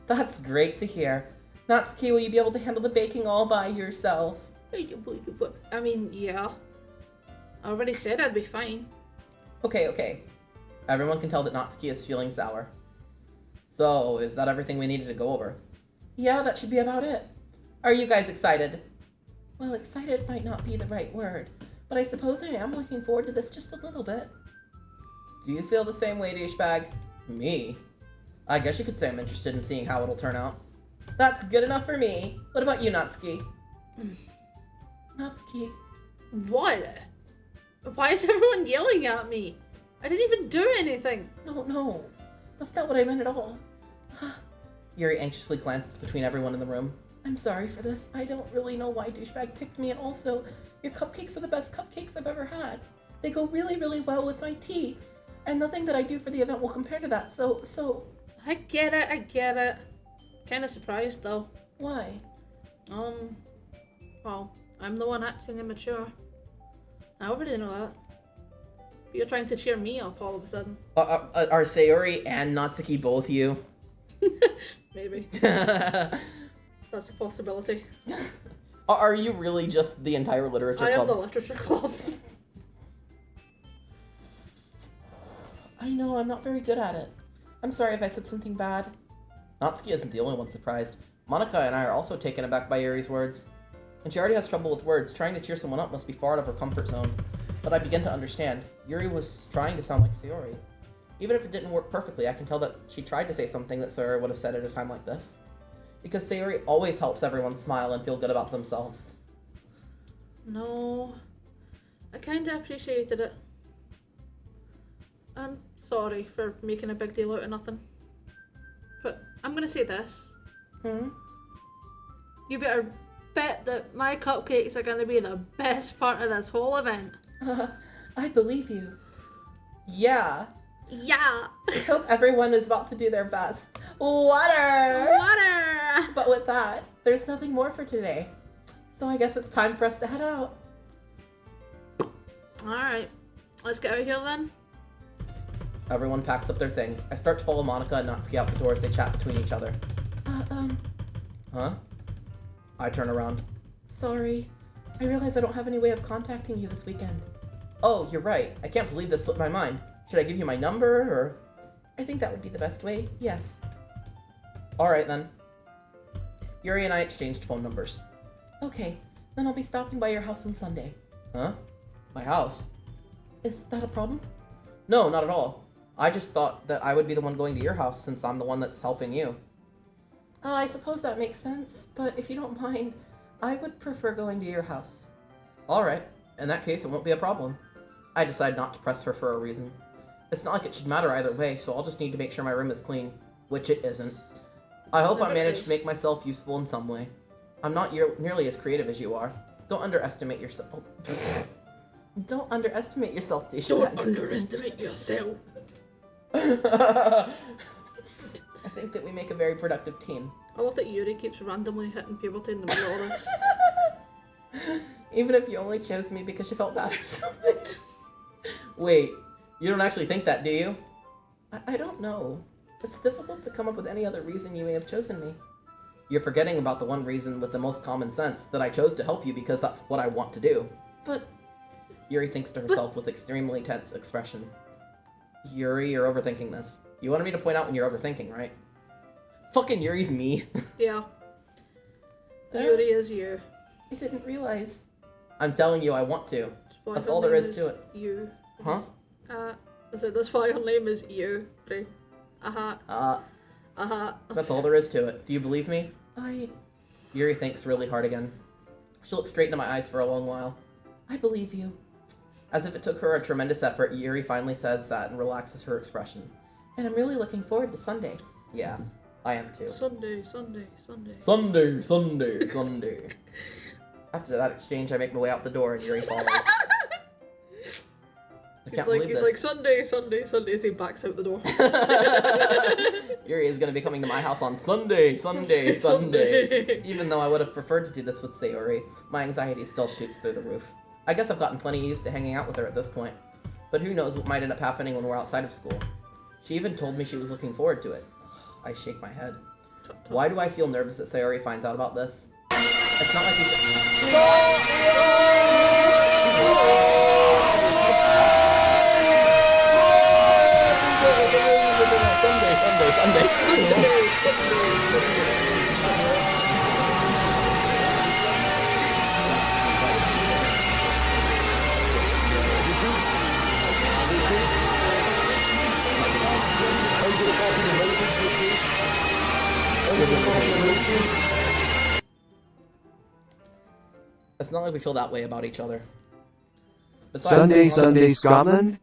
That's great to hear. Natsuki, will you be able to handle the baking all by yourself? I mean, yeah. I already said I'd be fine. Okay. Everyone can tell that Natsuki is feeling sour. So, is that everything we needed to go over? Yeah, that should be about it. Are you guys excited? Well, excited might not be the right word, but I suppose I am looking forward to this just a little bit. Do you feel the same way, douchebag? Me? I guess you could say I'm interested in seeing how it'll turn out. That's good enough for me. What about you, Natsuki? Natsuki. What? Why is everyone yelling at me? I didn't even do anything. No. That's not what I meant at all. Yuri anxiously glances between everyone in the room. I'm sorry for this. I don't really know why douchebag picked me, and also, your cupcakes are the best cupcakes I've ever had. They go really, really well with my tea, and nothing that I do for the event will compare to that, so... I get it. Kinda surprised, though. Why? Well, I'm the one acting immature. I already know that. But you're trying to cheer me up all of a sudden. Are Sayori and Natsuki both you? Maybe. That's a possibility. Are you really just the entire literature club? I am the literature club. I know, I'm not very good at it. I'm sorry if I said something bad. Natsuki isn't the only one surprised. Monica and I are also taken aback by Yuri's words. And she already has trouble with words. Trying to cheer someone up must be far out of her comfort zone. But I begin to understand. Yuri was trying to sound like Sayori. Even if it didn't work perfectly, I can tell that she tried to say something that Sayori would have said at a time like this. Because Sayori always helps everyone smile and feel good about themselves. No. I kinda appreciated it. I'm sorry for making a big deal out of nothing. But I'm gonna say this. You better bet that my cupcakes are gonna be the best part of this whole event. I believe you. Yeah. Yeah! I hope everyone is about to do their best. Water! But with that, there's nothing more for today. So I guess it's time for us to head out. Alright. Let's get out of here then. Everyone packs up their things. I start to follow Monica and Natsuki out the door as they chat between each other. Huh? I turn around. Sorry. I realize I don't have any way of contacting you this weekend. Oh, you're right. I can't believe this slipped my mind. Should I give you my number, or...? I think that would be the best way, yes. Alright then. Yuri and I exchanged phone numbers. Okay, then I'll be stopping by your house on Sunday. Huh? My house? Is that a problem? No, not at all. I just thought that I would be the one going to your house since I'm the one that's helping you. I suppose that makes sense, but if you don't mind, I would prefer going to your house. Alright, in that case it won't be a problem. I decide not to press her for a reason. It's not like it should matter either way, so I'll just need to make sure my room is clean. Which it isn't. I hope I managed to make myself useful in some way. I'm not nearly as creative as you are. Don't underestimate yourself. Don't underestimate yourself, Tisha. Don't underestimate yourself. I think that we make a very productive team. I love that Yuri keeps randomly hitting puberty in the middle of this. Even if you only chose me because you felt bad or something. Wait, you don't actually think that, do you? I don't know. It's difficult to come up with any other reason you may have chosen me. You're forgetting about the one reason with the most common sense, that I chose to help you because that's what I want to do. But Yuri thinks to herself with extremely tense expression. Yuri, you're overthinking this. You wanted me to point out when you're overthinking, right? Fucking Yuri's me. Yeah. Yuri is you. I didn't realize. I'm telling you, I want to. Why That's her all there name is to it. You. Huh? I said that's why her name is you. Right. That's all there is to it. Do you believe me? I Yuri thinks really hard again. She looks straight into my eyes for a long while. believe you. As if it took her a tremendous effort, Yuri finally says that and relaxes her expression. And I'm really looking forward to Sunday. Yeah, I am too. Sunday. Sunday. After that exchange, I make my way out the door and Yuri follows. I can't believe he's this. like Sunday as he backs out the door. Yuri is going to be coming to my house on Sunday. Even though I would have preferred to do this with Sayori, my anxiety still shoots through the roof. I guess I've gotten plenty used to hanging out with her at this point. But who knows what might end up happening when we're outside of school. She even told me she was looking forward to it. I shake my head. Why do I feel nervous that Sayori finds out about this? It's not like It's not like we feel that way about each other. Sunday, Scotland?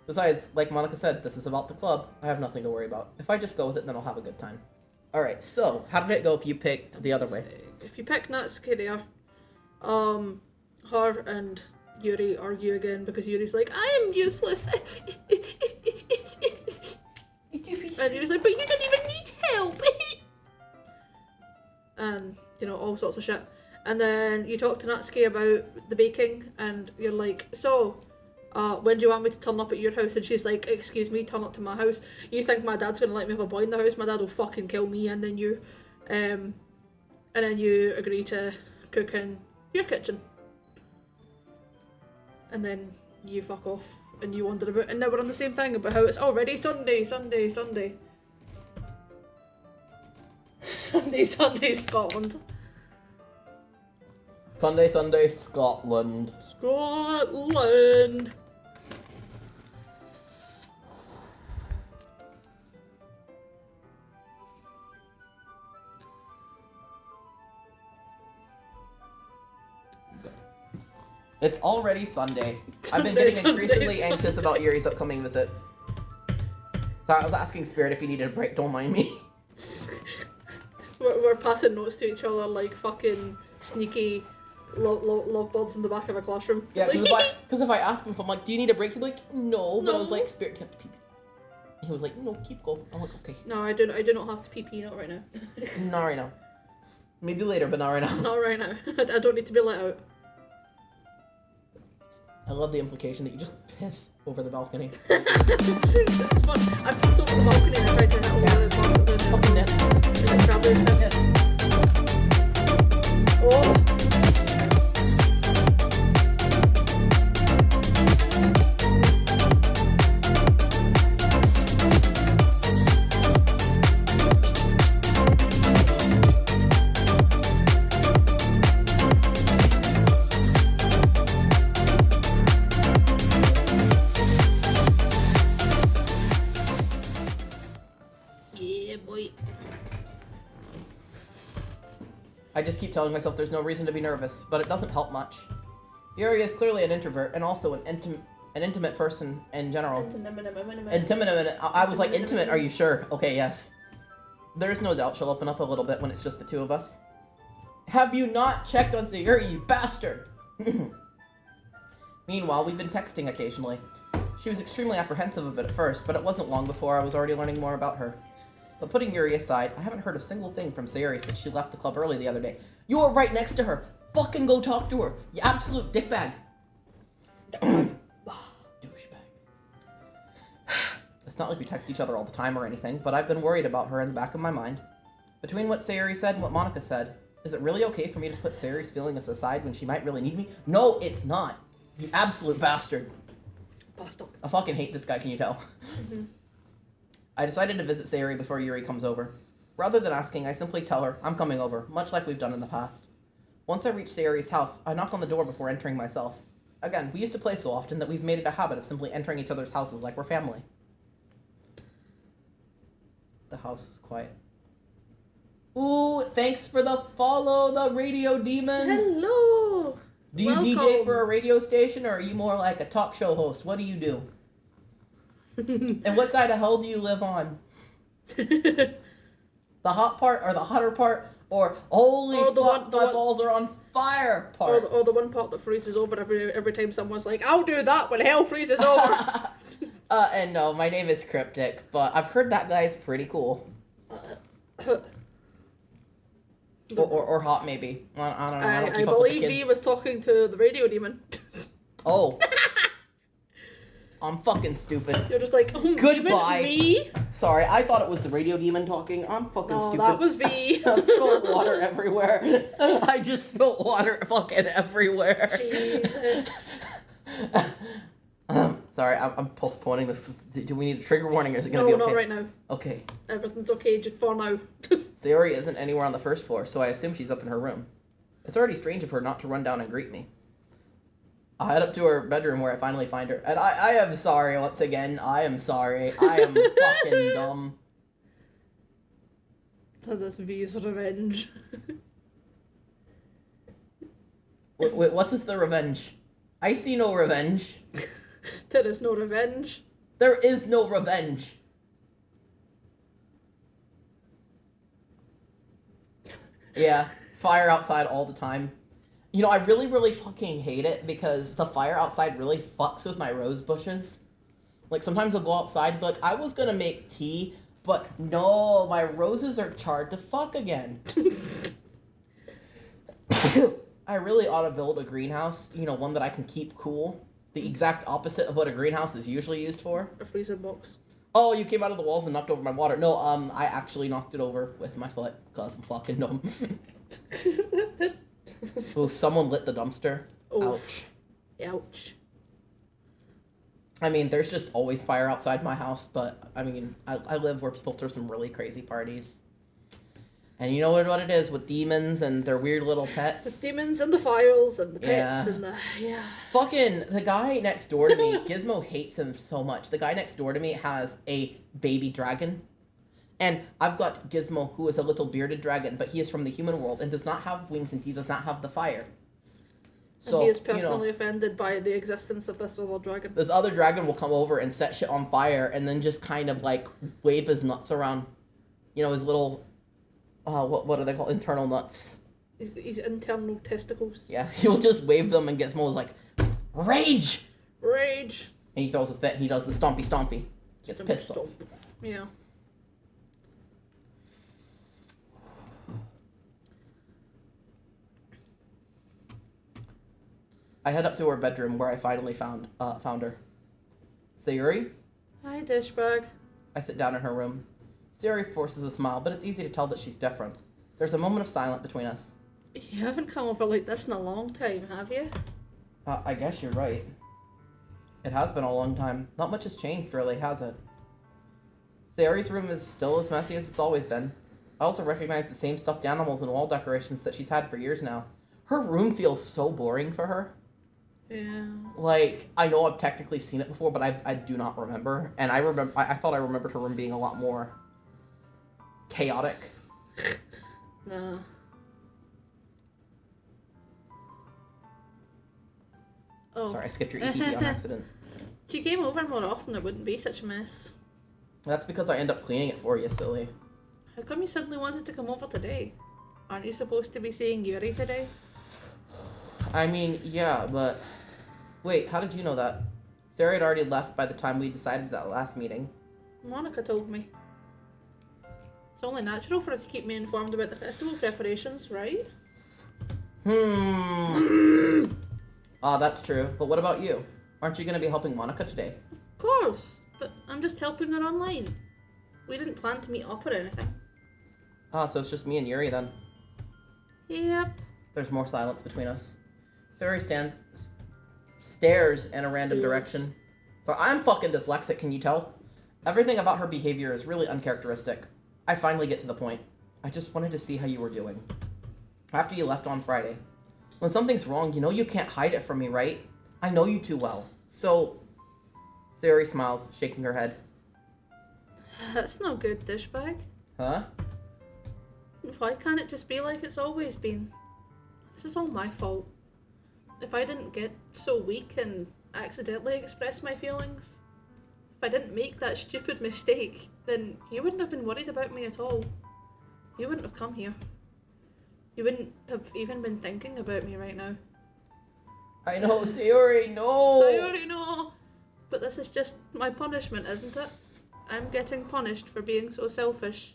Besides, like Monica said, this is about the club. I have nothing to worry about. If I just go with it, then I'll have a good time. Alright, so, how did it go if you picked the other way? If you pick Natsuki there, her and Yuri argue again because Yuri's like, I am useless. And Yuri's like, but you didn't even need help. And, all sorts of shit. And then you talk to Natsuki about the baking, and you're like, so, when do you want me to turn up at your house? And she's like, excuse me, turn up to my house. You think my dad's gonna let me have a boy in the house? My dad will fucking kill me, and then you agree to cook in your kitchen. And then you fuck off, and you wander about, and now we're on the same thing about how it's already Sunday. Sunday, Scotland. Sunday, Scotland. Scotland. It's already Sunday. I've been getting increasingly anxious about Yuri's upcoming visit. Sorry, I was asking Spirit if he needed a break, don't mind me. We're passing notes to each other like fucking sneaky lovebirds in the back of a classroom. Yeah, Like, because if I ask him if I'm like, do you need a break? He'd be like, no. But I was No. like, Spirit, you have to pee. And he was like, no, keep going. I'm like, okay. no, I do not have to pee not right now. Not right now. Maybe later, but not right now. Not right now. I don't need to be let out. I love the implication that you just piss over the balcony. That's fun. I passed over the balcony and I tried to hit over the part of the Fucking net. traveling pit. Oh. I just keep telling myself there's no reason to be nervous, but it doesn't help much. Yuri is clearly an introvert and also an intimate person in general. Intimate. I was like, intimate, are you sure? Okay, yes. There's no doubt she'll open up a little bit when it's just the two of us. Have you not checked on Sayuri, you bastard? Meanwhile, we've been texting occasionally. She was extremely apprehensive of it at first, but it wasn't long before I was already learning more about her. But putting Yuri aside, I haven't heard a single thing from Sayuri since she left the club early the other day. You were right next to her. Fucking go talk to her. You absolute dickbag. Douchebag. It's not like we text each other all the time or anything, but I've been worried about her in the back of my mind. Between what Sayuri said and what Monica said, is it really okay for me to put Sayuri's feelings aside when she might really need me? No, it's not. You absolute bastard. Bastard. I fucking hate this guy, can you tell? I decided to visit Sayuri before Yuri comes over. Rather than asking, I simply tell her I'm coming over, much like we've done in the past. Once I reach Sayuri's house, I knock on the door before entering myself. Again, we used to play so often that we've made it a habit of simply entering each other's houses like we're family. The house is quiet. Ooh, thanks for the follow, the radio demon. Hello. Do you DJ for a radio station, or are you more like a talk show host? What do you do? And what side of hell do you live on? The hot part, or the hotter part, or holy fuck, my balls are on fire part? Or the one part that freezes over every time someone's like, I'll do that when hell freezes over. And no, my name is Cryptic, but I've heard that guy's pretty cool. Or hot, maybe. I don't know. I believe he was talking to the radio demon. Oh. I'm fucking stupid. You're just like, goodbye. Demon, me? Sorry, I thought it was the radio demon talking. I'm fucking stupid. No, that was V. I've spilled water everywhere. I just spilled water fucking everywhere. Jesus. Sorry, I'm postponing this. Do we need a trigger warning, or is it gonna be okay? No, not right now. Okay. Everything's okay just for now. Sayuri isn't anywhere on the first floor, so I assume she's up in her room. It's already strange of her not to run down and greet me. I head up to her bedroom where I finally find her. And I am sorry once again. I am sorry. I am fucking dumb. That's V's revenge. Wait, what is the revenge? I see no revenge. There is no revenge. There is no revenge. Yeah, fire outside all the time. You know, I really, really fucking hate it because the fire outside really fucks with my rose bushes. Like, sometimes I'll go outside and be like, I was gonna make tea, but no, my roses are charred to fuck again. I really ought to build a greenhouse, you know, one that I can keep cool. The exact opposite of what a greenhouse is usually used for. A freezer box. Oh, you came out of the walls and knocked over my water. No, I actually knocked it over with my foot, because I'm fucking dumb. So if someone lit the dumpster, ouch. Ouch. I mean, there's just always fire outside my house, but, I mean, I live where people throw some really crazy parties. And you know what it is with demons and their weird little pets? The demons and the fires and the pets and the... Yeah. Fucking, the guy next door to me, Gizmo hates him so much. The guy next door to me has a baby dragon. And I've got Gizmo, who is a little bearded dragon, but he is from the human world and does not have wings and he does not have the fire. So, and he is personally offended by the existence of this other dragon. This other dragon will come over and set shit on fire and then just kind of like wave his nuts around. You know, his little, what are they called? Internal nuts. His internal testicles. Yeah, he'll just wave them and Gizmo is like, rage! Rage! And he throws a fit and he does the stompy stompy. Gets pissed off. Yeah. I head up to her bedroom where I finally found her. Sayuri? Hi, dishbag. I sit down in her room. Sayuri forces a smile, but it's easy to tell that she's different. There's a moment of silence between us. You haven't come over like this in a long time, have you? I guess you're right. It has been a long time. Not much has changed, really, has it? Sayuri's room is still as messy as it's always been. I also recognize the same stuffed animals and wall decorations that she's had for years now. Her room feels so boring for her. Yeah. Like, I know I've technically seen it before, but I do not remember. And I thought I remembered her room being a lot more chaotic. No. Oh. Sorry, I skipped your ETT on accident. If you came over more often, it wouldn't be such a mess. That's because I end up cleaning it for you, silly. How come you suddenly wanted to come over today? Aren't you supposed to be seeing Yuri today? I mean, yeah, but... Wait, how did you know that? Sarah had already left by the time we decided that last meeting. Monica told me. It's only natural for her to keep me informed about the festival preparations, right? Ah, that's true. But what about you? Aren't you going to be helping Monica today? Of course, but I'm just helping her online. We didn't plan to meet up or anything. Ah, so it's just me and Yuri then. Yep. There's more silence between us. Sarah stares in a random direction. So I'm fucking dyslexic, can you tell? Everything about her behavior is really uncharacteristic. I finally get to the point. I just wanted to see how you were doing. After you left on Friday. When something's wrong, you know you can't hide it from me, right? I know you too well. So... Sari smiles, shaking her head. That's no good, douchebag. Huh? Why can't it just be like it's always been? This is all my fault. If I didn't get so weak and accidentally express my feelings, if I didn't make that stupid mistake, then you wouldn't have been worried about me at all. You wouldn't have come here. You wouldn't have even been thinking about me right now. I know, Sayori, no! Sayori, no! But this is just my punishment, isn't it? I'm getting punished for being so selfish.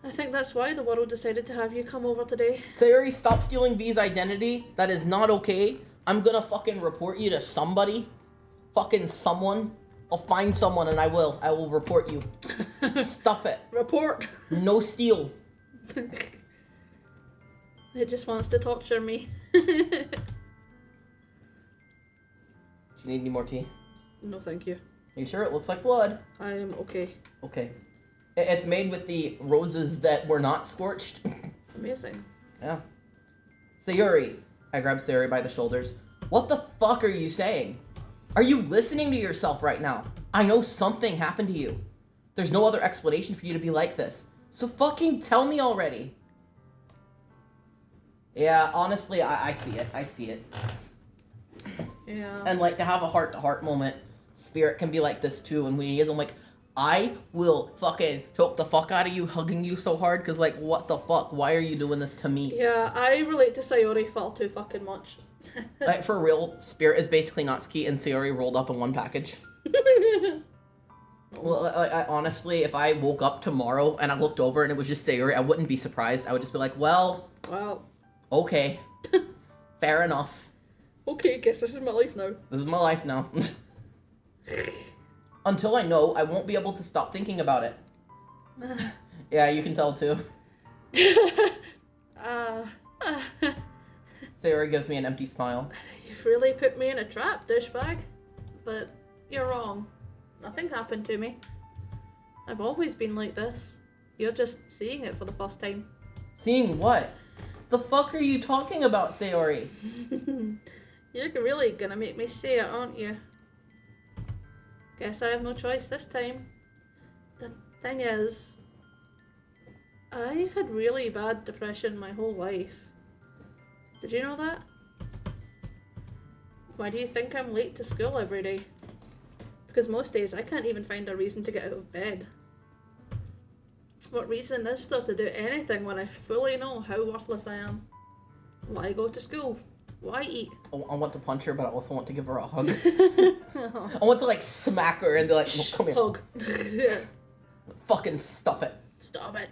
I think that's why the world decided to have you come over today. Sayori, stop stealing V's identity. That is not okay. I'm gonna fucking report you to somebody. Fucking someone. I'll find someone and I will. I will report you. Stop it. Report! No steal. It just wants to torture me. Do you need any more tea? No, thank you. Are you sure? It looks like blood. I am okay. Okay. It's made with the roses that were not scorched. Amazing. Yeah. Sayori. I grab Sayori by the shoulders. What the fuck are you saying? Are you listening to yourself right now? I know something happened to you. There's no other explanation for you to be like this. So fucking tell me already. Yeah, honestly, I see it. I see it. Yeah. And like to have a heart-to-heart moment, Spirit can be like this too. And when he is, I'm like, I will fucking choke the fuck out of you, hugging you so hard, because like, what the fuck? Why are you doing this to me? Yeah, I relate to Sayori far too fucking much. Like, for real, Spirit is basically Natsuki and Sayori rolled up in one package. Well, I honestly, if I woke up tomorrow and I looked over and it was just Sayori, I wouldn't be surprised. I would just be like, well, okay, fair enough. Okay, guess this is my life now. This is my life now. Until I know, I won't be able to stop thinking about it. Yeah, you can tell too. Sayori gives me an empty smile. You've really put me in a trap, douchebag. But you're wrong. Nothing happened to me. I've always been like this. You're just seeing it for the first time. Seeing what? The fuck are you talking about, Sayori? You're really gonna make me say it, aren't you? Guess I have no choice this time. The thing is, I've had really bad depression my whole life. Did you know that? Why do you think I'm late to school every day? Because most days I can't even find a reason to get out of bed. What reason is there to do anything when I fully know how worthless I am? Why go to school? Why eat? I want to punch her, but I also want to give her a hug. I want to like smack her and be like, well, come here. Hug. Fucking stop it. Stop it.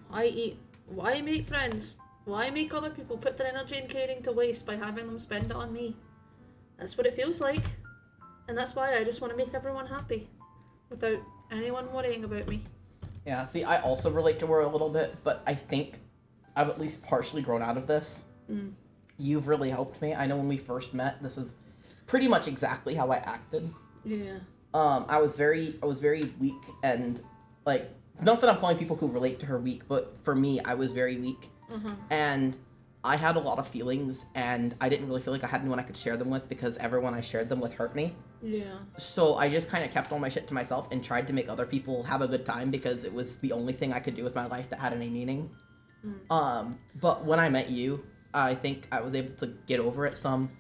Why eat? Why make friends? Why make other people put their energy and caring to waste by having them spend it on me? That's what it feels like. And that's why I just want to make everyone happy. Without anyone worrying about me. Yeah, see, I also relate to her a little bit, but I think I've at least partially grown out of this. You've really helped me. I know when we first met, this is pretty much exactly how I acted. Yeah. I was very weak and like, not that I'm calling people who relate to her weak, but for me, I was very weak. And I had a lot of feelings and I didn't really feel like I had anyone I could share them with because everyone I shared them with hurt me. Yeah. So I just kind of kept all my shit to myself and tried to make other people have a good time because it was the only thing I could do with my life that had any meaning. But when I met you, I think I was able to get over it some.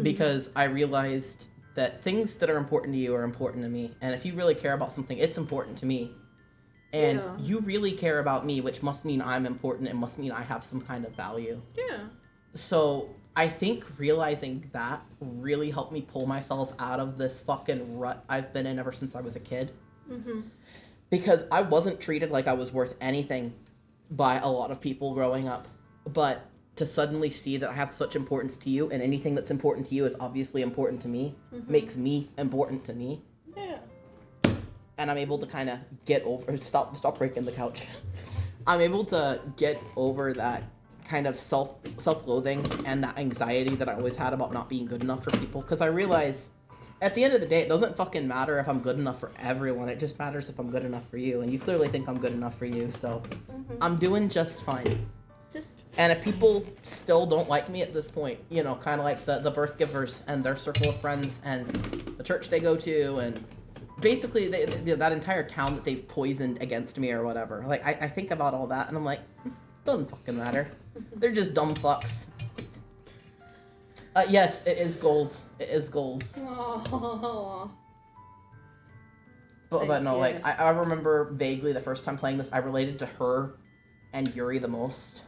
because I realized that things that are important to you are important to me. And if you really care about something, it's important to me. And Yeah. you really care about me, which must mean I'm important. It must mean I have some kind of value. Yeah. So I think realizing that really helped me pull myself out of this fucking rut I've been in ever since I was a kid. Mm-hmm. Because I wasn't treated like I was worth anything by a lot of people growing up. But to suddenly see that I have such importance to you, and anything that's important to you is obviously important to me, makes me important to me. Yeah. And I'm able to kind of get over... Stop breaking the couch. I'm able to get over that kind of self-loathing and that anxiety that I always had about not being good enough for people. Because I realize, at the end of the day, it doesn't fucking matter if I'm good enough for everyone. It just matters if I'm good enough for you. And you clearly think I'm good enough for you, so I'm doing just fine. And if people still don't like me at this point, you know, kind of like the birth givers and their circle of friends and the church they go to, and basically that entire town that they've poisoned against me or whatever. Like, I think about all that and I'm like, doesn't fucking matter. They're just dumb fucks. Yes, it is goals. It is goals. Aww. But no, like, I remember vaguely the first time playing this, I related to her and Yuri the most.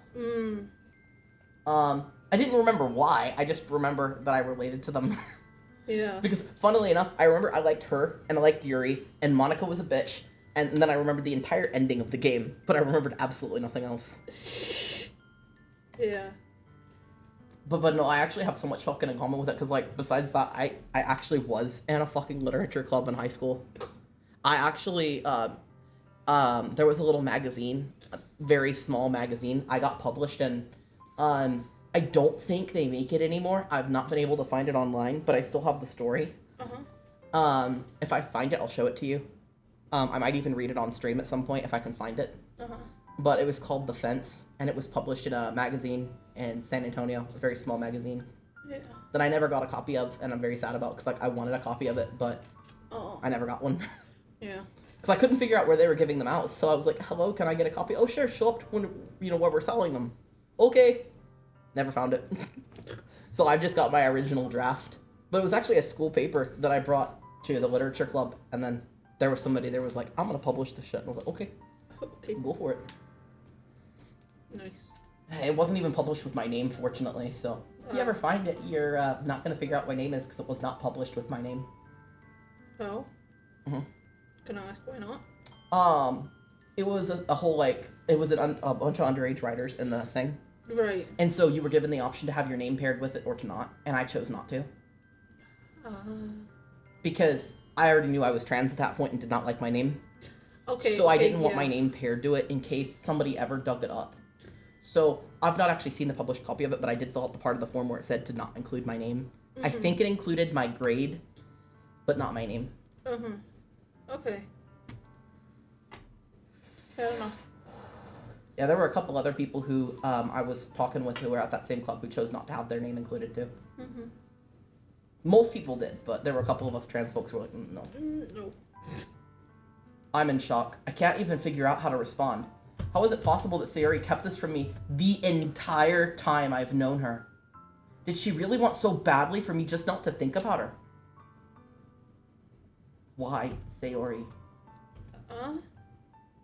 I didn't remember why. I just remember that I related to them. Yeah. Because, funnily enough, I remember I liked her, and I liked Yuri, and Monica was a bitch, and then I remembered the entire ending of the game, but I remembered absolutely nothing else. Yeah. But no, I actually have so much fucking in common with it, because, like, besides that, I actually was in a fucking literature club in high school. I actually, there was a little magazine, a very small magazine, I got published in. I don't think they make it anymore. I've not been able to find it online, but I still have the story. If I find it, I'll show it to you. I might even read it on stream at some point if I can find it. But it was called The Fence, and it was published in a magazine in San Antonio, a very small magazine. Yeah. That I never got a copy of, and I'm very sad about, because, like, I wanted a copy of it, but I never got one. Yeah. Because I couldn't figure out where they were giving them out, so I was like, hello, can I get a copy? Oh, sure, show up when, you know, where we're selling them. Okay. Never found it. So I've just got my original draft. But it was actually a school paper that I brought to the literature club, and then there was somebody there was like, I'm gonna publish this shit. And I was like, okay, go for it. Nice. It wasn't even published with my name, fortunately, so if you ever find it, you're not gonna figure out what my name is, because it was not published with my name. Oh? Mhm. Can I ask why not? It was a whole, like, it was a bunch of underage writers in the thing. Right. And so you were given the option to have your name paired with it or to not, and I chose not to. Because I already knew I was trans at that point and did not like my name. Okay. So I didn't want my name paired to it in case somebody ever dug it up. So I've not actually seen the published copy of it, but I did fill out the part of the form where it said to not include my name. I think it included my grade, but not my name. Okay. Fair enough. Yeah, there were a couple other people who I was talking with who were at that same club who chose not to have their name included too. Most people did, but there were a couple of us trans folks who were like, no. No. I'm in shock. I can't even figure out how to respond. How is it possible that Sayori kept this from me the entire time I've known her? Did she really want so badly for me just not to think about her? Why, Sayori?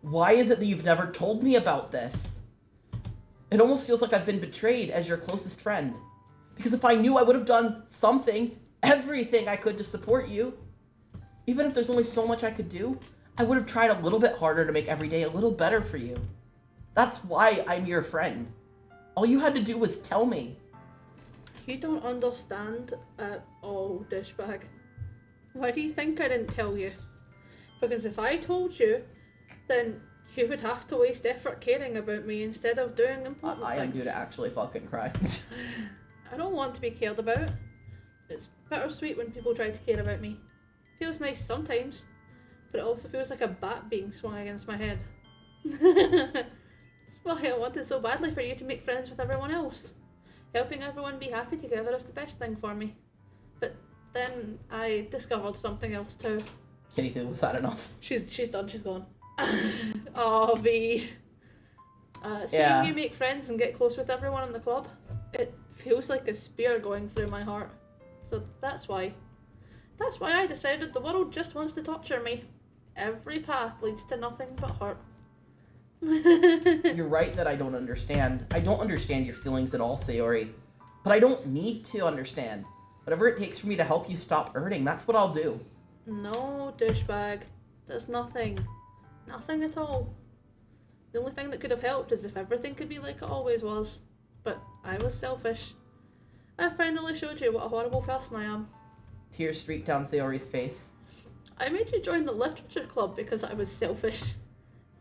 Why is it that you've never told me about this? It almost feels like I've been betrayed as your closest friend. Because if I knew, I would have done something, everything I could to support you. Even if there's only so much I could do, I would have tried a little bit harder to make every day a little better for you. That's why I'm your friend. All you had to do was tell me. You don't understand at all, douchebag. Why do you think I didn't tell you? Because if I told you, then you would have to waste effort caring about me instead of doing important I am things. due to actually fucking cry. I don't want to be cared about. It's bittersweet when people try to care about me. Feels nice sometimes, but it also feels like a bat being swung against my head. That's why I wanted so badly for you to make friends with everyone else. Helping everyone be happy together is the best thing for me. But then I discovered something else too. Kitty, was that enough? She's done, she's gone. Oh, V. Seeing you make friends and get close with everyone in the club, it feels like a spear going through my heart. So that's why. That's why I decided the world just wants to torture me. Every path leads to nothing but hurt. You're right that I don't understand. I don't understand your feelings at all, Sayori. But I don't need to understand. Whatever it takes for me to help you stop hurting, that's what I'll do. No, douchebag. There's nothing. Nothing at all. The only thing that could have helped is if everything could be like it always was. But I was selfish. I finally showed you what a horrible person I am. Tears streaked down Sayori's face. I made you join the literature club because I was selfish.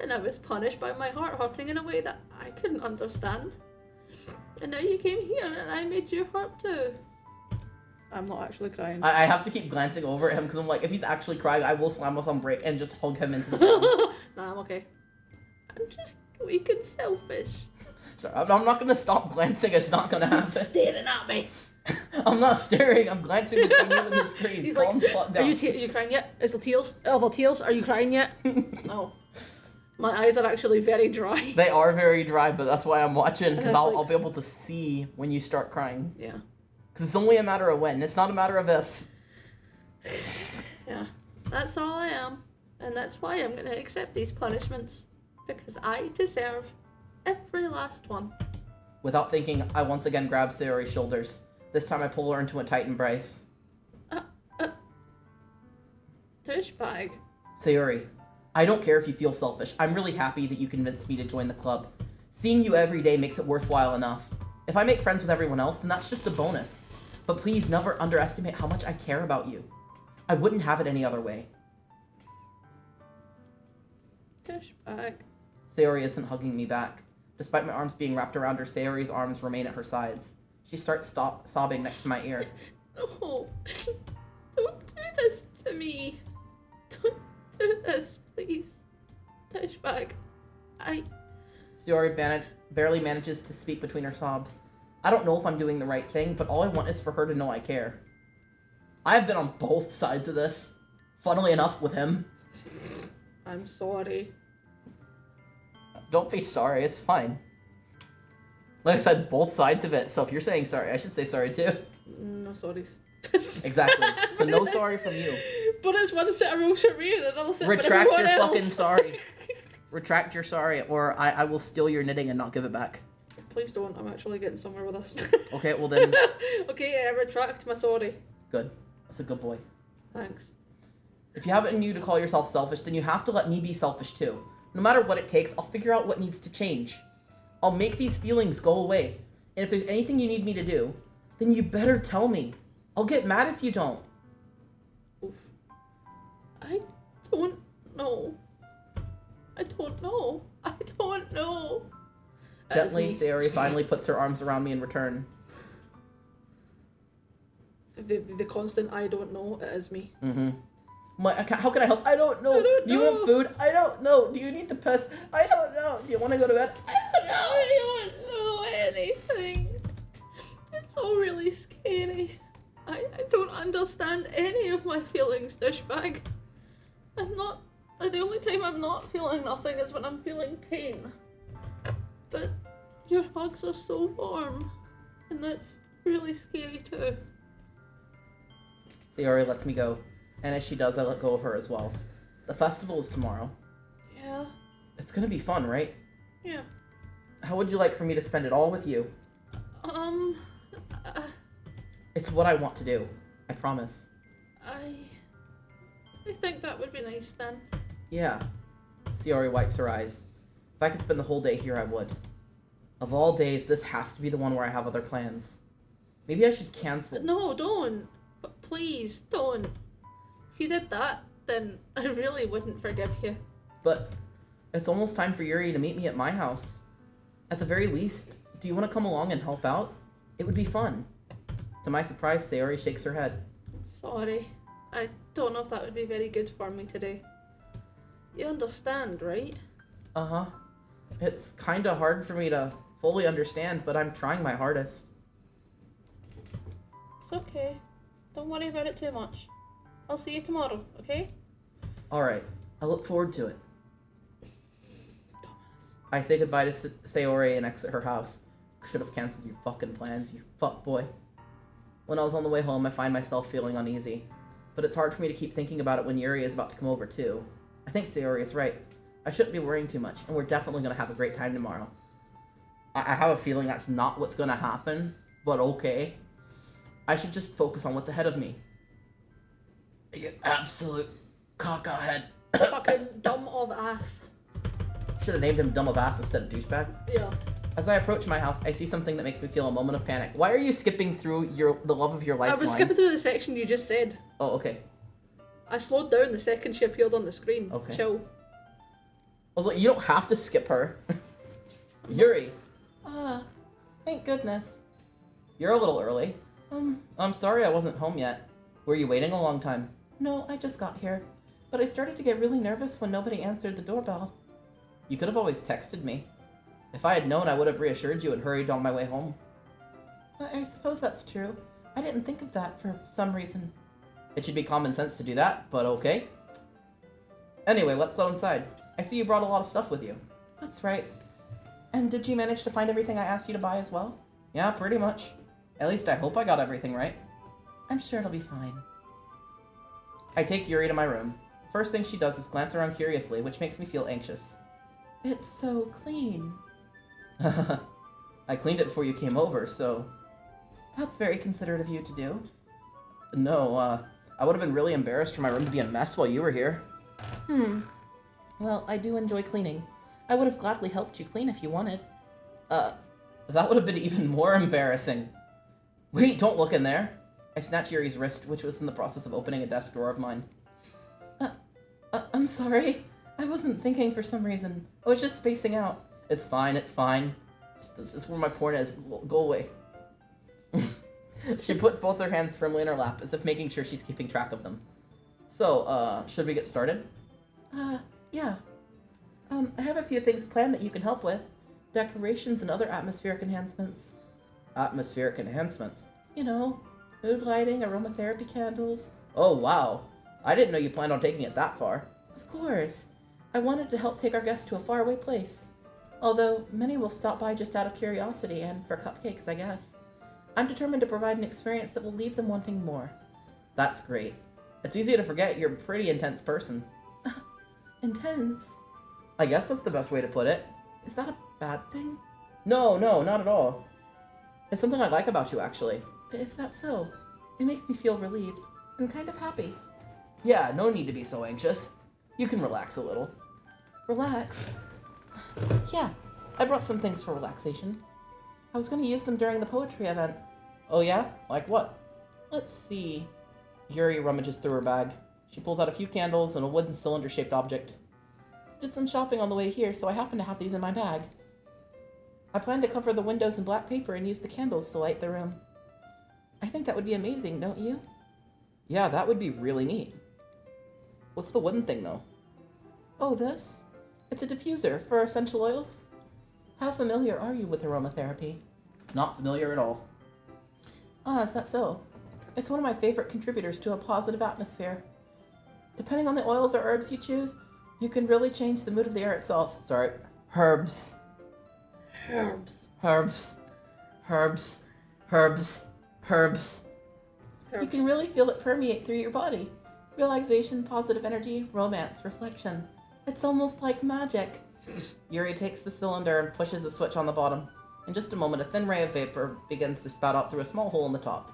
And I was punished by my heart hurting in a way that I couldn't understand. And now you came here and I made you hurt too. I'm not actually crying. I have to keep glancing over at him because I'm like, if he's actually crying, I will slam us on break and just hug him into the ground. Nah, I'm okay. I'm just weak and selfish. Sorry, I'm not going to stop glancing. It's not going to happen. Staring at me. I'm not staring. I'm glancing between you and the screen. He's Calm like, down. are you crying yet? Is the tears? Oh, the tears? Are you crying yet? No. My eyes are actually very dry. They are very dry, but that's why I'm watching, because And it's I'll be able to see when you start crying. Yeah. Because it's only a matter of when. It's not a matter of if. Yeah. That's all I am. And that's why I'm going to accept these punishments. Because I deserve every last one. Without thinking, I once again grab Sayori's shoulders. This time I pull her into a tight embrace. Douchebag. Sayori, I don't care if you feel selfish. I'm really happy that you convinced me to join the club. Seeing you every day makes it worthwhile enough. If I make friends with everyone else, then that's just a bonus. But please never underestimate how much I care about you. I wouldn't have it any other way. Douchebag. Sayori isn't hugging me back. Despite my arms being wrapped around her, Sayori's arms remain at her sides. She starts sobbing next to my ear. No. Don't do this to me. Don't do this, please. Douchebag. Sayori barely manages to speak between her sobs. I don't know if I'm doing the right thing, but all I want is for her to know I care. I've been on both sides of this. Funnily enough, with him. I'm sorry. Don't be sorry, it's fine. Like I said, both sides of it, so if you're saying sorry, I should say sorry too. No sorries. Exactly. So no sorry from you. But it's one set of rules for me and another set for Retract everyone your else. fucking sorry. Retract your sorry, or I will steal your knitting and not give it back. Please don't, I'm actually getting somewhere with this. Okay, well then, Okay, I retract my sorry. good. That's a good boy. Thanks. If you have it in you to call yourself selfish, then you have to let me be selfish too. No matter what it takes, I'll figure out what needs to change. I'll make these feelings go away. And if there's anything you need me to do, then you better tell me. I'll get mad if you don't. Oof. I don't know. I don't know. I don't know. Gently, That is Sayori finally puts her arms around me in return. the constant I don't know, it is me. Mm-hmm. How can I help? I don't know. I don't Do you know. want food? I don't know. Do you need to piss? I don't know. Do you want to go to bed? I don't know. I don't know anything. It's all really scary. I don't understand any of my feelings, douchebag. I'm not... Like, the only time I'm not feeling nothing is when I'm feeling pain. But your hugs are so warm. And that's really scary too. Sayori lets me go. And as she does, I let go of her as well. The festival is tomorrow. Yeah. It's gonna be fun, right? Yeah. How would you like for me to spend it all with you? Uh, It's what I want to do. I promise. I think that would be nice then. Yeah. Sayori wipes her eyes. If I could spend the whole day here, I would. Of all days, this has to be the one where I have other plans. Maybe I should cancel. No, don't. But please, don't. If you did that, then I really wouldn't forgive you. But it's almost time for Yuri to meet me at my house. At the very least, do you want to come along and help out? It would be fun. To my surprise, Sayori shakes her head. Sorry. I don't know if that would be very good for me today. You understand, right? Uh-huh. It's kinda hard for me to fully understand, but I'm trying my hardest. It's okay. Don't worry about it too much. I'll see you tomorrow, okay? Alright, I look forward to it. Thomas. I say goodbye to Sayori and exit her house. Should have canceled your fucking plans, you fuck boy. When I was on the way home, I find myself feeling uneasy. But it's hard for me to keep thinking about it when Yuri is about to come over, too. I think Sayori is right. I shouldn't be worrying too much, and we're definitely going to have a great time tomorrow. I have a feeling that's not what's going to happen, but okay. I should just focus on what's ahead of me. You absolute cockhead. Fucking dumb of ass. Should have named him Dumb of Ass instead of Douchebag. Yeah. As I approach my house, I see something that makes me feel a moment of panic. Why are you skipping through the love of your life's I was lines? skipping through the section you just said. Oh, okay. I slowed down the second she appeared on the screen. Okay. Chill. I was like, you don't have to skip her. Yuri, Thank goodness. you're a little early. I'm sorry I wasn't home yet. Were you waiting a long time? No, I just got here. But I started to get really nervous when nobody answered the doorbell. You could have always texted me. If I had known, I would have reassured you and hurried on my way home. I suppose that's true. I didn't think of that for some reason. It should be common sense to do that, but okay. Anyway, let's go inside. I see you brought a lot of stuff with you. That's right. And did you manage to find everything I asked you to buy as well? Yeah, pretty much. At least I hope I got everything right. I'm sure it'll be fine. I take Yuri to my room. First thing she does is glance around curiously, which makes me feel anxious. It's so clean. I cleaned it before you came over, so... That's very considerate of you to do. No, I would have been really embarrassed for my room to be a mess while you were here. Well, I do enjoy cleaning. I would have gladly helped you clean if you wanted. That would have been even more embarrassing. Wait, don't look in there. I snatch Yuri's wrist, which was in the process of opening a desk drawer of mine. I'm sorry. I wasn't thinking for some reason. I was just spacing out. It's fine, it's fine. This is where my porn is. Go away. She puts both her hands firmly in her lap, as if making sure she's keeping track of them. So, should we get started? Yeah. I have a few things planned that you can help with. Decorations and other atmospheric enhancements. Atmospheric enhancements. You know, mood lighting, aromatherapy candles. Oh, wow. I didn't know you planned on taking it that far. Of course. I wanted to help take our guests to a faraway place. Although, many will stop by just out of curiosity and for cupcakes, I guess. I'm determined to provide an experience that will leave them wanting more. That's great. It's easy to forget you're a pretty intense person. Intense? I guess that's the best way to put it. Is that a bad thing? No, not at all. It's something I like about you, actually. Is that so? It makes me feel relieved and kind of happy. Yeah, no need to be so anxious. You can relax a little. Relax? Yeah, I brought some things for relaxation. I was going to use them during the poetry event. Oh yeah? Like what? Let's see. Yuri rummages through her bag. She pulls out a few candles and a wooden cylinder-shaped object. Did some shopping on the way here, so I happen to have these in my bag. I plan to cover the windows in black paper and use the candles to light the room. I think that would be amazing, don't you? Yeah, that would be really neat. What's the wooden thing, though? Oh, this? It's a diffuser for essential oils. How familiar are you with aromatherapy? Not familiar at all. Ah, is that so? It's one of my favorite contributors to a positive atmosphere. Depending on the oils or herbs you choose, you can really change the mood of the air itself. Sorry. Herbs. Herbs. Herbs. Herbs. Herbs. Herbs. You can really feel it permeate through your body. Relaxation, positive energy, romance, reflection. It's almost like magic. Yuri takes the cylinder and pushes the switch on the bottom. In just a moment, a thin ray of vapor begins to spout out through a small hole in the top.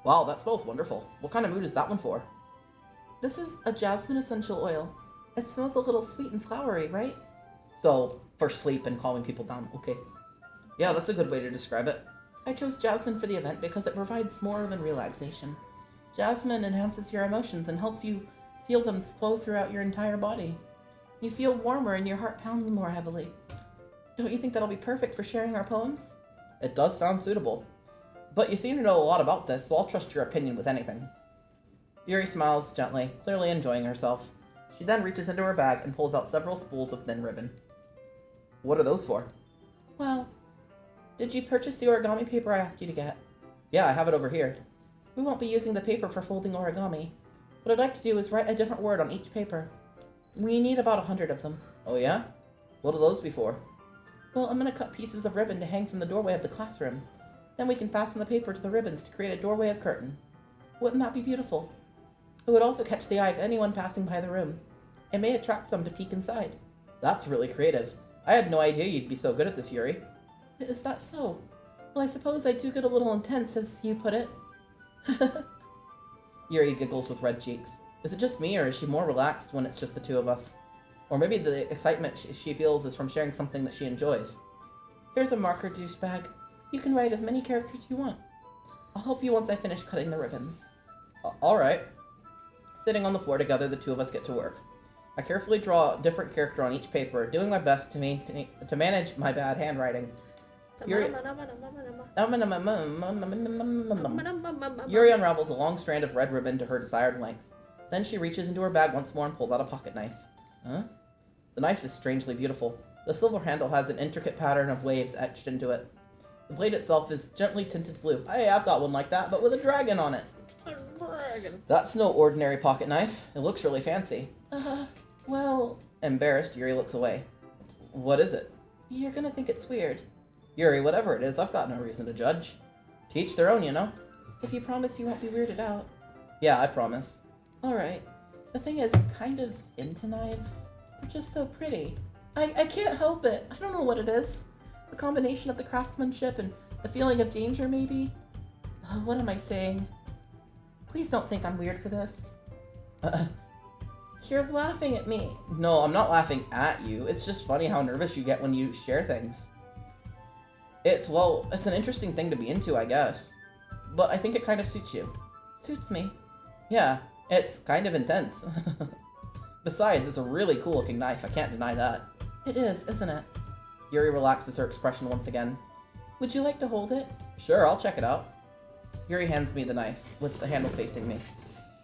Wow, that smells wonderful. What kind of mood is that one for? This is a jasmine essential oil. It smells a little sweet and flowery, right? So, for sleep and calming people down. Okay. Yeah, that's a good way to describe it. I chose jasmine for the event because it provides more than relaxation. Jasmine enhances your emotions and helps you feel them flow throughout your entire body. You feel warmer and your heart pounds more heavily. Don't you think that'll be perfect for sharing our poems? It does sound suitable. But you seem to know a lot about this, so I'll trust your opinion with anything. Yuri smiles gently, clearly enjoying herself. She then reaches into her bag and pulls out several spools of thin ribbon. What are those for? Well, did you purchase the origami paper I asked you to get? Yeah, I have it over here. We won't be using the paper for folding origami. What I'd like to do is write a different word on each paper. We need about 100 of them. Oh yeah? What'll those be for? Well, I'm going to cut pieces of ribbon to hang from the doorway of the classroom. Then we can fasten the paper to the ribbons to create a doorway of curtain. Wouldn't that be beautiful? It would also catch the eye of anyone passing by the room. It may attract some to peek inside. That's really creative. I had no idea you'd be so good at this, Yuri. Is that so? Well, I suppose I do get a little intense, as you put it. Yuri giggles with red cheeks. Is it just me, or is she more relaxed when it's just the two of us? Or maybe the excitement she feels is from sharing something that she enjoys. Here's a marker, douchebag. You can write as many characters you want. I'll help you once I finish cutting the ribbons. Alright. Sitting on the floor together, the two of us get to work. I carefully draw a different character on each paper, doing my best to manage my bad handwriting. Yuri unravels a long strand of red ribbon to her desired length. Then she reaches into her bag once more and pulls out a pocket knife. Huh? The knife is strangely beautiful. The silver handle has an intricate pattern of waves etched into it. The blade itself is gently tinted blue. Hey, I've got one like that, but with a dragon on it. A dragon. That's no ordinary pocket knife. It looks really fancy. Well... Embarrassed, Yuri looks away. What is it? You're gonna think it's weird. Yuri, whatever it is, I've got no reason to judge. To each their own, you know? If you promise you won't be weirded out. Yeah, I promise. Alright. The thing is, I'm kind of into knives. They're just so pretty. I can't help it. I don't know what it is. The combination of the craftsmanship and the feeling of danger, maybe? What am I saying? Please don't think I'm weird for this. You're laughing at me. No, I'm not laughing at you. It's just funny how nervous you get when you share things. It's an interesting thing to be into, I guess. But I think it kind of suits you. Suits me. Yeah, it's kind of intense. Besides, it's a really cool looking knife, I can't deny that. It is, isn't it? Yuri relaxes her expression once again. Would you like to hold it? Sure, I'll check it out. Yuri hands me the knife, with the handle facing me.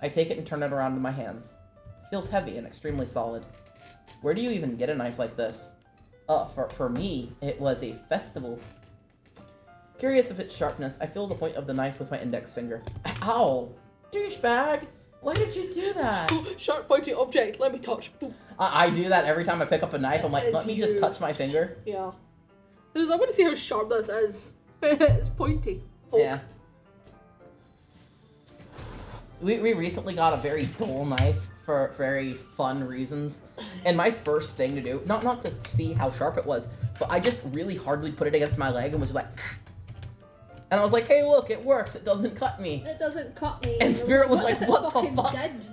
I take it and turn it around in my hands. It feels heavy and extremely solid. Where do you even get a knife like this? For me, it was a festival. Curious of its sharpness, I feel the point of the knife with my index finger. Ow! Douchebag! Why did you do that? Sharp pointy object, let me touch. Boom. I do that every time I pick up a knife. I'm like, It's let me just you. touch my finger. Yeah. I want to see how sharp this is. It's pointy. Oh. Yeah. We recently got a very dull knife for very fun reasons. And my first thing to do, not to see how sharp it was, but I just really hardly put it against my leg and was just like, and I was like, hey look, it works, it doesn't cut me. It doesn't cut me. And Spirit was like, what the fucking fuck? Did?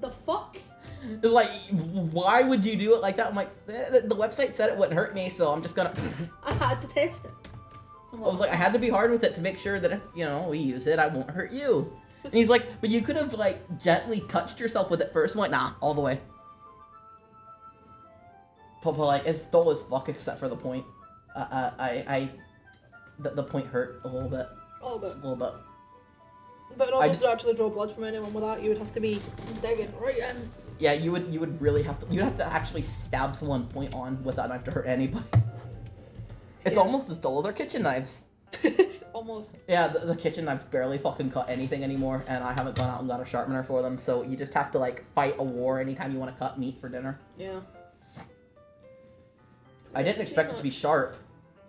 The fuck? It's like, why would you do it like that? I'm like, the website said it wouldn't hurt me, so I'm just gonna. I had to test it. I was like, I had to be hard with it to make sure that if, we use it, I won't hurt you. And he's like, but you could have, gently touched yourself with it first. I'm like, nah, all the way. But it's dull as fuck except for the point. The point hurt a little bit. A little bit. Just a little bit. But in order to actually draw blood from anyone with that, you would have to be digging right in. Yeah, you would really have to. You'd have to actually stab someone point on with that knife to hurt anybody. It's almost as dull as our kitchen knives. Almost. Yeah, the kitchen knives barely fucking cut anything anymore, and I haven't gone out and got a sharpener for them, so you just have to fight a war anytime you want to cut meat for dinner. Yeah. I didn't expect it to be sharp.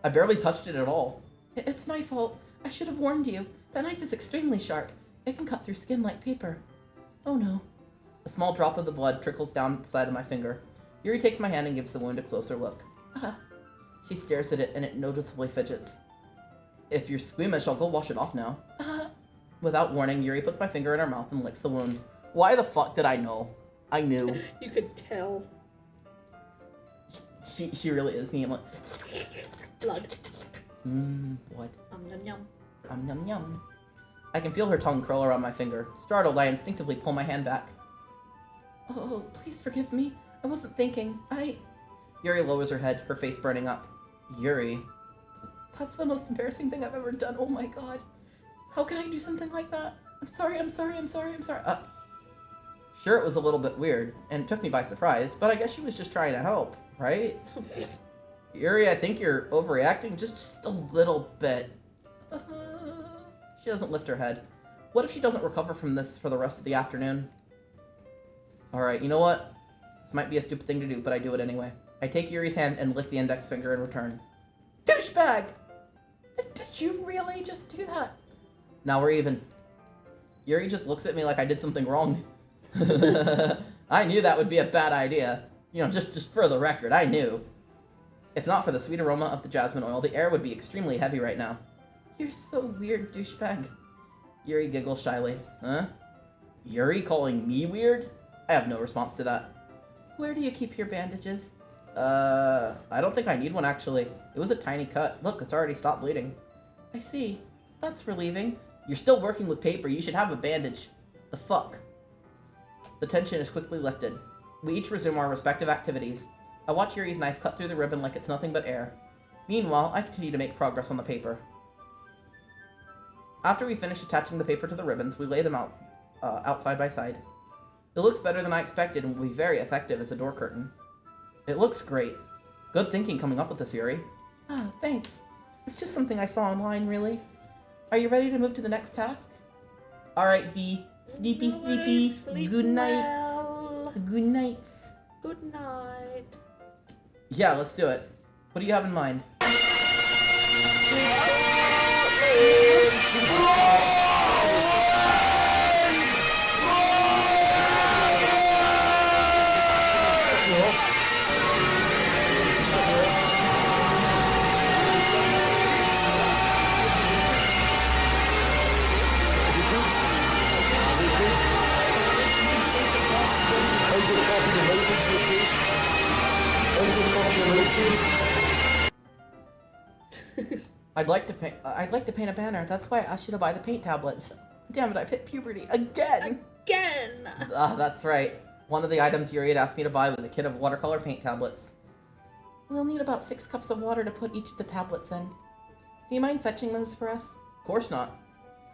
I barely touched it at all. It's my fault. I should have warned you. That knife is extremely sharp. It can cut through skin like paper. Oh no. A small drop of the blood trickles down the side of my finger. Yuri takes my hand and gives the wound a closer look. She stares at it, and it noticeably fidgets. If you're squeamish, I'll go wash it off now. Without warning, Yuri puts my finger in her mouth and licks the wound. Why the fuck did I know? I knew. You could tell. She really is me. I'm like, Blood. blood. Yum yum. Yum yum. I can feel her tongue curl around my finger. Startled, I instinctively pull my hand back. Oh, please forgive me. I wasn't thinking. Yuri lowers her head, her face burning up. Yuri. That's the most embarrassing thing I've ever done. Oh my god. How can I do something like that? I'm sorry. Sure, it was a little bit weird, and it took me by surprise, but I guess she was just trying to help, right? Yuri, I think you're overreacting just a little bit. She doesn't lift her head. What if she doesn't recover from this for the rest of the afternoon? Alright, you know what? This might be a stupid thing to do, but I do it anyway. I take Yuri's hand and lick the index finger in return. Douchebag! Did you really just do that? Now we're even. Yuri just looks at me like I did something wrong. I knew that would be a bad idea. You know, just for the record, I knew. If not for the sweet aroma of the jasmine oil, the air would be extremely heavy right now. You're so weird, douchebag. Yuri giggles shyly. Huh? Yuri calling me weird? I have no response to that. Where do you keep your bandages? I don't think I need one actually. It was a tiny cut. Look, it's already stopped bleeding. I see. That's relieving. You're still working with paper. You should have a bandage. The fuck? The tension is quickly lifted. We each resume our respective activities. I watch Yuri's knife cut through the ribbon like it's nothing but air. Meanwhile, I continue to make progress on the paper. After we finish attaching the paper to the ribbons, we lay them out side by side. It looks better than I expected and will be very effective as a door curtain. It looks great. Good thinking coming up with this, Yuri. Ah, thanks. It's just something I saw online, really. Are you ready to move to the next task? Alright, V. Sleepy, sleepy. Sleep Good nights. well. Good nights. Good night. Yeah, let's do it. What do you have in mind? I'd like to paint a banner. That's why I asked you to buy the paint tablets. Damn it, I've hit puberty again. Again. That's right. One of the items Yuri had asked me to buy was a kit of watercolor paint tablets. We'll need about 6 cups of water to put each of the tablets in. Do you mind fetching those for us? Of course not.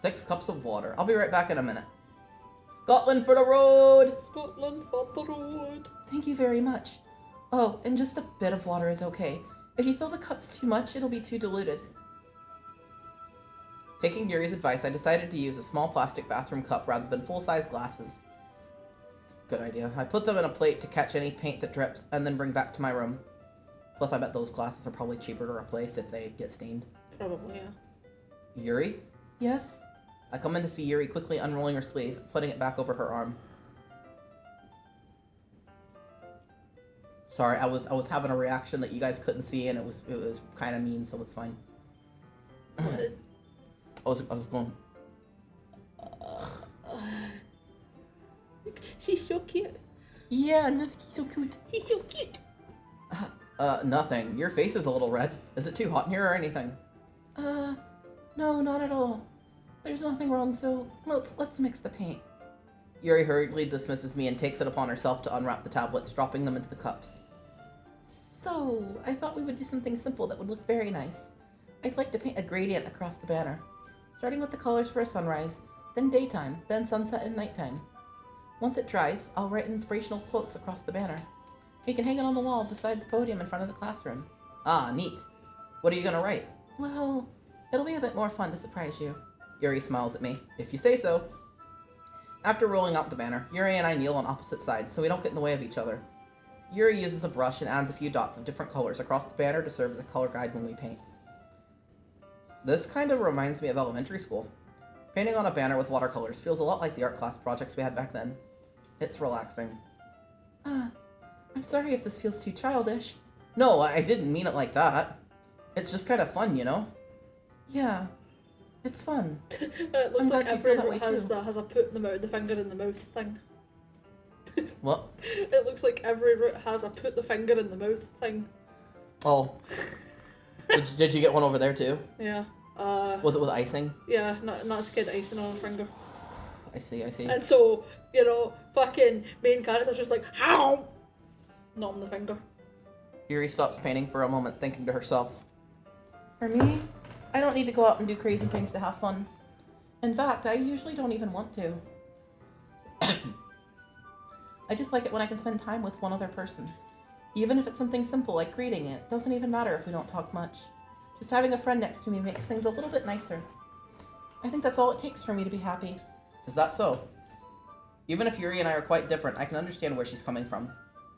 6 cups of water. I'll be right back in a minute. Scotland for the road! Scotland for the road. Thank you very much. Oh, and just a bit of water is okay. If you fill the cups too much, it'll be too diluted. Taking Yuri's advice, I decided to use a small plastic bathroom cup rather than full-size glasses. Good idea. I put them in a plate to catch any paint that drips, and then bring back to my room. Plus, I bet those glasses are probably cheaper to replace if they get stained. Probably, yeah. Yuri? Yes? I come in to see Yuri quickly unrolling her sleeve, putting it back over her arm. Sorry, I was having a reaction that you guys couldn't see, and it was kind of mean, so it's fine. I was going. She's so cute. Yeah, Nusky's so cute. She's so cute. Nothing. Your face is a little red. Is it too hot in here or anything? No, not at all. There's nothing wrong, so let's mix the paint. Yuri hurriedly dismisses me and takes it upon herself to unwrap the tablets, dropping them into the cups. So, I thought we would do something simple that would look very nice. I'd like to paint a gradient across the banner, starting with the colors for a sunrise, then daytime, then sunset and nighttime. Once it dries, I'll write inspirational quotes across the banner. We can hang it on the wall beside the podium in front of the classroom. Ah, neat. What are you gonna write? Well, it'll be a bit more fun to surprise you. Yuri smiles at me. If you say so. After rolling out the banner, Yuri and I kneel on opposite sides so we don't get in the way of each other. Yuri uses a brush and adds a few dots of different colors across the banner to serve as a color guide when we paint. This kind of reminds me of elementary school. Painting on a banner with watercolors feels a lot like the art class projects we had back then. It's relaxing. I'm sorry if this feels too childish. No, I didn't mean it like that. It's just kind of fun, you know? Yeah, it's fun. It looks I'm like glad you feel that way every too. route has a put in the mouth, the finger in the mouth thing. What? It looks like every route has a put the finger in the mouth thing. Oh. Did you get one over there too? Yeah. Was it with icing? Yeah, not as kid icing on a finger. I see. And so, you know, fucking main character's just like, how? Not on the finger. Yuri stops painting for a moment, thinking to herself. For me, I don't need to go out and do crazy things to have fun. In fact, I usually don't even want to. I just like it when I can spend time with one other person. Even if it's something simple like greeting it, doesn't even matter if we don't talk much. Just having a friend next to me makes things a little bit nicer. I think that's all it takes for me to be happy. Is that so? Even if Yuri and I are quite different, I can understand where she's coming from.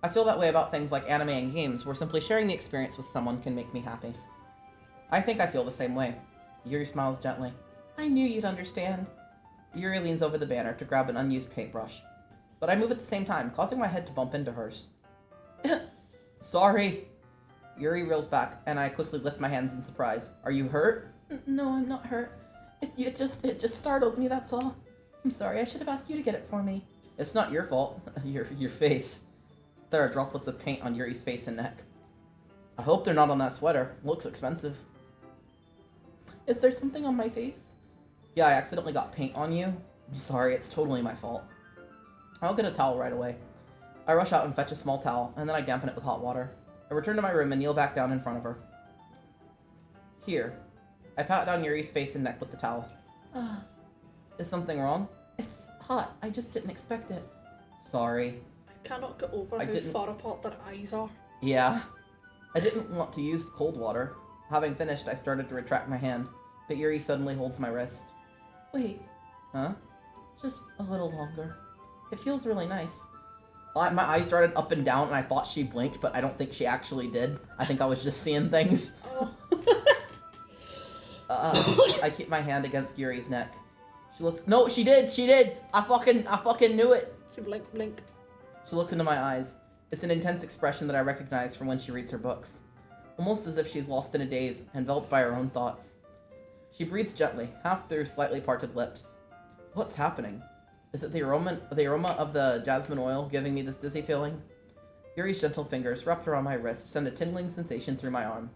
I feel that way about things like anime and games, where simply sharing the experience with someone can make me happy. I think I feel the same way. Yuri smiles gently. I knew you'd understand. Yuri leans over the banner to grab an unused paintbrush. But I move at the same time, causing my head to bump into hers. Sorry. Yuri reels back, and I quickly lift my hands in surprise. Are you hurt? No, I'm not hurt. It just startled me, that's all. I'm sorry, I should have asked you to get it for me. It's not your fault. Your face. There are droplets of paint on Yuri's face and neck. I hope they're not on that sweater. Looks expensive. Is there something on my face? Yeah, I accidentally got paint on you. I'm sorry, it's totally my fault. I'll get a towel right away. I rush out and fetch a small towel, and then I dampen it with hot water. I return to my room and kneel back down in front of her. Here. I pat down Yuri's face and neck with the towel. Is something wrong? It's hot. I just didn't expect it. Sorry. I cannot get over how far apart their eyes are. Yeah. I didn't want to use cold water. Having finished, I started to retract my hand, but Yuri suddenly holds my wrist. Wait. Huh? Just a little longer. It feels really nice. My eyes started up and down, and I thought she blinked, but I don't think she actually did. I think I was just seeing things. Oh. I keep my hand against Yuri's neck. She looks. No, she did. She did. I fucking knew it. She blink. She looks into my eyes. It's an intense expression that I recognize from when she reads her books, almost as if she's lost in a daze, enveloped by her own thoughts. She breathes gently, half through slightly parted lips. What's happening? Is it the aroma of the jasmine oil giving me this dizzy feeling? Yuri's gentle fingers wrapped around my wrist send a tingling sensation through my arm,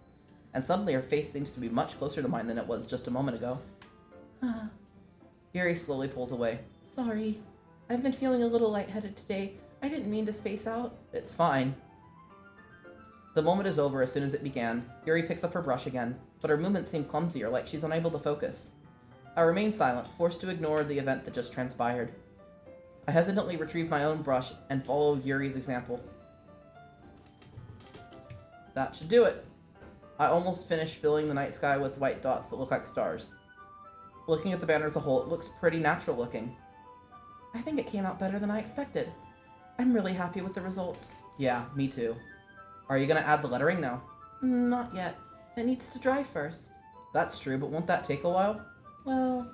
and suddenly her face seems to be much closer to mine than it was just a moment ago. Yuri slowly pulls away. Sorry. I've been feeling a little lightheaded today. I didn't mean to space out. It's fine. The moment is over as soon as it began. Yuri picks up her brush again, but her movements seem clumsier, like she's unable to focus. I remain silent, forced to ignore the event that just transpired. I hesitantly retrieve my own brush and follow Yuri's example. That should do it. I almost finished filling the night sky with white dots that look like stars. Looking at the banner as a whole, it looks pretty natural looking. I think it came out better than I expected. I'm really happy with the results. Yeah, me too. Are you gonna add the lettering now? Not yet. It needs to dry first. That's true, but won't that take a while? Well,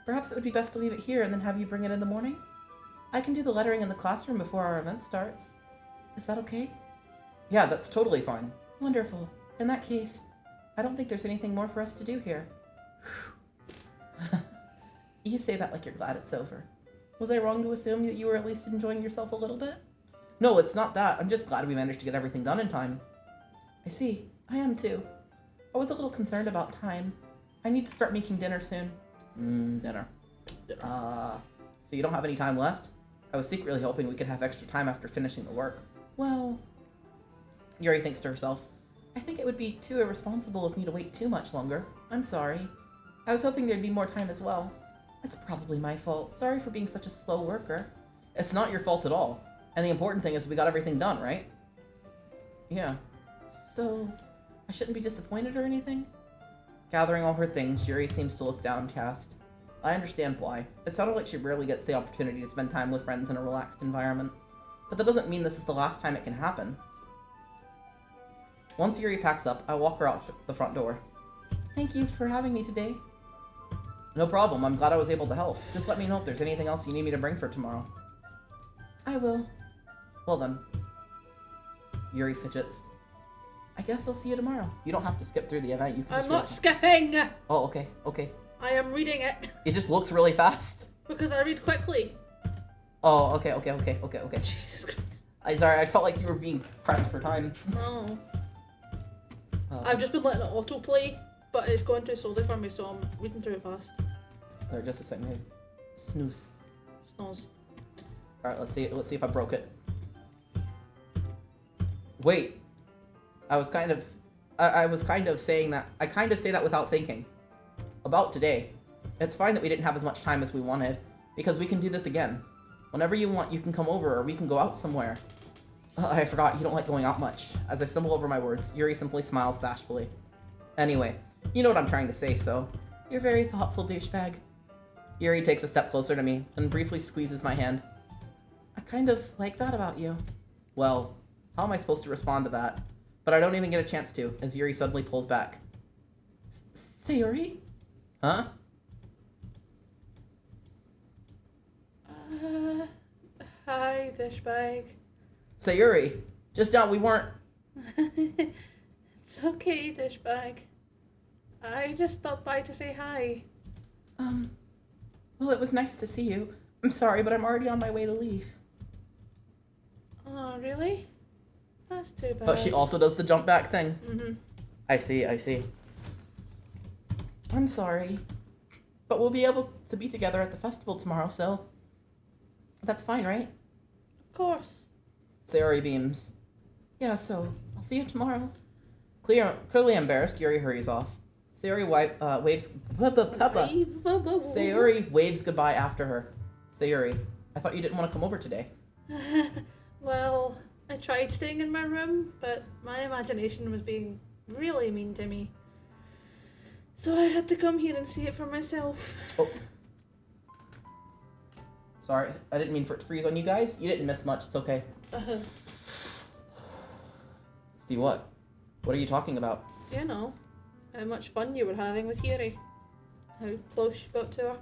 perhaps it would be best to leave it here and then have you bring it in the morning? I can do the lettering in the classroom before our event starts. Is that okay? Yeah, that's totally fine. Wonderful. In that case, I don't think there's anything more for us to do here. You say that like you're glad it's over. Was I wrong to assume that you were at least enjoying yourself a little bit? No, it's not that. I'm just glad we managed to get everything done in time. I see. I am too. I was a little concerned about time. I need to start making dinner soon. Dinner. So you don't have any time left? I was secretly hoping we could have extra time after finishing the work. Well, Yuri thinks to herself. I think it would be too irresponsible of me to wait too much longer. I'm sorry. I was hoping there'd be more time as well. It's probably my fault. Sorry for being such a slow worker. It's not your fault at all. And the important thing is we got everything done, right? Yeah. So, I shouldn't be disappointed or anything? Gathering all her things, Yuri seems to look downcast. I understand why. It sounded like she rarely gets the opportunity to spend time with friends in a relaxed environment. But that doesn't mean this is the last time it can happen. Once Yuri packs up, I walk her out the front door. Thank you for having me today. No problem, I'm glad I was able to help. Just let me know if there's anything else you need me to bring for tomorrow. I will. Well then. Yuri fidgets. I guess I'll see you tomorrow. You don't have to skip through the event, you can I'm just not skipping! Oh, okay. I am reading it. It just looks really fast. Because I read quickly. Oh, okay. Jesus Christ. Sorry, I felt like you were being pressed for time. No. I've just been letting it autoplay, but it's going too slowly for me, so I'm reading through it fast. There, just a second, guys. Snooze. Snooze. Alright, let's see if I broke it. Wait. I was kind of saying that. I kind of say that without thinking. About today. It's fine that we didn't have as much time as we wanted, because we can do this again. Whenever you want, you can come over, or we can go out somewhere. I forgot, you don't like going out much. As I stumble over my words, Yuri simply smiles bashfully. Anyway, you know what I'm trying to say, so. You're very thoughtful, douchebag. Yuri takes a step closer to me, and briefly squeezes my hand. I kind of like that about you. Well, how am I supposed to respond to that? But I don't even get a chance to, as Yuri suddenly pulls back. Sayori? Huh? Hi, Dishbag. Sayuri, just now we weren't... It's okay, Dishbag. I just stopped by to say hi. Well, it was nice to see you. I'm sorry, but I'm already on my way to leave. Oh, really? That's too bad. But she also does the jump back thing. Mm-hmm. I see. I'm sorry. But we'll be able to be together at the festival tomorrow, so... That's fine, right? Of course. Sayuri beams. Yeah, so I'll see you tomorrow. Clearly embarrassed, Yuri hurries off. Sayuri waves... Sayuri waves goodbye after her. Sayuri, I thought you didn't want to come over today. Well, I tried staying in my room, but my imagination was being really mean to me. So I had to come here and see it for myself. Oh. Sorry, I didn't mean for it to freeze on you guys. You didn't miss much, it's okay. See what? What are you talking about? You know, how much fun you were having with Yuri. How close you got to her.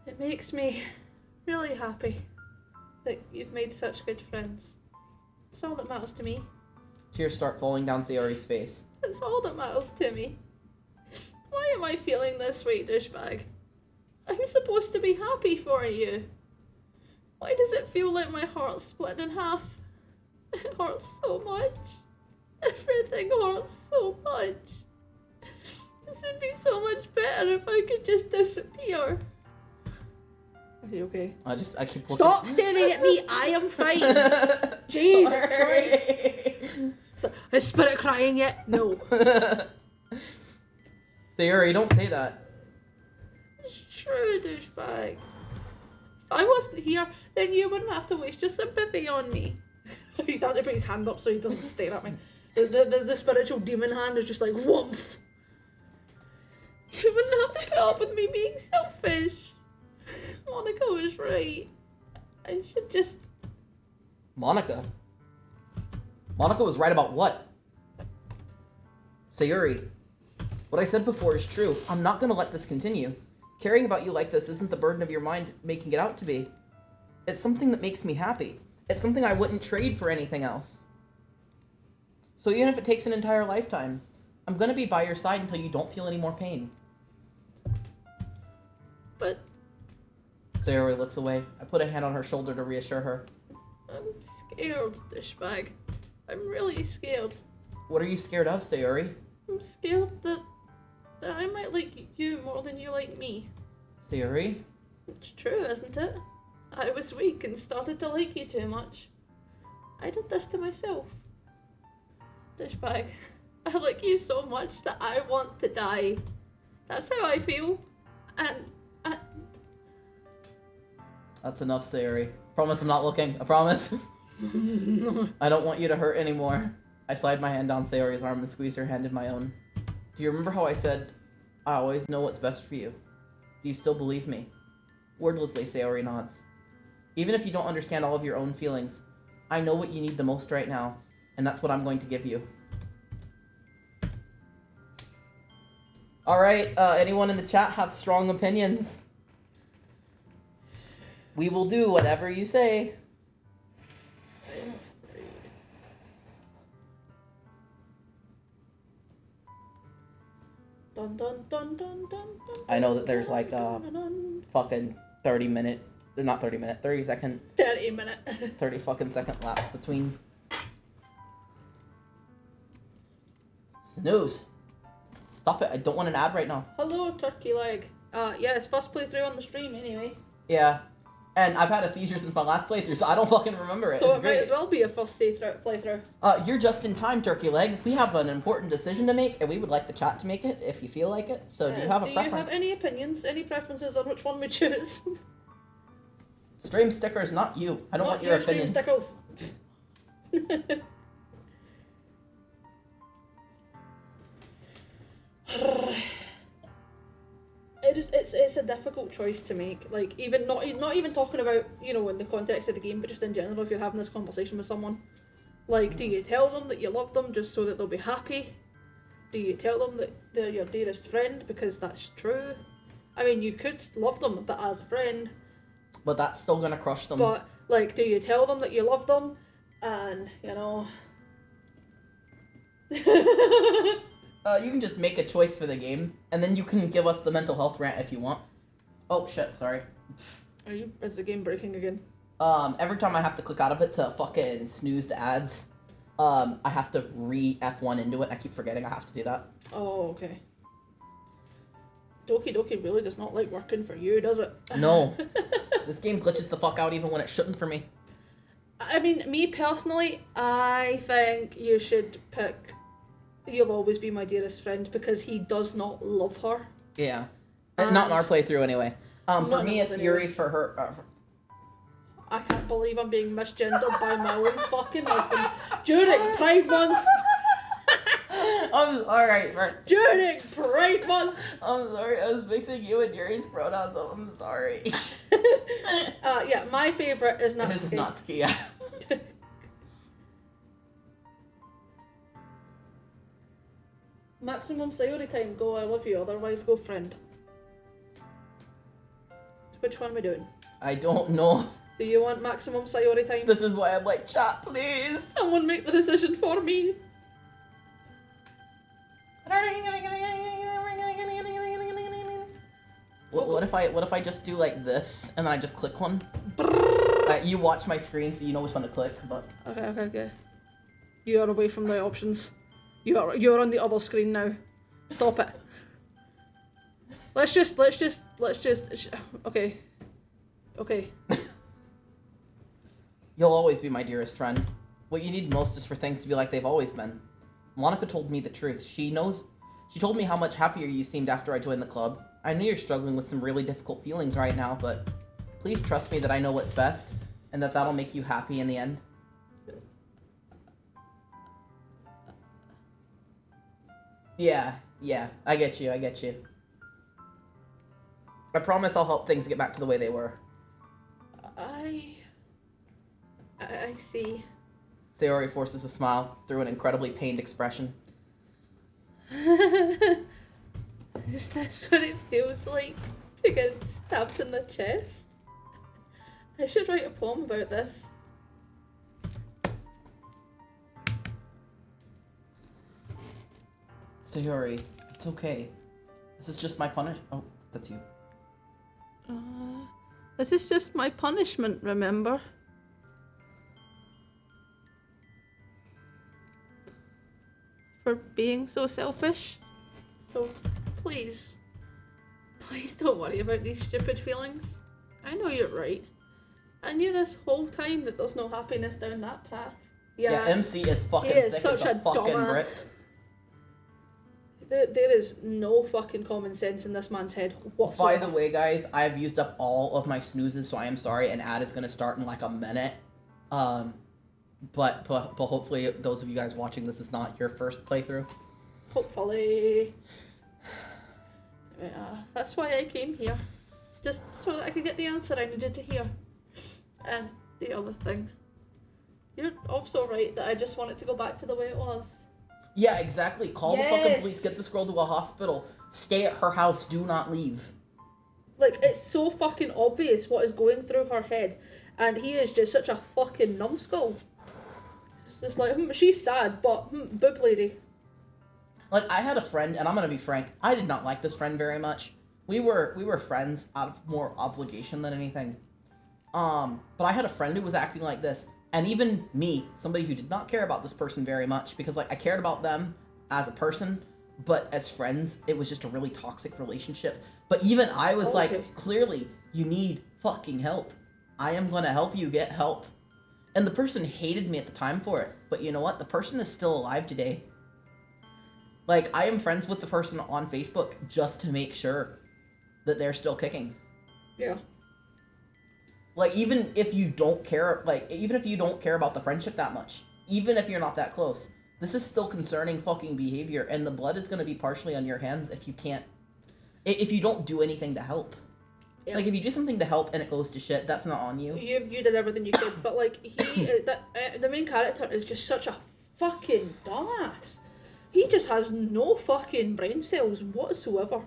It makes me really happy that you've made such good friends. It's all that matters to me. Tears start falling down Sayori's face. It's all that matters to me. Why am I feeling this way, douchebag? I'm supposed to be happy for you. Why does it feel like my heart's split in half? It hurts so much. Everything hurts so much. This would be so much better if I could just disappear. Are you okay? I keep looking. Stop staring at me. I am fine. Jesus Christ. So, is Spirit crying yet? No. Sayuri, don't say that. It's true, douchebag. If I wasn't here, then you wouldn't have to waste your sympathy on me. He's having to put his hand up so he doesn't stare at me. The spiritual demon hand is just like, woomph. You wouldn't have to put up with me being selfish. Monica was right. I should just... Monica? Monica was right about what? Sayuri, what I said before is true. I'm not gonna let this continue. Caring about you like this isn't the burden of your mind making it out to be. It's something that makes me happy. It's something I wouldn't trade for anything else. So even if it takes an entire lifetime, I'm gonna be by your side until you don't feel any more pain. But... Sayori looks away. I put a hand on her shoulder to reassure her. I'm scared, douchebag. I'm really scared. What are you scared of, Sayori? I'm scared that I might like you more than you like me. Sayori? It's true, isn't it? I was weak and started to like you too much. I did this to myself. Douchebag, I like you so much that I want to die. That's how I feel. And That's enough, Sayori. Promise I'm not looking. I promise. I don't want you to hurt anymore. I slide my hand down Sayori's arm and squeeze her hand in my own. Do you remember how I said, I always know what's best for you? Do you still believe me? Wordlessly, Sayori nods. Even if you don't understand all of your own feelings, I know what you need the most right now, and that's what I'm going to give you. Alright, anyone in the chat have strong opinions? We will do whatever you say. dun dun dun dun dun dun. I know that there's like a fucking 30 second, 30 minute. 30 fucking second lapse between. Snooze. Stop it, I don't want an ad right now. Hello, turkey leg. Yeah, it's first playthrough on the stream anyway. Yeah. And I've had a seizure since my last playthrough, so I don't fucking remember it. So it's it great. might as well be a first playthrough. You're just in time, Turkey Leg. We have an important decision to make, and we would like the chat to make it, if you feel like it. So do you have a preference? Do you have any opinions, any preferences on which one we choose? Stream stickers, not you. I don't want your opinion. Stream stickers. It's a difficult choice to make. Like, even not even talking about, you know, in the context of the game, but just in general, if you're having this conversation with someone, like, do you tell them that you love them just so that they'll be happy, Do you tell them that they're your dearest friend because that's true? I mean, you could love them, but as a friend. But that's still gonna crush them. But, like, do you tell them that you love them? And, you know... You can just make a choice for the game, and then you can give us the mental health rant if you want. Oh, shit, sorry. Is the game breaking again? Every time I have to click out of it to fucking snooze the ads, I have to re-F1 into it. I keep forgetting I have to do that. Oh, okay. Doki Doki really does not like working for you, does it? No. This game glitches the fuck out even when it shouldn't for me. I mean, me personally, I think you should pick You'll Always Be My Dearest Friend because he does not love her. Yeah. Not in our playthrough anay. For me, it's Yuri anyway. for her... I can't believe I'm being misgendered by my own fucking husband during Pride Month. Alright, right. During Pride Month. I'm sorry, I was mixing you and Yuri's pronouns up. I'm sorry. Yeah, my favourite is Natsuki. This is Natsuki, yeah. Maximum Sayori time, go I love you, otherwise go friend. Which one are we doing? I don't know. Do you want maximum Sayori time? This is why I'm like, chat, please. Someone make the decision for me. What if I just do like this and then I just click one? You watch my screen so you know which one to click, but Okay. You are away from the options. You're on the other screen now. Stop it. Let's just okay. you'll always be my dearest friend. What you need most is for things to be like they've always been. Monica told me the truth. She told me how much happier you seemed after I joined the club. I know you're struggling with some really difficult feelings right now, but please trust me that I know what's best, and that'll make you happy in the end. Yeah, I get you. I promise I'll help things get back to the way they were. I see. Sayori forces a smile through an incredibly pained expression. Is this what it feels like to get stabbed in the chest? I should write a poem about this. Sayori, it's okay. This is just my Oh, that's you. This is just my punishment, remember? For being so selfish. So, please don't worry about these stupid feelings. I know you're right. I knew this whole time that there's no happiness down that path. Yeah, MC is fucking he is thick such as a fucking dumbass. brick. There is no fucking common sense in this man's head whatsoever. By the way, guys, I've used up all of my snoozes, so I am sorry. An ad is going to start in like a minute. But hopefully those of you guys watching this is not your first playthrough. Hopefully. That's why I came here. Just so that I could get the answer I needed to hear. And the other thing. You're also right that I just want it to go back to the way it was. Yeah, exactly. Call the fucking police. Get this girl to a hospital. Stay at her house. Do not leave. Like, it's so fucking obvious what is going through her head. And he is just such a fucking numbskull. It's just like, she's sad, but, boob lady. Like, I had a friend, and I'm gonna be frank, I did not like this friend very much. We were friends out of more obligation than anything. But I had a friend who was acting like this. And even me, somebody who did not care about this person very much, because, like, I cared about them as a person, but as friends, it was just a really toxic relationship. But even I was like, clearly, you need fucking help. I am gonna help you get help. And the person hated me at the time for it. But you know what? The person is still alive today. Like, I am friends with the person on Facebook just to make sure that they're still kicking. Yeah. Like, even if you don't care, even if you don't care about the friendship that much, even if you're not that close, this is still concerning fucking behavior, and the blood is going to be partially on your hands if you don't do anything to help. Yeah. Like, if you do something to help and it goes to shit, that's not on you. You did everything you could, but, like, the main character is just such a fucking dumbass. he just has no fucking brain cells whatsoever.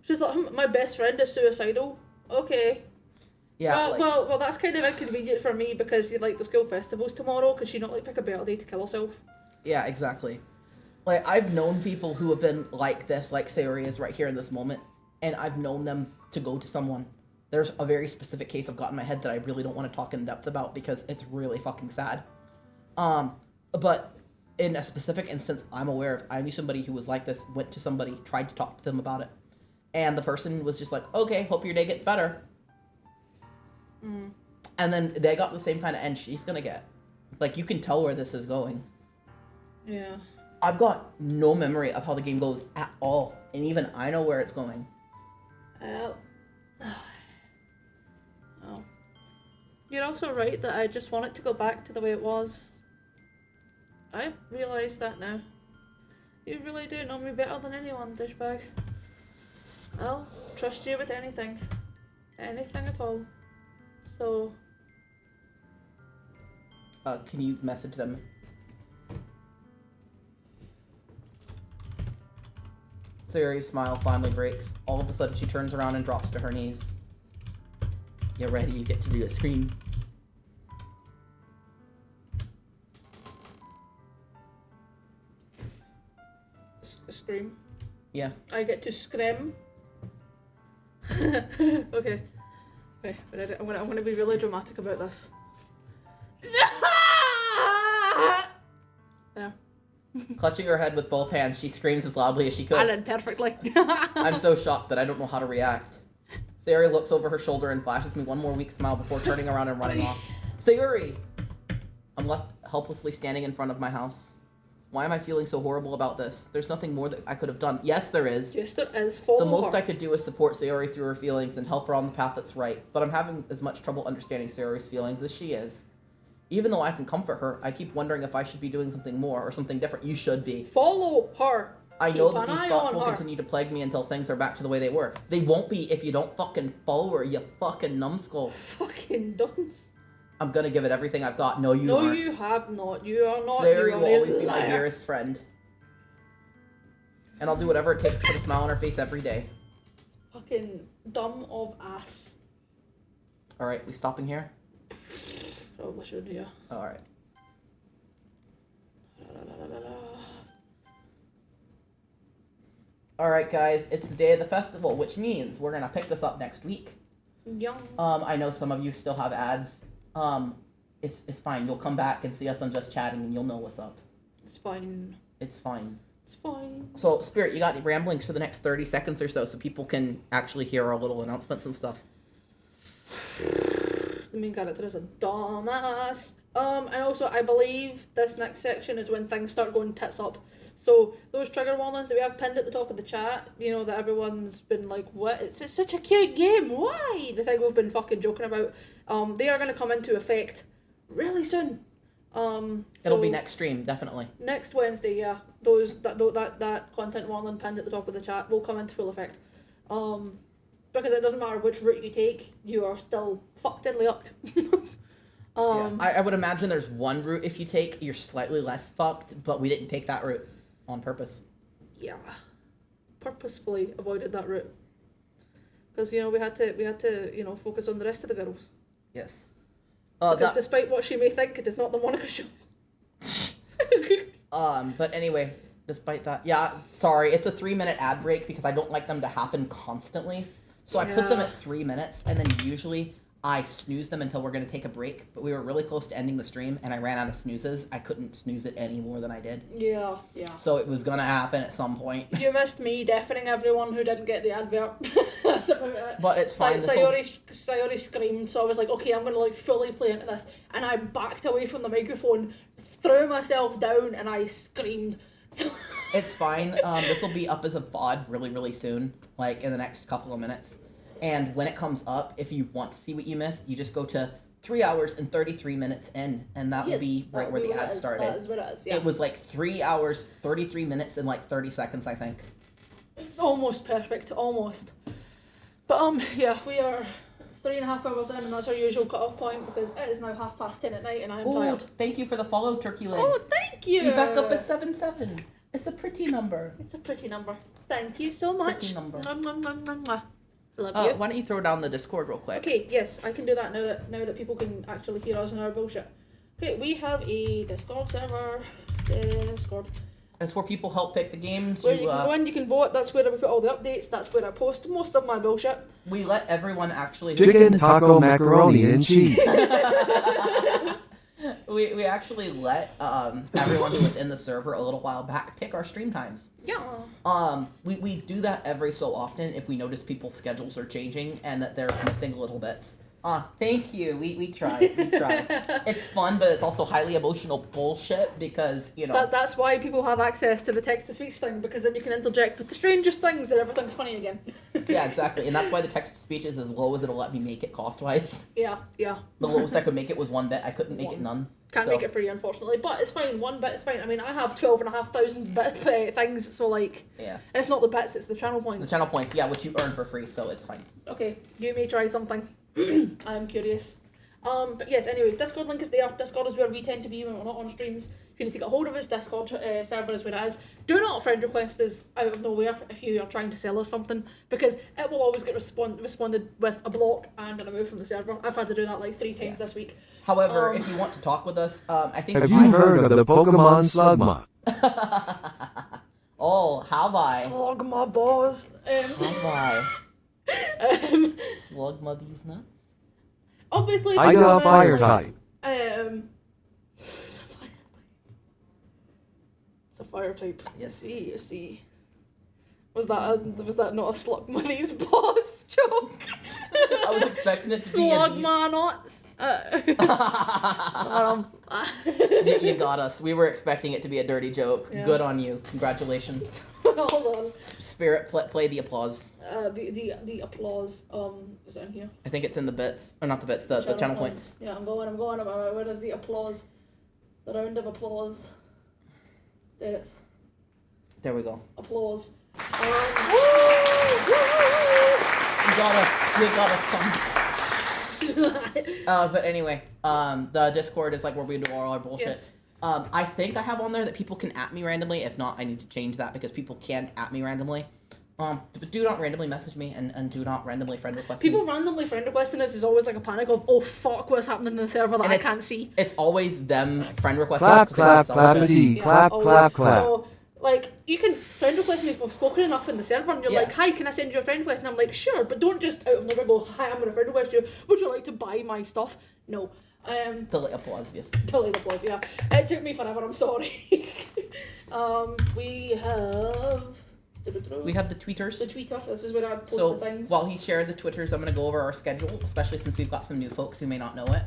She's like, my best friend is suicidal. Okay. Yeah. Well, that's kind of inconvenient for me because you like the school festivals tomorrow. Could she not like pick a better day to kill herself? Yeah, exactly. Like, I've known people who have been like this, like Sayori is right here in this moment, and I've known them to go to someone. There's a very specific case I've got in my head that I really don't want to talk in depth about because it's really fucking sad. But in a specific instance I'm aware of, I knew somebody who was like this, went to somebody, tried to talk to them about it, and the person was just like, okay, hope your day gets better. And then they got the same kind of end she's gonna get. Like, you can tell where this is going. Yeah. I've got no memory of how the game goes at all, and even I know where it's going. Oh. You're also right that I just want it to go back to the way it was. I realise that now. You really do know me better than anyone, douchebag. I'll trust you with anything. Anything at all. So... Can you message them? Sayori's smile finally breaks. All of a sudden, she turns around and drops to her knees. Get ready, you get to do a scream. Scream? Yeah. I get to scream? Okay. Okay, but I'm gonna be really dramatic about this. There. Clutching her head with both hands, she screams as loudly as she could. I did perfectly. I'm so shocked that I don't know how to react. Sayori looks over her shoulder and flashes me one more weak smile before turning around and running off. Sayori! I'm left helplessly standing in front of my house. Why am I feeling so horrible about this? There's nothing more that I could have done. Yes, there is. Yes, there is. Follow The most her. I could do is support Sayori through her feelings and help her on the path that's right, but I'm having as much trouble understanding Sayori's feelings as she is. Even though I can comfort her, I keep wondering if I should be doing something more or something different. You should be. Follow her. I Keep know that an these eye thoughts on will her. continue to plague me until things are back to the way they were. They won't be if you don't fucking follow her, you fucking numbskull. Fucking dunce. I'm gonna give it everything I've got. No, you No, aren't. you have not. You are not. Sayori You are will a always be my liar. dearest friend. And I'll do whatever it takes to put a smile on her face every day. Fucking dumb of ass. Alright, we stopping here? Probably should, yeah. Alright. Alright guys, it's the day of the festival, which means we're gonna pick this up next week. Young. I know some of you still have ads. It's fine. You'll come back and see us on Just Chatting and you'll know what's up. It's fine. It's fine. It's fine. So, Spirit, you got any ramblings for the next 30 seconds or so people can actually hear our little announcements and stuff? The main character is a dumbass. And also, I believe this next section is when things start going tits up. So, those trigger warnings that we have pinned at the top of the chat, you know, that everyone's been like, what? It's such a cute game. Why? The thing we've been fucking joking about. They are going to come into effect really soon. It'll be next stream, definitely. Next Wednesday, yeah. That content warning pinned at the top of the chat will come into full effect. Because it doesn't matter which route you take, you are still fucked diddly upped. Yeah. I would imagine there's one route if you take, you're slightly less fucked, but we didn't take that route on purpose. Yeah. Purposefully avoided that route. Because, you know, we had to, you know, focus on the rest of the girls. Yes. Because despite what she may think, it is not the Monica show. But anyway, despite that, yeah, sorry, it's a 3-minute ad break because I don't like them to happen constantly. So I put them at 3 minutes, and then usually I snooze them until we're going to take a break. But we were really close to ending the stream, and I ran out of snoozes. I couldn't snooze it any more than I did. Yeah. So it was going to happen at some point. You missed me deafening everyone who didn't get the advert. That's about it. But it's fine. Sayori screamed, so I was like, okay, I'm going to like fully play into this. And I backed away from the microphone, threw myself down, and I screamed. So It's fine. This will be up as a VOD really, really soon, like in the next couple of minutes. And when it comes up, if you want to see what you missed, you just go to 3 hours and 33 minutes in, and that will be right where the ad started. That is what it is, yeah. It was like 3 hours, 33 minutes, and like 30 seconds, I think. It's almost perfect, almost. But yeah, we are 3.5 hours in, and that's our usual cut-off point because it is now 10:30 at night, and I am tired. Thank you for the follow, Turkey Leg. Oh, thank you. You back up at 7-7. It's a pretty number. It's a pretty number. Thank you so much. Pretty number. Mwah, mwah, mwah, mwah, mwah. Love you. Why don't you throw down the Discord real quick? Okay, yes, I can do that now that people can actually hear us and our bullshit. Okay, we have a Discord server. Discord. It's where people help pick the games. Where you can go in, you can vote. That's where we put all the updates. That's where I post most of my bullshit. We let everyone actually... Chicken, taco, macaroni, and cheese. we actually let everyone who was in the server a little while back pick our stream times. Yeah. We do that every so often if we notice people's schedules are changing and that they're missing little bits. Thank you. We try. We try. It's fun, but it's also highly emotional bullshit because, you know... That's why people have access to the text-to-speech thing, because then you can interject with the strangest things and everything's funny again. Yeah, exactly. And that's why the text-to-speech is as low as it'll let me make it cost-wise. Yeah. The lowest I could make it was 1 bit. I couldn't make it none. Can't make it free, unfortunately, but it's fine. 1 bit is fine. I mean, I have 12,500 bit things, so like, yeah, it's not the bits, it's the channel points. The channel points, yeah, which you earn for free, so it's fine. Okay, you may try something. I'm curious. But yes, anyway, Discord link is there. Discord is where we tend to be when we're not on streams. If you need to get hold of us, Discord server is where it is. Do not friend request us out of nowhere if you are trying to sell us something, because it will always get responded with a block and a remove from the server. I've had to do that like 3 times this week. However, if you want to talk with us, I think... Have you heard of the Pokemon Slugma? Oh, have I? Slug my balls. Have I? Slug these nuts? Obviously, I got a fire type. It's a fire type. Yes. You see. Was that not a Slug Money's boss joke? I was expecting it to be Slug Manots. You got us. We were expecting it to be a dirty joke. Yeah. Good on you. Congratulations. Hold on. Spirit, play the applause. The applause is it in here? I think it's in the bits. Or not the bits, the channel points. Yeah, I'm going. Where is the applause? The round of applause. There it is. There we go. Applause. You got us some. But anyway, the Discord is like where we do all our bullshit. Yes. I think I have on there that people can at me randomly. If not, I need to change that because people can at me randomly. But do not randomly message me and do not randomly friend request me. People randomly friend requesting us is always like a panic of, oh fuck, what's happening in the server that I can't see. It's always them friend requesting Clap, us. clap, clappity, clap, clap, clap. So, like, you can friend request me if we've spoken enough in the server and you're like, hi, can I send you a friend request? And I'm like, sure, but don't just out of nowhere go, hi, I'm going to friend request you. Would you like to buy my stuff? No. Delete applause, yes. Delete applause, yeah. It took me forever, I'm sorry. We have the tweeters. the Twitter. This is where I post So the things. while he's sharing the Twitters, I'm going to go over our schedule, especially since we've got some new folks who may not know it.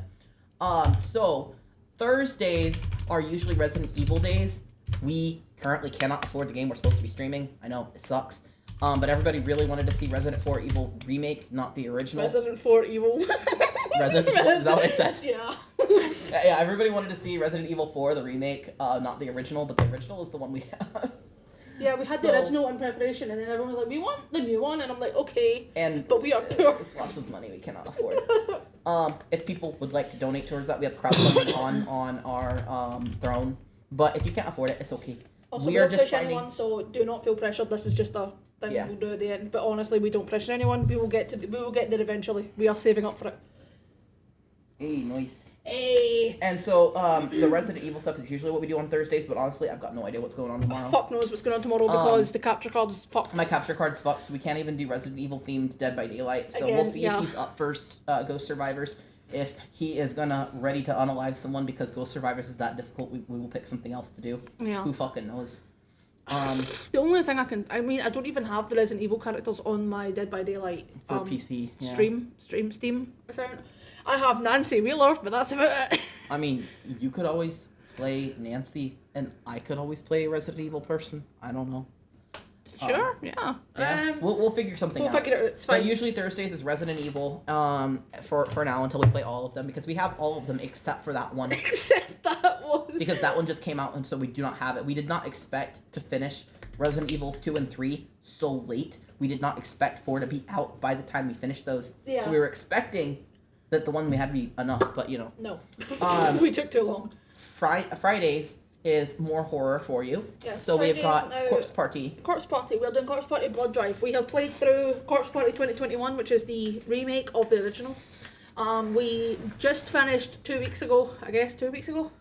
So Thursdays are usually Resident Evil days. We currently cannot afford the game we're supposed to be streaming. I know, it sucks. But everybody really wanted to see Resident 4 Evil Remake, not the original. Resident 4 Evil. Resident 4, is that what I said? Yeah. Yeah, everybody wanted to see Resident Evil 4, the remake, not the original, but the original is the one we have. Yeah, we had the original in preparation, and then everyone was like, we want the new one, and I'm like, okay, but we are poor. It's lots of money we cannot afford. If people would like to donate towards that, we have crowdfunding on our throne. But if you can't afford it, it's okay. Also, we we are don't just push trying anyone, so do not feel pressured. This is just a thing we'll do at the end. But honestly, we don't pressure anyone. We will get there eventually. We are saving up for it. Hey, nice. Hey. And so, the Resident Evil stuff is usually what we do on Thursdays, but honestly, I've got no idea what's going on tomorrow. Fuck knows what's going on tomorrow because the capture card's fucked. My capture card's fucked, so we can't even do Resident Evil themed Dead by Daylight. So Again, we'll see if he's up first, Ghost Survivors. If he is ready to unalive someone because Ghost Survivors is that difficult, we will pick something else to do. Yeah. Who fucking knows? The only thing I don't even have the Resident Evil characters on my Dead by Daylight For PC. Yeah. Steam account. I have Nancy Wheeler, but that's about it. I mean, you could always play Nancy, and I could always play a Resident Evil person. I don't know. Sure, yeah. We'll figure something out. We'll figure it out, it's fine. But usually Thursdays is Resident Evil, for now until we play all of them, because we have all of them except for that one. Except that one. Because that one just came out, and so we do not have it. We did not expect to finish Resident Evils 2 and 3 so late. We did not expect 4 to be out by the time we finished those. Yeah. So we were expecting that the one we had to be enough, but you know. No. Um, we took too long. Fridays is more horror for you. Yes, So we've Fridays got now- Corpse Party. Corpse Party. We're doing Corpse Party Blood Drive. We have played through Corpse Party 2021, which is the remake of the original. We just finished 2 weeks ago, I guess, 2 weeks ago.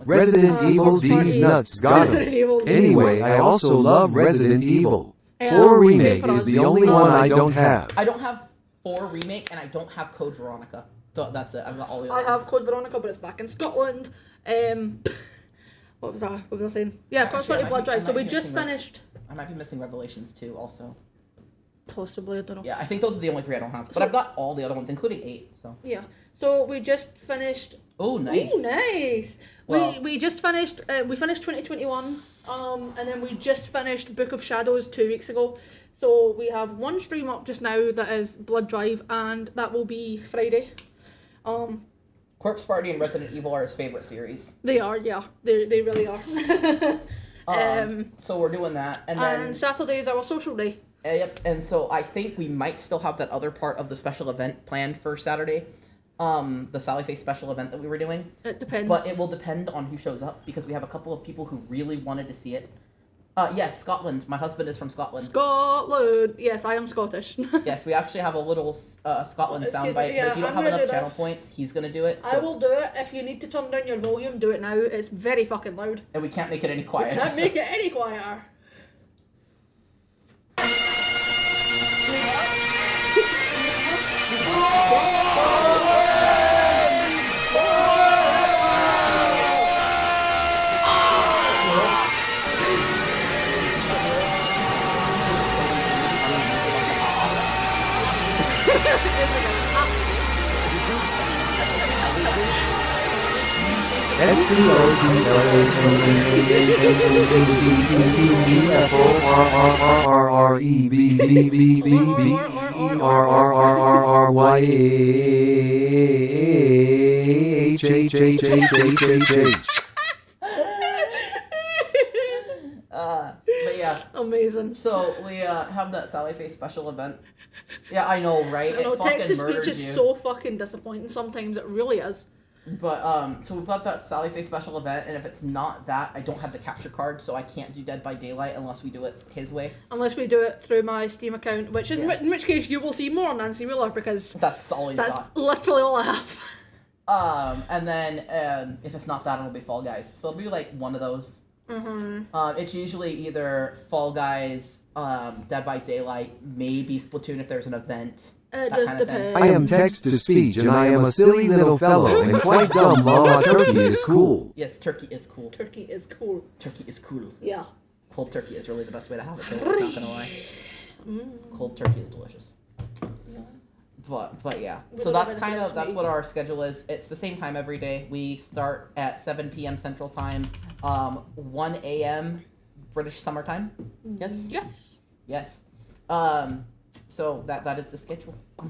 Resident Evil Corpse D's Party- nuts got 'em. Resident Evil. Anyway, I also love Resident Evil. Yeah, 4 Remake for us. is the only one I don't have. I don't have 4 Remake, and I don't have Code Veronica. So that's it. I've got all the other I have ones. Code Veronica, but it's back in Scotland. What was I saying? Yeah, Corpse Actually, Party Blood Drive. So we just missing finished. I might be missing Revelations 2 also. Possibly, I don't know. Yeah, I think those are the only 3 I don't have. But I've got all the other ones, including 8. So. Yeah. So we just finished. Oh, nice. Ooh, nice. Well- We just finished. We finished 2021. And then we just finished Book of Shadows 2 weeks ago. So we have one stream up just now that is Blood Drive, and that will be Friday. Corpse Party and Resident Evil are his favorite series. They are, yeah. They really are. So we're doing that, and then And Saturday is our social day. Yep. And so I think we might still have that other part of the special event planned for Saturday, the Sally Face special event that we were doing. It depends. But it will depend on who shows up because we have a couple of people who really wanted to see it. Yes, Scotland. My husband is from Scotland. Scotland. Yes, I am Scottish. Yes, we actually have a little Scotland Excuse me, soundbite. yeah, but if you don't I'm have gonna enough do channel this. points, he's gonna do it. I will do it. If you need to turn down your volume, do it now. It's very fucking loud. And we can't make it any You quieter. can't so- make it any quieter. But yeah. Amazing. So we have that Sally Face special event. Yeah, I know, right? I know, It fucking text to speech murders is you. so fucking disappointing sometimes. It really is. But so we've got that Sally Face special event, and if it's not that, I don't have the capture card, so I can't do Dead by Daylight unless we do it his way. Unless we do it through my Steam account, which Yeah. in which case you will see more Nancy Wheeler because That's all he's that's got. literally all I have. And then if it's not that, it'll be Fall Guys. So it'll be like one of those. It's usually either Fall Guys, Dead by Daylight, maybe Splatoon if there's an event. It that just kind of thing. depends. I am text to speech and I am a silly little fellow and quite dumb. Llama turkey is cool. Yes, turkey is cool. Turkey is cool. Turkey is cool. Yeah. Cold turkey is really the best way to have it, though. I'm not gonna lie. Cold turkey is delicious. But yeah, With so a that's little bit kind of of that's sweet. what our schedule is. It's the same time every day. We start at 7 p.m. Central Time, 1 a.m. British Summer Time. Yes. Yes. Yes. So that is the schedule. We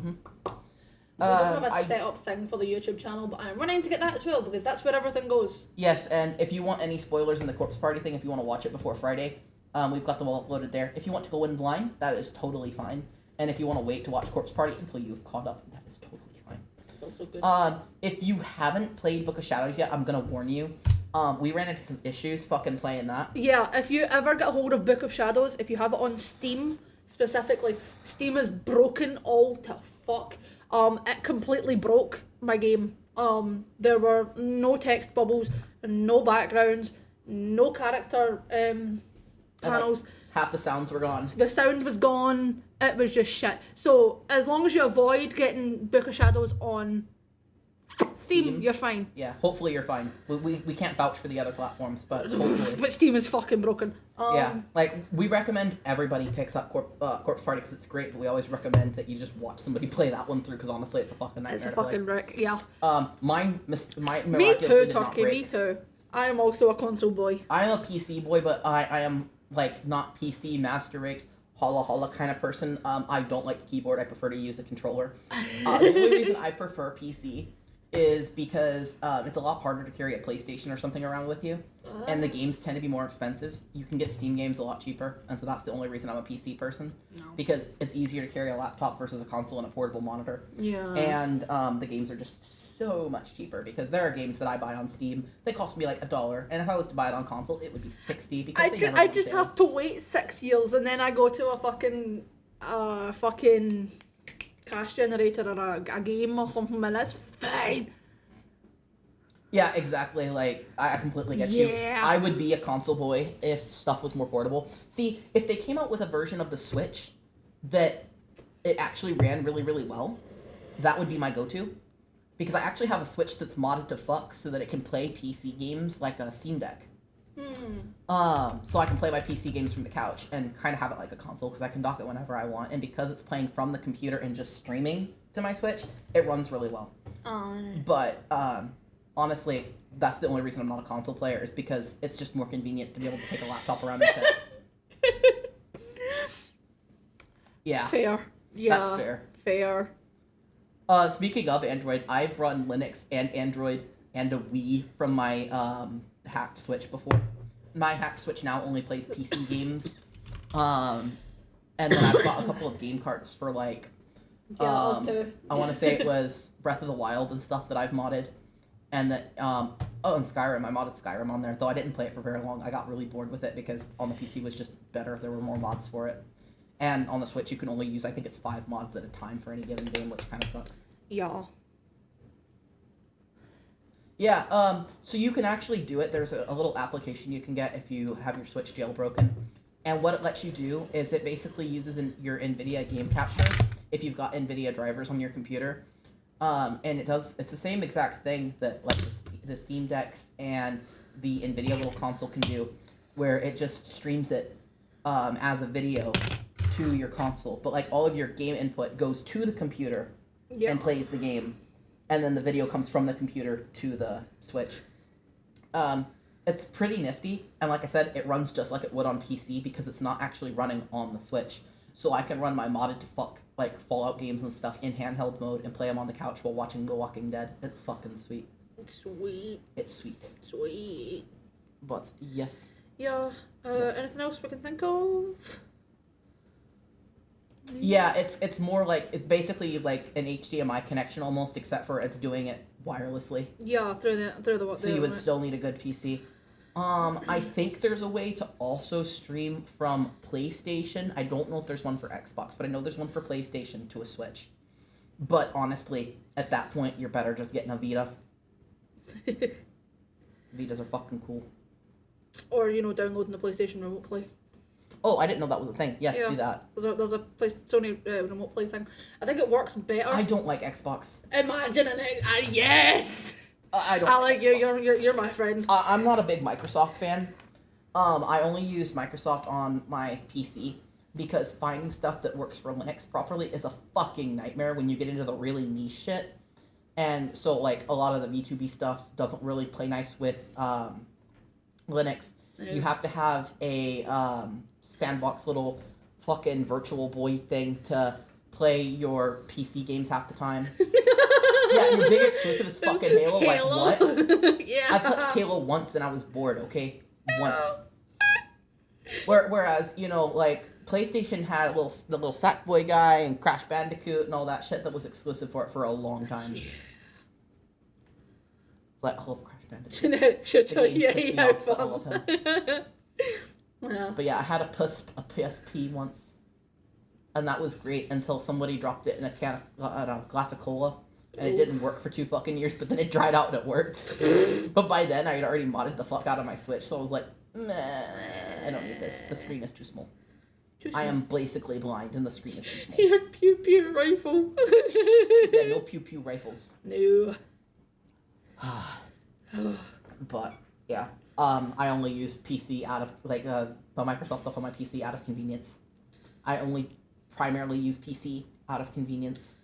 don't have a I- set-up thing for the YouTube channel, but I'm running to get that as well because that's where everything goes. Yes, and if you want any spoilers in the Corpse Party thing, if you want to watch it before Friday, we've got them all uploaded there. If you want to go in blind, that is totally fine. And if you want to wait to watch Corpse Party until you've caught up, that is totally fine. It's also good. If you haven't played Book of Shadows yet, I'm gonna warn you. We ran into some issues fucking playing that. Yeah, if you ever get a hold of Book of Shadows, if you have it on Steam specifically, Steam is broken all to fuck. It completely broke my game. There were no text bubbles, no backgrounds, no character panels. Half the sounds were gone. The sound was gone. It was just shit. So as long as you avoid getting Book of Shadows on Steam, you're fine. Yeah, hopefully you're fine. We can't vouch for the other platforms, but hopefully. But Steam is fucking broken. Yeah, like we recommend everybody picks up Corpse Party because it's great, but we always recommend that you just watch somebody play that one through because honestly, it's a fucking nightmare. It's a to play. fucking wreck. Yeah. My Me miraculously too, did not Turkey. Me break. too. I am also a console boy. I am a PC boy, but I am like not PC master race holla holla kind of person. I don't like the keyboard. I prefer to use a controller. The only reason I prefer PC is because it's a lot harder to carry a PlayStation or something around with you, and the games tend to be more expensive. You can get Steam games a lot cheaper, and so that's the only reason I'm a PC person. No. Because it's easier to carry a laptop versus a console and a portable monitor. Yeah. And the games are just so much cheaper because there are games that I buy on Steam that cost me like $1, and if I was to buy it on console, it would be $60 because I just have to wait 6 years, and then I go to a fucking cash generator or a game or something, and that's fine. Yeah, exactly. Like, I completely get you. Yeah. I would be a console boy if stuff was more portable. See, if they came out with a version of the Switch that it actually ran really, really well, that would be my go-to. Because I actually have a Switch that's modded to fuck so that it can play PC games like a Steam Deck. So I can play my PC games from the couch and kind of have it like a console because I can dock it whenever I want. And because it's playing from the computer and just streaming to my Switch, it runs really well. But honestly, that's the only reason I'm not a console player is because it's just more convenient to be able to take a laptop around and shit. Yeah. Fair. Yeah. That's fair. Fair. Speaking of Android, I've run Linux and Android and a Wii from my hacked Switch before. My hacked Switch now only plays PC games. And then I've got a couple of game carts for like us too. I want to say it was Breath of the Wild and stuff that I've modded. And that, and Skyrim, I modded Skyrim on there, though I didn't play it for very long. I got really bored with it because on the PC was just better. There were more mods for it. And on the Switch, you can only use, I think it's 5 mods at a time for any given game, which kind of sucks. Yeah. Yeah, so you can actually do it. There's a little application you can get if you have your Switch jailbroken. And what it lets you do is it basically uses your NVIDIA game capture if you've got NVIDIA drivers on your computer. And it's the same exact thing that like the Steam Decks and the NVIDIA little console can do, where it just streams it as a video to your console. But like all of your game input goes to the computer and plays the game, and then the video comes from the computer to the Switch. It's pretty nifty, and like I said, it runs just like it would on PC because it's not actually running on the Switch. So I can run my modded to fuck like Fallout games and stuff in handheld mode and play them on the couch while watching The Walking Dead. It's fucking sweet. Sweet. It's sweet. Sweet. But yes. Yeah. Yes. Anything else we can think of? Yeah, it's more like it's basically like an HDMI connection almost, except for it's doing it wirelessly. Yeah, through the. So you would still need a good PC. I think there's a way to also stream from PlayStation. I don't know if there's one for Xbox, but I know there's one for PlayStation to a Switch. But honestly, at that point, you're better just getting a Vita. Vitas are fucking cool. Or, downloading the PlayStation Remote Play. Oh, I didn't know that was a thing. Yes, Yeah. do that. There's a Sony Remote Play thing. I think it works better. I don't like Xbox. Imagine it. Yes! I don't. I like you. Xbox. You're my friend. I'm not a big Microsoft fan. I only use Microsoft on my PC because finding stuff that works for Linux properly is a fucking nightmare when you get into the really niche shit. And so, like, a lot of the V2B stuff doesn't really play nice with Linux. Yeah. You have to have a sandbox little fucking virtual boy thing to play your PC games half the time. Yeah, your big exclusive is fucking Halo. Like, what? Yeah. I touched Halo once and I was bored, okay? Once. Whereas, like, PlayStation had the little Sackboy guy and Crash Bandicoot and all that shit that was exclusive for it for a long time. Yeah. Like, I love Crash Bandicoot. He had off, but I love fun. Yeah. But yeah, I had a PSP once, and that was great until somebody dropped it in a glass of cola, and it didn't work for 2 fucking years, but then it dried out and it worked. But by then, I had already modded the fuck out of my Switch, so I was like, meh, I don't need this. The screen is too small. I am basically blind, and the screen is too small. Your pew pew rifle. Yeah, no pew pew rifles. No. But yeah, I only use PC out of like the Microsoft stuff on my PC out of convenience. I only primarily use PC out of convenience.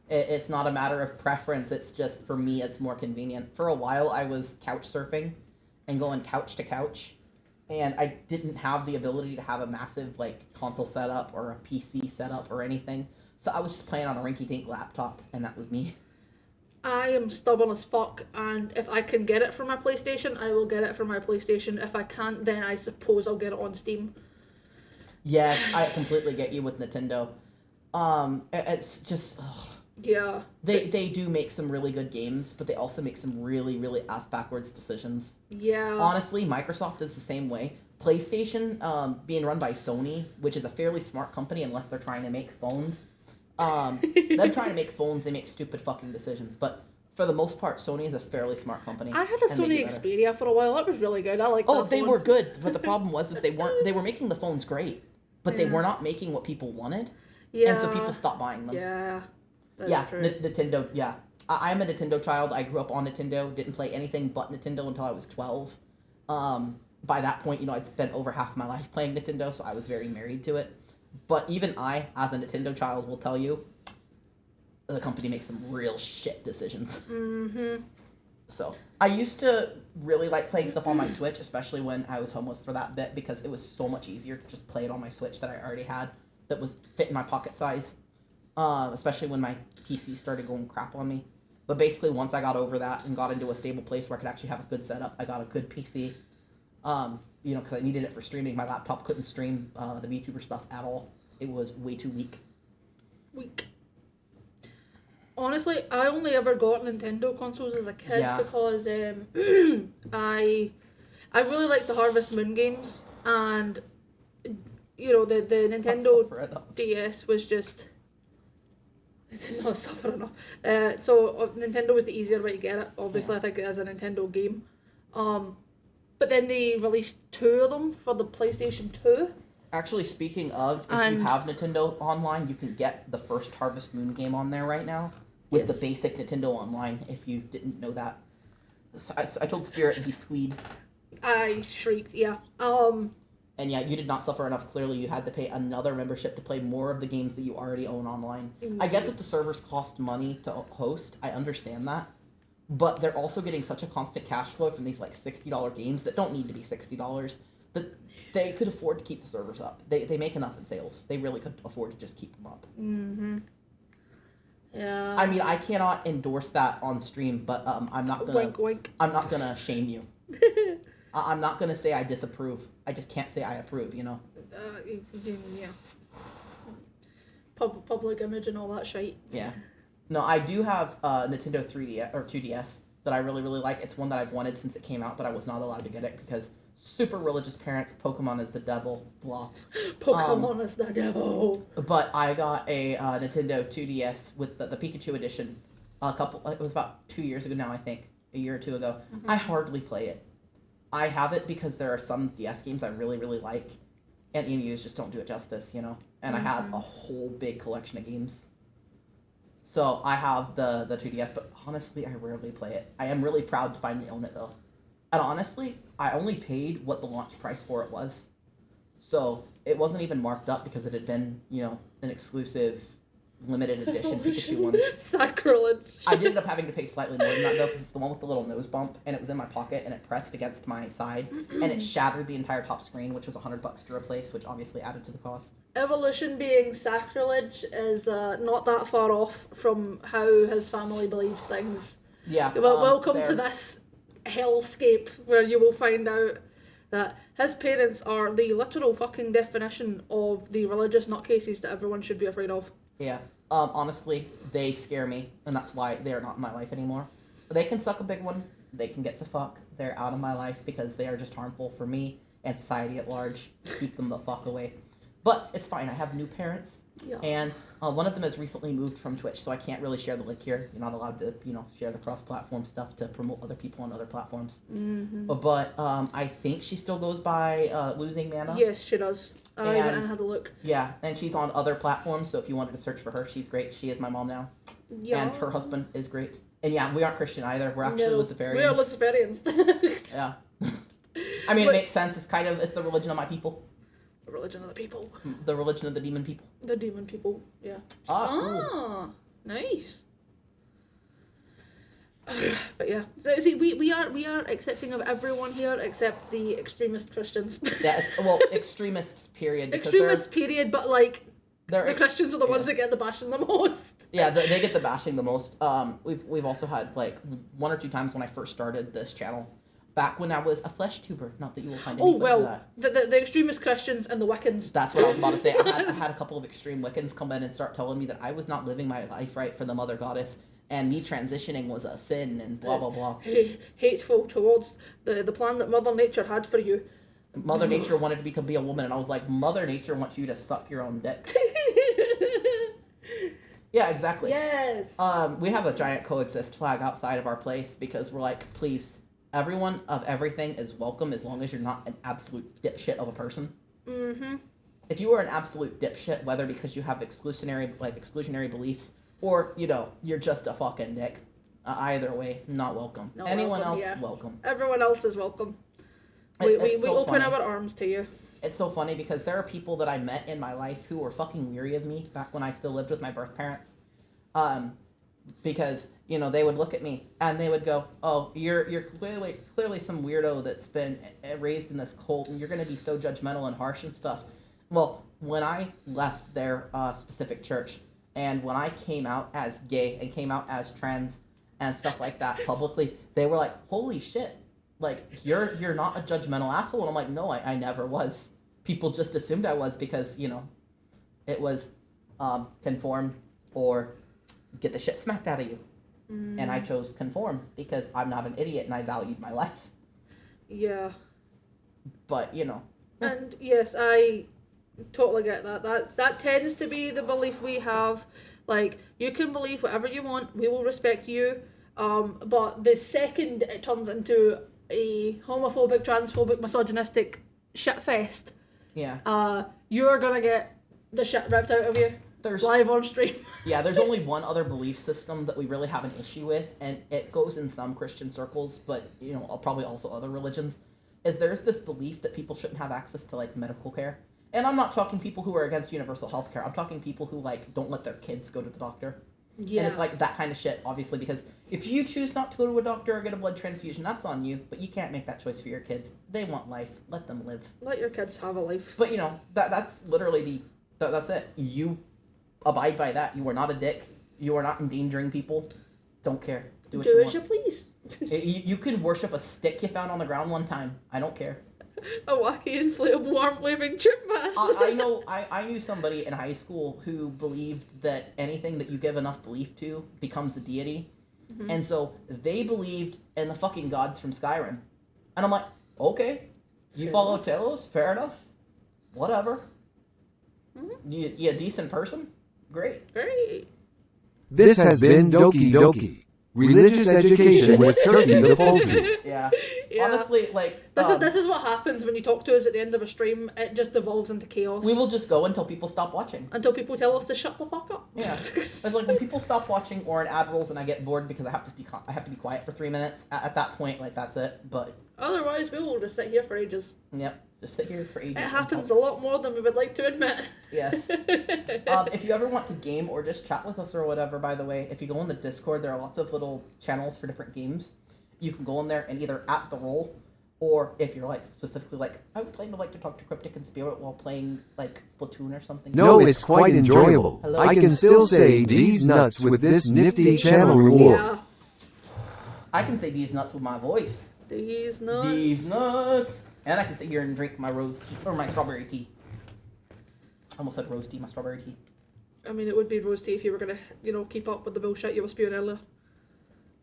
It's not a matter of preference. It's just for me, it's more convenient. For a while, I was couch surfing and going couch to couch, and I didn't have the ability to have a massive like console setup or a PC setup or anything. So I was just playing on a rinky-dink laptop, and that was me. I am stubborn as fuck, and if I can get it for my PlayStation, I will get it for my PlayStation. If I can't, then I suppose I'll get it on Steam. Yes, I completely get you with Nintendo. It's just... Ugh. Yeah. They do make some really good games, but they also make some really, really ass-backwards decisions. Yeah. Honestly, Microsoft is the same way. PlayStation, being run by Sony, which is a fairly smart company unless they're trying to make phones. Them trying to make phones, they make stupid fucking decisions. But for the most part, Sony is a fairly smart company. I had a Sony Xperia for a while. That was really good. I liked that. Oh, they were good, but the problem was they were making the phones great, but they were not making what people wanted. Yeah. And so people stopped buying them. Yeah. Yeah, Nintendo, yeah. I'm a Nintendo child. I grew up on Nintendo, didn't play anything but Nintendo until I was 12. By that point, I'd spent over half my life playing Nintendo, so I was very married to it. But even I, as a Nintendo child, will tell you, the company makes some real shit decisions. Mm-hmm. So, I used to really like playing stuff on my Switch, especially when I was homeless for that bit, because it was so much easier to just play it on my Switch that I already had, that was fit in my pocket size. Especially when my PC started going crap on me. But basically, once I got over that and got into a stable place where I could actually have a good setup, I got a good PC. Because I needed it for streaming. My laptop couldn't stream the VTuber stuff at all. It was way too weak. Honestly, I only ever got Nintendo consoles as a kid because I really liked the Harvest Moon games, and the Nintendo DS was just... did not suffer enough. So Nintendo was the easier way to get it. Obviously, I think it is a Nintendo game. But then they released 2 of them for the PlayStation 2. Actually, speaking of, if you have Nintendo Online, you can get the first Harvest Moon game on there right now with the basic Nintendo Online, if you didn't know that. So I told Spirit he's squeed. I shrieked, yeah. And yeah, you did not suffer enough. Clearly, you had to pay another membership to play more of the games that you already own online. I get that the servers cost money to host. I understand that. But they're also getting such a constant cash flow from these like $60 games that don't need to be $60 that they could afford to keep the servers up. They make enough in sales. They really could afford to just keep them up. Mm-hmm. Yeah. I mean, I cannot endorse that on stream, but I'm not gonna. Wink, wink. I'm not gonna shame you. I'm not gonna say I disapprove. I just can't say I approve. Yeah. Public image and all that shite. Yeah. No, I do have Nintendo 3DS or 2DS that I really, really like. It's one that I've wanted since it came out, but I was not allowed to get it because super religious parents, Pokemon is the devil, blah. Pokemon is the devil. But I got a Nintendo 2DS with the Pikachu edition it was about 2 years ago now, I think. A year or two ago. Mm-hmm. I hardly play it. I have it because there are some DS games I really, really like, and emus just don't do it justice, And I had a whole big collection of games. So I have the 2DS, but honestly, I rarely play it. I am really proud to finally own it, though. And honestly, I only paid what the launch price for it was. So it wasn't even marked up because it had been, an exclusive, limited edition Pikachu one. Sacrilege. I did end up having to pay slightly more than that, though, because it's the one with the little nose bump, and it was in my pocket, and it pressed against my side, and it shattered the entire top screen, which was $100 to replace, which obviously added to the cost. Evolution being sacrilege is not that far off from how his family believes things. Yeah. Well, welcome to this hellscape where you will find out that his parents are the literal fucking definition of the religious nutcases that everyone should be afraid of. Yeah. Honestly, they scare me, and that's why they're not in my life anymore. They can suck a big one. They can get to fuck. They're out of my life because they are just harmful for me and society at large. Keep them the fuck away. But it's fine. I have new parents, and one of them has recently moved from Twitch, so I can't really share the link here. You're not allowed to, share the cross-platform stuff to promote other people on other platforms. Mm-hmm. But I think she still goes by Losing Mana. Yes, she does. I went and had a look. Yeah, and she's on other platforms, so if you wanted to search for her, she's great. She is my mom now. Yeah. And her husband is great. And yeah, we aren't Christian either. We're actually Luciferians. We are Luciferians. Yeah. I mean, it makes sense. It's the religion of my people. The religion of the people. The religion of the demon people. The demon people, yeah. Nice. But yeah, so see, we are accepting of everyone here except the extremist Christians. Yeah, extremists, period. Extremist, period, but the Christians are the ones that get the bashing the most. Yeah, they get the bashing the most. We've also had like 1 or 2 times when I first started this channel, back when I was a flesh tuber. Not that you will find any footage of that. The extremist Christians and the Wiccans. That's what I was about to say. I had a couple of extreme Wiccans come in and start telling me that I was not living my life right for the Mother Goddess, and me transitioning was a sin and blah blah blah. Hateful towards the plan that Mother Nature had for you. Mother Nature wanted me to be a woman, and I was like, Mother Nature wants you to suck your own dick. Yeah, exactly. Yes. We have a giant coexist flag outside of our place because we're like, please, everyone of everything is welcome as long as you're not an absolute dipshit of a person. Mm-hmm. If you are an absolute dipshit, whether because you have exclusionary beliefs or, you know, you're just a fucking dick, either way, not welcome. Not Anyone welcome, else, yeah. welcome. Everyone else is welcome. We so open funny. our arms to you. It's so funny because there are people that I met in my life who were fucking weary of me back when I still lived with my birth parents. Because, you know, they would look at me and they would go, oh, you're clearly some weirdo that's been raised in this cult and you're going to be so judgmental and harsh and stuff. Well, when I left their specific church and when I came out as gay and came out as trans and stuff like that publicly, they were like, holy shit. Like, you're not a judgmental asshole. And I'm like, no, I never was. People just assumed I was because, you know, it was conform or get the shit smacked out of you. And I chose conform because I'm not an idiot and I valued my life. Yeah. But, you know. And yes, I totally get that. That tends to be the belief we have. Like, you can believe whatever you want. We will respect you. But the second it turns into a homophobic, transphobic, misogynistic shitfest, Yeah. You're gonna get the shit ripped out of you live on stream. Yeah, there's only one other belief system that we really have an issue with, and it goes in some Christian circles, but, you know, probably also other religions, is there's this belief that people shouldn't have access to, like, medical care. And I'm not talking people who are against universal health care. I'm talking people who, like, don't let their kids go to the doctor. Yeah. And it's like that kind of shit, obviously, because if you choose not to go to a doctor or get a blood transfusion, that's on you, but you can't make that choice for your kids. They want life. Let them live. Let your kids have a life. But, you know, that's literally that's it. You abide by that. You are not a dick. You are not endangering people. Don't care. Do what you want. You please. You can worship a stick you found on the ground one time. I don't care. A wacky inflatable arm waving chip man. I knew somebody in high school who believed that anything that you give enough belief to becomes a deity. Mm-hmm. And so they believed in the fucking gods from Skyrim. And I'm like, okay, you follow Talos, fair enough. Whatever. Mm-hmm. You a decent person? Great. This has been Doki Doki. Religious education with Turkey the Poultry. Yeah. Honestly, like... This is what happens when you talk to us at the end of a stream. It just devolves into chaos. We will just go until people stop watching. Until people tell us to shut the fuck up. Yeah. It's like when people stop watching or an ad rolls and I get bored because I have to be quiet for 3 minutes. At that point, like, that's it. But... Otherwise, we will just sit here for ages. Yep. Just sit here for ages. It happens a lot more than we would like to admit. Yes. If you ever want to game or just chat with us or whatever, by the way, if you go in the Discord, there are lots of little channels for different games. You can go in there and either at the roll, or if you're like specifically like, I would kind of like to talk to Cryptic and Spirit while playing like Splatoon or something. No, it's quite enjoyable. Hello? I can still say D's nuts with this nifty channel reward. Yeah. I can say these nuts with my voice. These nuts. These nuts. And I can sit here and drink my rose tea, or my strawberry tea. I almost said rose tea, my strawberry tea. I mean, it would be rose tea if you were going to, you know, keep up with the bullshit you were spewing earlier.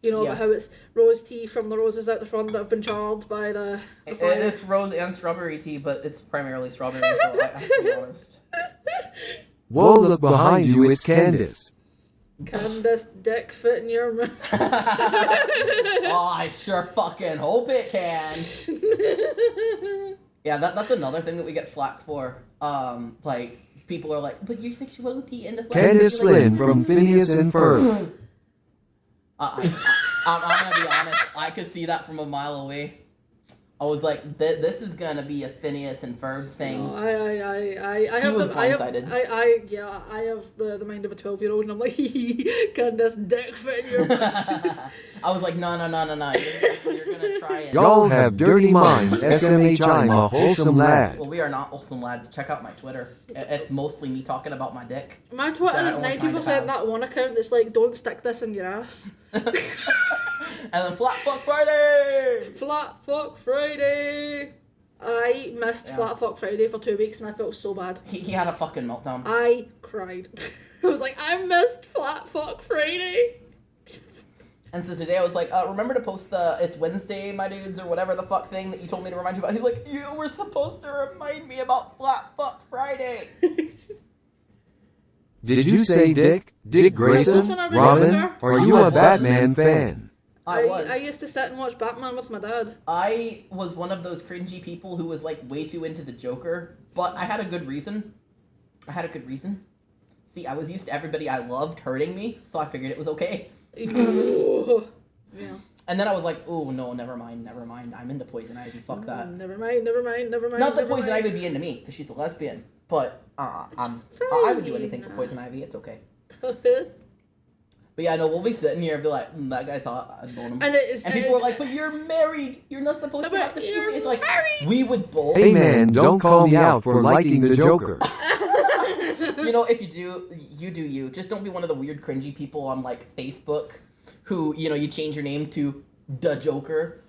You know, about how it's rose tea from the roses out the front that have been charred by the fire. It's rose and strawberry tea, but it's primarily strawberry, so I have to be honest. Whoa, look behind you, it's Candace. Candace dick fit in your mouth. Oh, I sure fucking hope it can. Yeah, that's another thing that we get flack for. Like, people are like, but your sexuality and the Candace Lynn from Phineas and Ferb. I'm gonna be honest, I could see that from a mile away. I was like, this is gonna be a Phineas and Ferb thing. No, I He have was the, I have, blindsided. I have the mind of a 12-year-old, and I'm like, can this dick fit in your mouth? I was like, no. You're gonna try it. Y'all have dirty minds, SMH. I'm a wholesome lad. Well, we are not wholesome lads. Check out my Twitter. It's mostly me talking about my dick. My Twitter That I is only 90% kind of that one account that's like, don't stick this in your ass. And then Flat Fuck Friday! Flat Fuck Friday! I missed Yeah. Flat Fuck Friday for 2 weeks and I felt so bad. He had a fucking meltdown. I cried. I was like, I missed Flat Fuck Friday! And so today I was like, remember to post the It's Wednesday, my dudes, or whatever the fuck thing that you told me to remind you about. He's like, you were supposed to remind me about Flat Fuck Friday. Did you say Dick? Dick Grayson? Robin? Are you a Batman fan? I was. I used to sit and watch Batman with my dad. I was one of those cringy people who was like way too into the Joker, but I had a good reason. See, I was used to everybody I loved hurting me, so I figured it was okay. Yeah. And then I was like, oh no, never mind. I'm into Poison Ivy. Fuck that. Never mind. Not that Poison Ivy would be into me, because she's a lesbian. But I would do anything for Poison Ivy. It's okay. But yeah, no, we'll be sitting here and be like, that guy's hot. I'd bone him. And people are like, but you're married. You're not supposed to have to puberty. It's like, we would both. Hey man, don't call me out for liking the Joker. You know, if you do, you do you. Just don't be one of the weird cringy people on like Facebook who, you know, you change your name to the Joker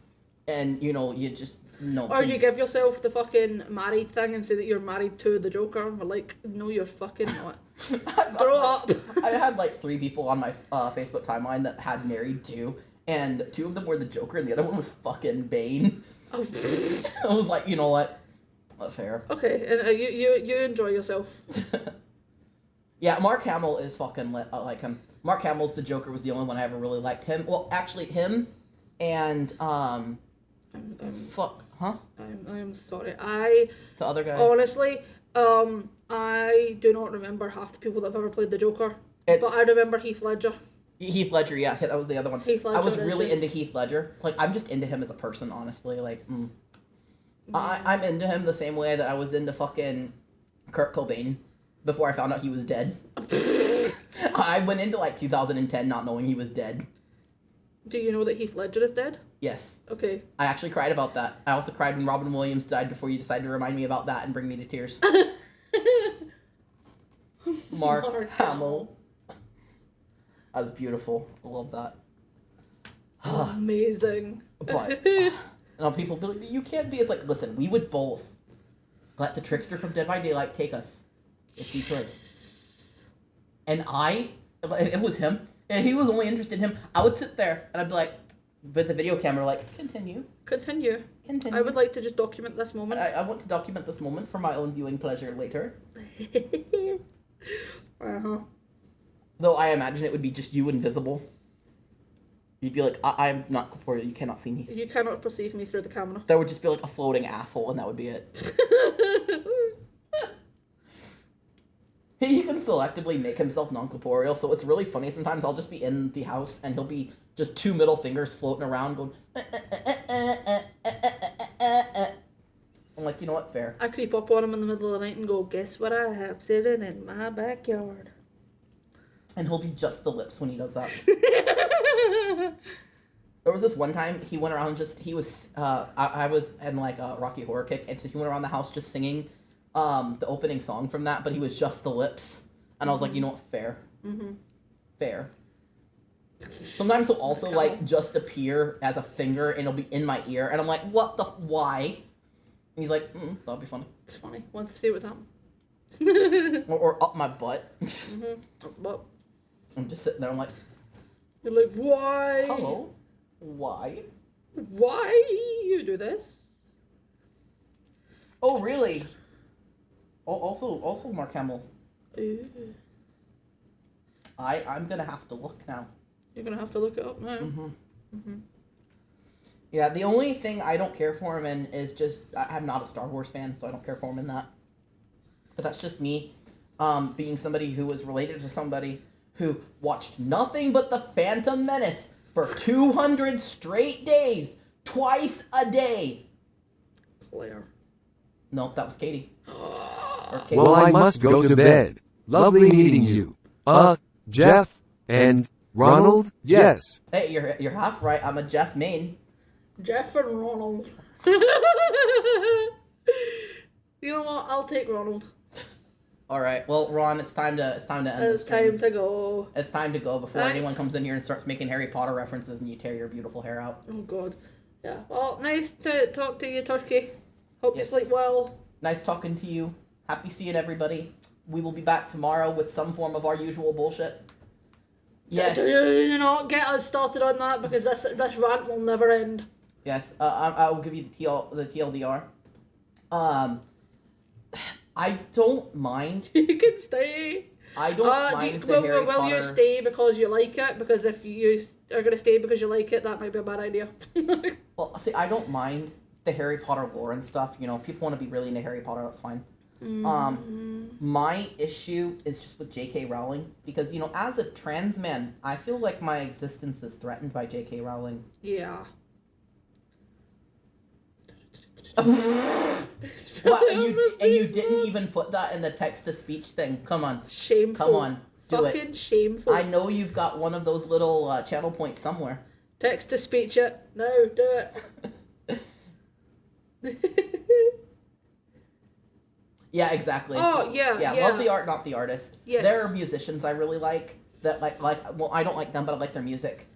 and, you know, you just, no, Or please. you give yourself the fucking married thing and say that you're married to the Joker. And we're like, no, you're fucking not. Grow up. I had like 3 people on my Facebook timeline that had married too, and 2 of them were the Joker and the other one was fucking Bane. Oh. I was like, you know what? Not fair. Okay, and you enjoy yourself. Yeah, Mark Hamill is fucking lit. I like him. Mark Hamill's the Joker was the only one I ever really liked. Him, well, actually him, and fuck, huh? I'm sorry. The other guy. Honestly, I do not remember half the people that have ever played the Joker. It's- But I remember Heath Ledger. Heath Ledger, yeah, that was the other one. Heath I was Ledger, really is it? into Heath Ledger. Like, I'm just into him as a person, honestly. Like, I'm into him the same way that I was into fucking Kurt Cobain before I found out he was dead. I went into like 2010 not knowing he was dead. Do you know that Heath Ledger is dead? Yes. Okay. I actually cried about that. I also cried when Robin Williams died before you decided to remind me about that and bring me to tears. Mark Hamill. That was beautiful. I love that. Amazing. But, and people be like, you can't be. It's like, listen, we would both let the trickster from Dead by Daylight take us if we could. And if it was him, if he was only interested in him, I would sit there and I'd be like, with the video camera, like, continue. Continue. I would like to just document this moment. I want to document this moment for my own viewing pleasure later. Uh-huh. Though I imagine it would be just you invisible. You'd be like, I'm not corporeal, you cannot see me. You cannot perceive me through the camera. There would just be like a floating asshole and that would be it. He can selectively make himself non-corporeal, so it's really funny. Sometimes I'll just be in the house and he'll be just 2 middle fingers floating around going, I'm like, you know what, fair. I creep up on him in the middle of the night and go, guess what I have sitting in my backyard? And he'll be just the lips when he does that. There was this one time he went around I was in like a Rocky Horror Kick, and so he went around the house just singing the opening song from that, but he was just the lips. And I was like, you know what, fair. Mm-hmm. Fair. Sometimes he'll also like just appear as a finger and it'll be in my ear, and I'm like, what the, why? And he's like, that'll be funny. It's funny. Want to see what's happening. Or up my butt. But I'm just sitting there, I'm like, you're like, why? hello? Why? Why you do this? Oh, really? Also Mark Hamill. Ooh. I'm gonna have to look now. You're gonna have to look it up now. Yeah, the only thing I don't care for him in is just, I'm not a Star Wars fan, so I don't care for him in that. But that's just me, being somebody who was related to somebody who watched nothing but The Phantom Menace for 200 straight days, twice a day. Claire. No, that was Katie. Or Katie. Well, I must go to bed. Lovely meeting you. Jeff and Ronald? Yes. Hey, you're half right. I'm a Jeff main. Jeff and Ronald. You know what? I'll take Ronald. All right. Well, Ron, it's time to end It's this stream. time to go. It's time to go before Thanks. anyone comes in here and starts making Harry Potter references and you tear your beautiful hair out. Oh God. Yeah. Well, nice to talk to you, Turkey. Hope Yes. you sleep well. Nice talking to you. Happy seeing everybody. We will be back tomorrow with some form of our usual bullshit. Yes. Do not get us started on that because this rant will never end. Yes. I will give you the TLDR. I don't mind. You can stay. I don't mind the Harry will Potter. you stay because you like it? Because if you are going to stay because you like it, that might be a bad idea. Well, see, I don't mind the Harry Potter lore and stuff. You know, people want to be really into Harry Potter. That's fine. My issue is just with J.K. Rowling because, you know, as a trans man, I feel like my existence is threatened by J.K. Rowling. Yeah. What? And you didn't even put that in the text-to-speech thing. Come on. Shameful. Come on. Do it. Fucking shameful. I know you've got one of those little channel points somewhere. Text to speech it. No, do it. Yeah, exactly. Oh, yeah. Love the art, not the artist. Yes. There are musicians I really like that well, I don't like them, but I like their music.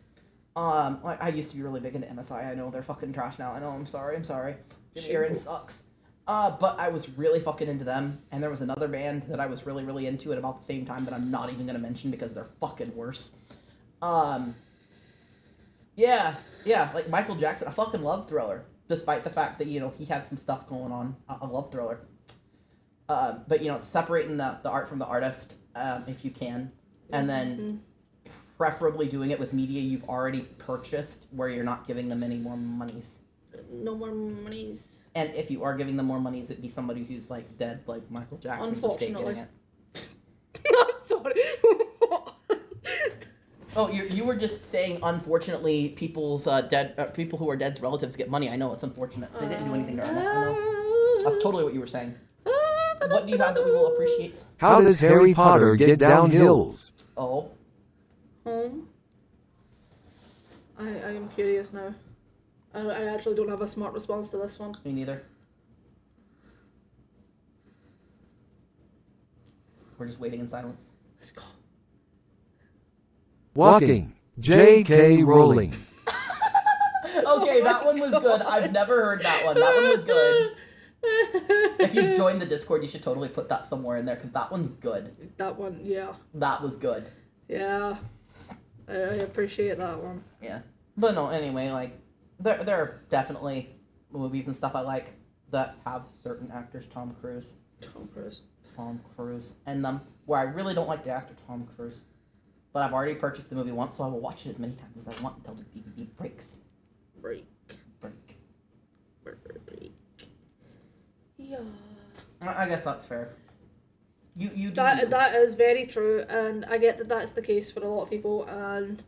I used to be really big into MSI. I know they're fucking trash now. I know. I'm sorry. Jimmy Aaron sucks. But I was really fucking into them, and there was another band that I was really, really into at about the same time that I'm not even gonna mention because they're fucking worse. Yeah, like Michael Jackson. I fucking love Thriller, despite the fact that, you know, he had some stuff going on. I love Thriller. But, you know, separating the art from the artist, if you can, and then preferably doing it with media you've already purchased, where you're not giving them any more monies. No more monies. And if you are giving them more monies, it'd be somebody who's, like, dead, like Michael Jackson's estate getting it. I'm sorry. Oh, you were just saying, unfortunately, people's people who are dead's relatives get money. I know, it's unfortunate. They didn't do anything to earn it. I know. That's totally what you were saying. What do you have that we will appreciate? How does Harry Potter get down hills? Oh. Home. I am curious now. I actually don't have a smart response to this one. Me neither. We're just waiting in silence. Let's go. Walking. J.K. Rowling. Okay, that one was good. I've never heard that one. That one was good. If you've joined the Discord, you should totally put that somewhere in there, because that one's good. That one, yeah. That was good. Yeah. I appreciate that one. Yeah. But no, anyway, like, there are definitely movies and stuff I like that have certain actors, Tom Cruise, in them, where I really don't like the actor Tom Cruise. But I've already purchased the movie once, so I will watch it as many times as I want until the DVD breaks. Break. Yeah. I guess that's fair. You do. That is very true, and I get that that's the case for a lot of people, and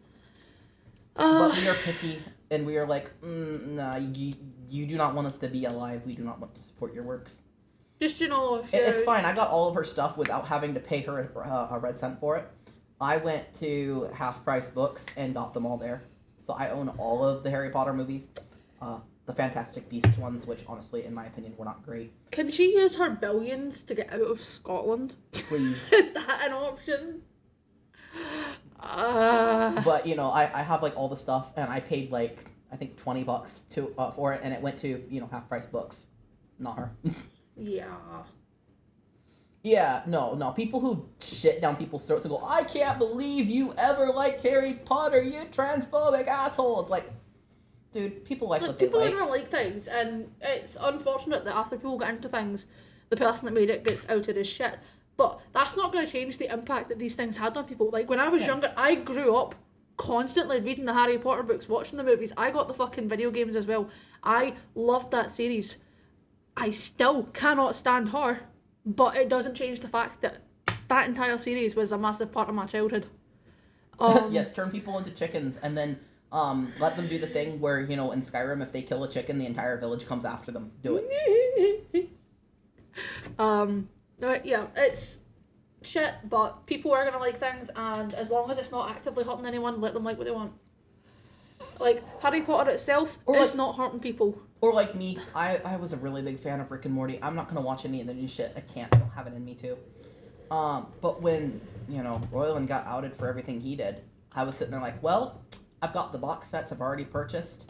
But we are picky, and we are like, nah, you do not want us to be alive. We do not want to support your works. just, you know, if It's fine. I got all of her stuff without having to pay her a red cent for it. I went to Half Price Books and got them all there. So I own all of the Harry Potter movies. The Fantastic Beasts ones, which honestly, in my opinion, were not great. Can she use her billions to get out of Scotland? Please. Is that an option? But, you know, I have, like, all the stuff, and I paid, like, I think $20 for it, and it went to, you know, Half Price Books. Not her. Yeah. Yeah, no. People who shit down people's throats and go, I can't believe you ever liked Harry Potter, you transphobic asshole. It's like, dude, people like what they people like. are gonna like things, and it's unfortunate that after people get into things, the person that made it gets outed as shit. But that's not gonna change the impact that these things had on people. Like, when I was younger, I grew up constantly reading the Harry Potter books, watching the movies. I got the fucking video games as well. I loved that series. I still cannot stand her, but it doesn't change the fact that that entire series was a massive part of my childhood. Yes, turn people into chickens, and then Let them do the thing where, you know, in Skyrim, if they kill a chicken, the entire village comes after them. Do it. Yeah, it's shit, but people are gonna like things, and as long as it's not actively hurting anyone, let them like what they want. Like, Harry Potter itself is not hurting people. Or like me, I was a really big fan of Rick and Morty. I'm not gonna watch any of the new shit. I can't. I don't have it in me to. But when, you know, Royland got outed for everything he did, I was sitting there like, well, I've got the box sets I've already purchased,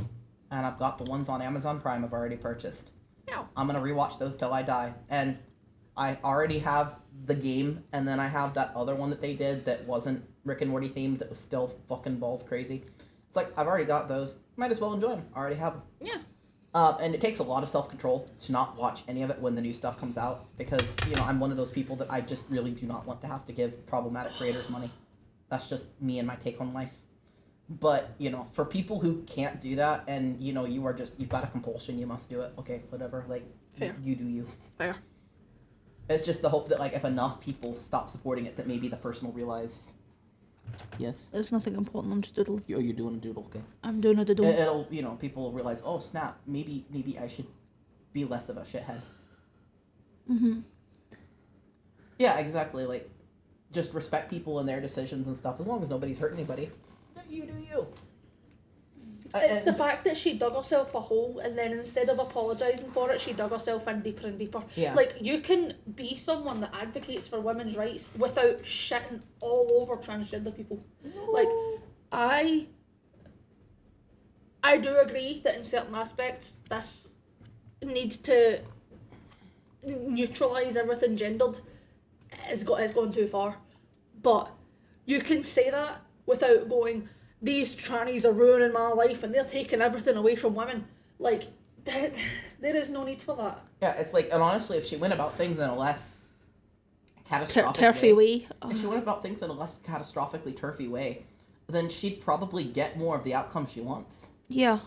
and I've got the ones on Amazon Prime I've already purchased. Yeah. I'm gonna rewatch those till I die. And I already have the game, and then I have that other one that they did that wasn't Rick and Morty themed that was still fucking balls crazy. It's like, I've already got those. Might as well enjoy them. I already have them. Yeah. And it takes a lot of self-control to not watch any of it when the new stuff comes out, because, you know, I'm one of those people that I just really do not want to have to give problematic creators money. That's just me and my take on life. But, you know, for people who can't do that, and, you know, you've got a compulsion, you must do it. Okay, whatever. Like, fair. You do you. Fair. It's just the hope that, like, if enough people stop supporting it, that maybe the person will realize, yes. There's nothing important, I'm just doodling. Oh, you're doing a doodle, okay. I'm doing a doodle. It'll, you know, people will realize, oh, snap, maybe I should be less of a shithead. Mm-hmm. Yeah, exactly. Like, just respect people and their decisions and stuff. As long as nobody's hurting anybody, you do you. It's the fact that she dug herself a hole, and then instead of apologising for it, she dug herself in deeper and deeper. Yeah. Like, you can be someone that advocates for women's rights without shitting all over transgender people. No. Like, I do agree that in certain aspects, this needs to neutralise everything gendered. It's gone too far. But you can say that without going, these trannies are ruining my life and they're taking everything away from women. Like, there is no need for that. Yeah, it's like, and honestly, if she went about things in a less catastrophic Turfy way. If she went about things in a less catastrophically turfy way, then she'd probably get more of the outcome she wants. Yeah.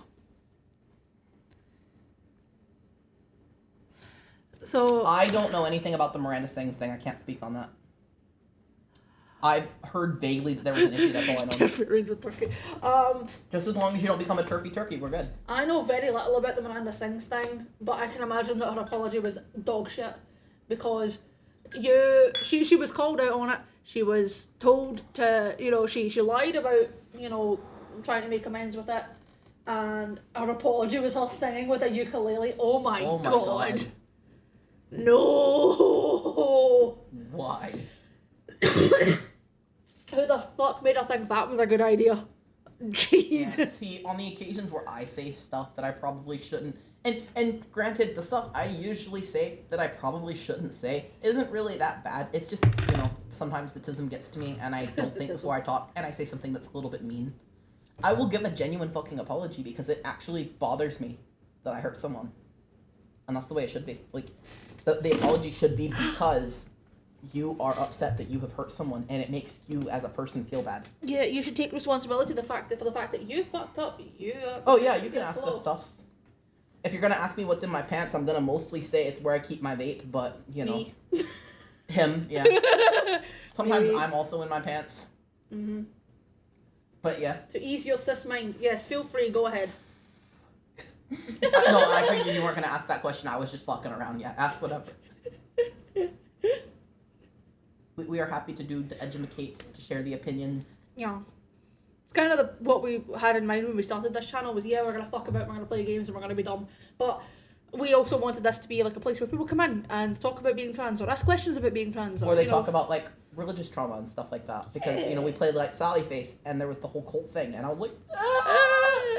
So I don't know anything about the Miranda Sings thing. I can't speak on that. I've heard vaguely that there was an issue. That's all I know. Different reasons with turkey. Just as long as you don't become a turfy turkey, we're good. I know very little about the Miranda Sings thing, but I can imagine that her apology was dog shit, because she was called out on it. She was told to, you know, she lied about, you know, trying to make amends with it, and her apology was her singing with a ukulele. Oh my god. No. Why? Who the fuck made her think that was a good idea? Jesus. Yeah, see, on the occasions where I say stuff that I probably shouldn't, and granted, the stuff I usually say that I probably shouldn't say isn't really that bad. It's just, you know, sometimes the tism gets to me, and I don't think before I talk, and I say something that's a little bit mean. I will give a genuine fucking apology because it actually bothers me that I hurt someone. And that's the way it should be. Like, the apology should be because you are upset that you have hurt someone, and it makes you as a person feel bad. Yeah, you should take responsibility for the fact that you fucked up. Oh yeah, you can ask us stuffs. If you're gonna ask me what's in my pants, I'm gonna mostly say it's where I keep my vape, but you know, me. him, yeah. Sometimes I'm also in my pants. Mm-hmm. But yeah. To ease your cis mind, yes, feel free, go ahead. No, I figured you weren't gonna ask that question. I was just fucking around. Yeah, ask whatever. We are happy to educate, to share the opinions. Yeah. It's kind of what we had in mind when we started this channel was, yeah, we're going to fuck about, we're going to play games, and we're going to be dumb. But we also wanted this to be like a place where people come in and talk about being trans, or ask questions about being trans. Or they talk about like religious trauma and stuff like that. Because, you know, we played like Sally Face, and there was the whole cult thing, and I was like,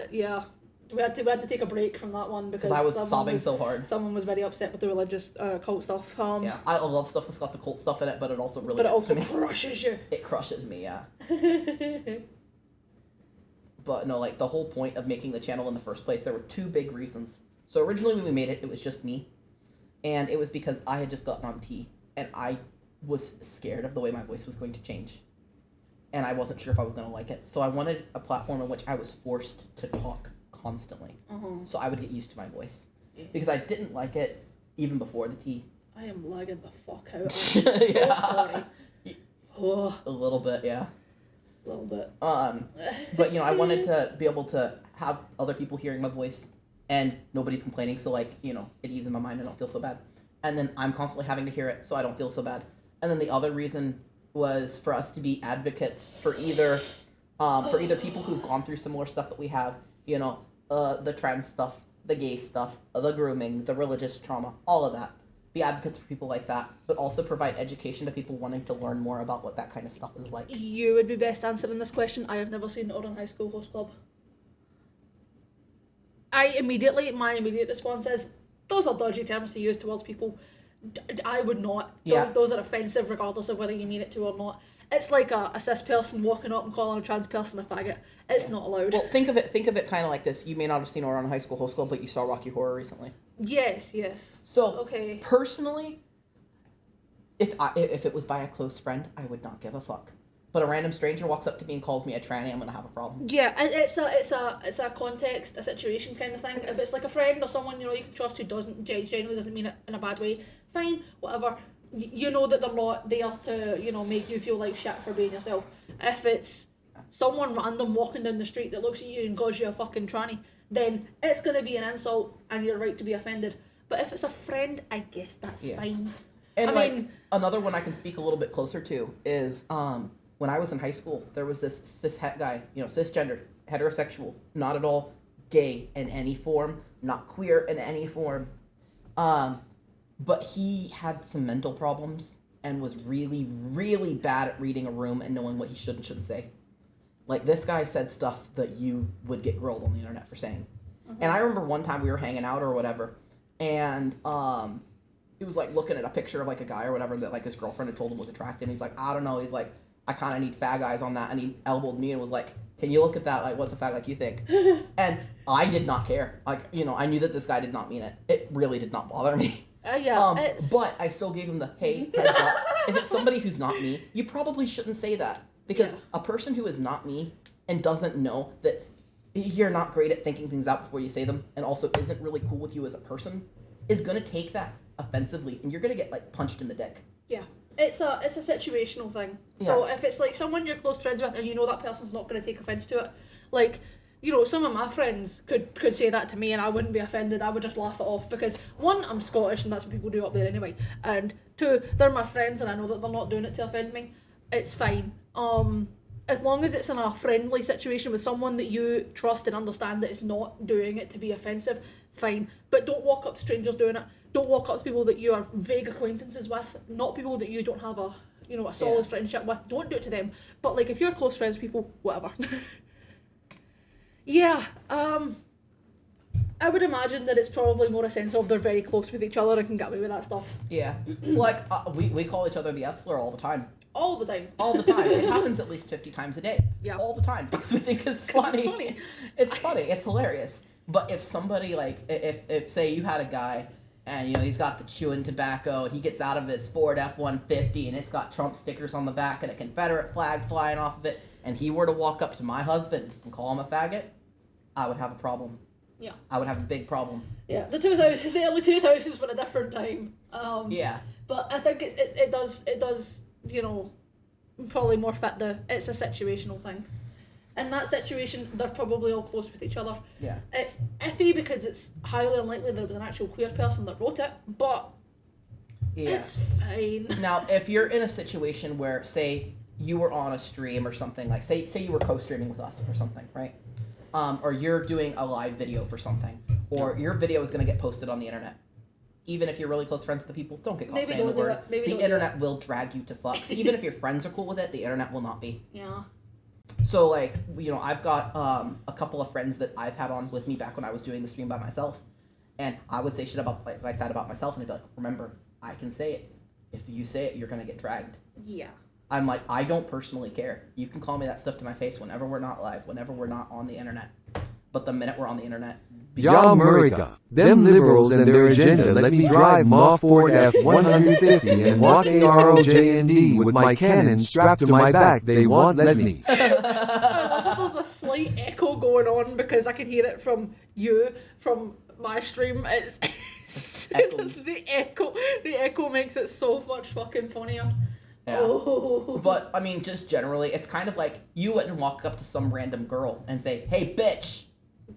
yeah. We had to take a break from that one because I was sobbing so hard. Someone was very upset with the religious cult stuff. Yeah, I love stuff that's got the cult stuff in it, but it also really but it gets also to me. crushes you. It crushes me, yeah. But no, like the whole point of making the channel in the first place, there were two big reasons. So originally when we made it, it was just me, and it was because I had just gotten on tea, and I was scared of the way my voice was going to change, and I wasn't sure if I was going to like it. So I wanted a platform in which I was forced to talk constantly, so I would get used to my voice, because I didn't like it even before the tea. I am lagging the fuck out. I'm so sorry. A little bit, yeah. A little bit. But I wanted to be able to have other people hearing my voice, and nobody's complaining, so it eases my mind. I don't feel so bad. And then I'm constantly having to hear it, so I don't feel so bad. And then the other reason was for us to be advocates for either people who've gone through similar stuff that we have, the trans stuff, the gay stuff, the grooming, the religious trauma, all of that. Be advocates for people like that, but also provide education to people wanting to learn more about what that kind of stuff is like. You would be best answering this question. I have never seen Oran High School Host Club. My immediate response is, those are dodgy terms to use towards people. I would not. Those are offensive regardless of whether you mean it to or not. It's like a cis person walking up and calling a trans person a faggot. It's not allowed. Well, think of it kind of like this. You may not have seen Oran High School Host Club, but you saw Rocky Horror recently. Yes. So, okay. Personally, if it was by a close friend, I would not give a fuck. But a random stranger walks up to me and calls me a tranny, I'm gonna have a problem. Yeah, it's a context, a situation kind of thing. If it's like a friend or someone you can trust who genuinely doesn't mean it in a bad way, fine, whatever. You know that they're not there to make you feel like shit for being yourself. If it's someone random walking down the street that looks at you and calls you a fucking tranny, then it's gonna be an insult and you're right to be offended. But if it's a friend, I guess that's fine. And another one I can speak a little bit closer to is when I was in high school, there was this cis-het guy, cisgender, heterosexual, not at all gay in any form, not queer in any form. But he had some mental problems and was really, really bad at reading a room and knowing what he should and shouldn't say. Like, this guy said stuff that you would get grilled on the internet for saying. Mm-hmm. And I remember one time we were hanging out or whatever, and he was, looking at a picture of, a guy or whatever that, his girlfriend had told him was attractive, and he's like, I don't know, he's like, I kind of need fag eyes on that, and he elbowed me and was like, can you look at that, what's a fag like you think? And I did not care. I knew that this guy did not mean it. It really did not bother me. But I still gave him the, hey, heads up. If it's somebody who's not me, you probably shouldn't say that. Because a person who is not me and doesn't know that you're not great at thinking things out before you say them, and also isn't really cool with you as a person, is going to take that offensively, and you're going to get, punched in the dick. Yeah. It's a situational thing. Yeah. So if it's, someone you're close friends with and you know that person's not going to take offence to it, some of my friends could say that to me and I wouldn't be offended. I would just laugh it off because, one, I'm Scottish and that's what people do up there anyway, and two, they're my friends and I know that they're not doing it to offend me. It's fine. As long as it's in a friendly situation with someone that you trust and understand that it's not doing it to be offensive, fine. But don't walk up to strangers doing it. Don't walk up to people that you are vague acquaintances with, not people that you don't have a solid friendship with. Don't do it to them. But if you're close friends with people, whatever. I would imagine that it's probably more a sense of they're very close with each other and can get away with that stuff. Yeah. We call each other the F slur all the time. All the time. All the time. It happens at least 50 times a day. Yeah. All the time. Because we think it's funny. It's funny. It's funny. It's hilarious. But if somebody, if say you had a guy and, he's got the chewing tobacco and he gets out of his Ford F-150 and it's got Trump stickers on the back and a Confederate flag flying off of it, and he were to walk up to my husband and call him a faggot, I would have a problem. Yeah. I would have a big problem. Yeah, the early 2000s were a different time. Yeah. But I think it does, probably more fit it's a situational thing. In that situation, they're probably all close with each other. Yeah. It's iffy because it's highly unlikely that it was an actual queer person that wrote it, but it's fine. Now, if you're in a situation where, say, you were on a stream or something, say you were co-streaming with us or something, right? Or you're doing a live video for something, or your video is going to get posted on the internet. Even if you're really close friends with the people, don't get caught saying the word. The internet will drag you to fuck. So even if your friends are cool with it, the internet will not be. Yeah. So, I've got a couple of friends that I've had on with me back when I was doing the stream by myself, and I would say shit about like that about myself, and they'd be like, remember, I can say it. If you say it, you're going to get dragged. Yeah. I'm like, I don't personally care. You can call me that stuff to my face whenever we're not live, whenever we're not on the internet. But the minute we're on the internet... Y'America, them liberals and their agenda let me drive my Ford F-150 and walk AROJND with my cannon strapped to my back. They won't let me. I love that there's a slight echo going on because I can hear it from you, from my stream. It's the echo makes it so much fucking funnier. Yeah. Oh. But, I mean, just generally, it's kind of like you wouldn't walk up to some random girl and say, hey, bitch!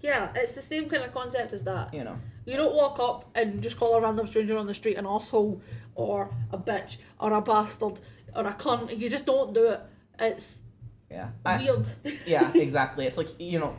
Yeah, it's the same kind of concept as that. You know. You don't walk up and just call a random stranger on the street an asshole or a bitch or a bastard or a cunt. You just don't do it. It's Yeah. weird. Yeah, exactly. It's like, you know,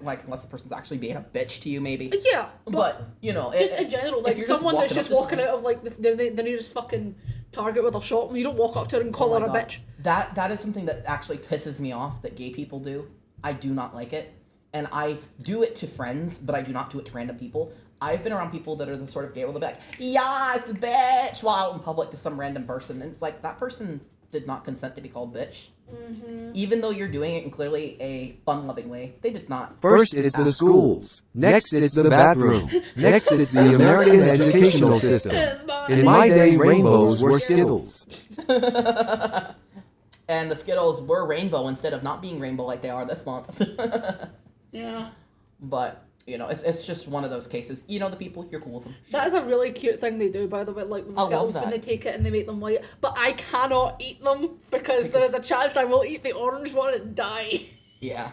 like, unless the person's actually being a bitch to you, maybe. Yeah, But you know, just in general, like someone that's just walking out of like the nearest fucking Target with a shop, and you don't walk up to her and call her a bitch. That is something that actually pisses me off that gay people do. I do not like it, and I do it to friends, but I do not do it to random people. I've been around people that are the sort of gay where they'll be like, "Yes, bitch," while out in public to some random person, and it's like that person did not consent to be called bitch. Mm-hmm. Even though you're doing it in clearly a fun-loving way, they did not. First it's the schools, next it's the bathroom, next it's the American educational system. In my day, rainbows were Skittles. And the Skittles were rainbow instead of not being rainbow like they are this month. Yeah. But, you know, it's just one of those cases. You know the people, you're cool with them. That is a really cute thing they do, by the way, like with I love Skittles that. when they take it and they make them white. But I cannot eat them because there is a chance I will eat the orange one and die. Yeah.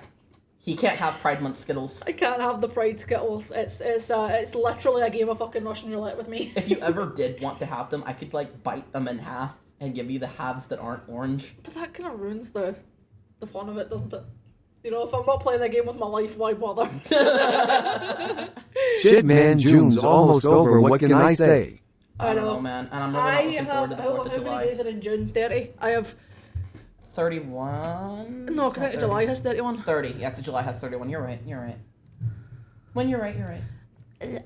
He can't have Pride Month Skittles. I can't have the Pride Skittles. It's literally a game of fucking Russian roulette with me. If you ever did want to have them, I could, like, bite them in half and give you the halves that aren't orange. But that kind of ruins the fun of it, doesn't it? You know, if I'm not playing a game with my life, why bother? Shit, man, June's almost over. What can I say? I don't know, man. And I'm really not looking forward to the 4th of how July. many days are in June? 30? I have... 31? No, because I think July has 31. 30. Yeah, because July has 31. You're right. When you're right.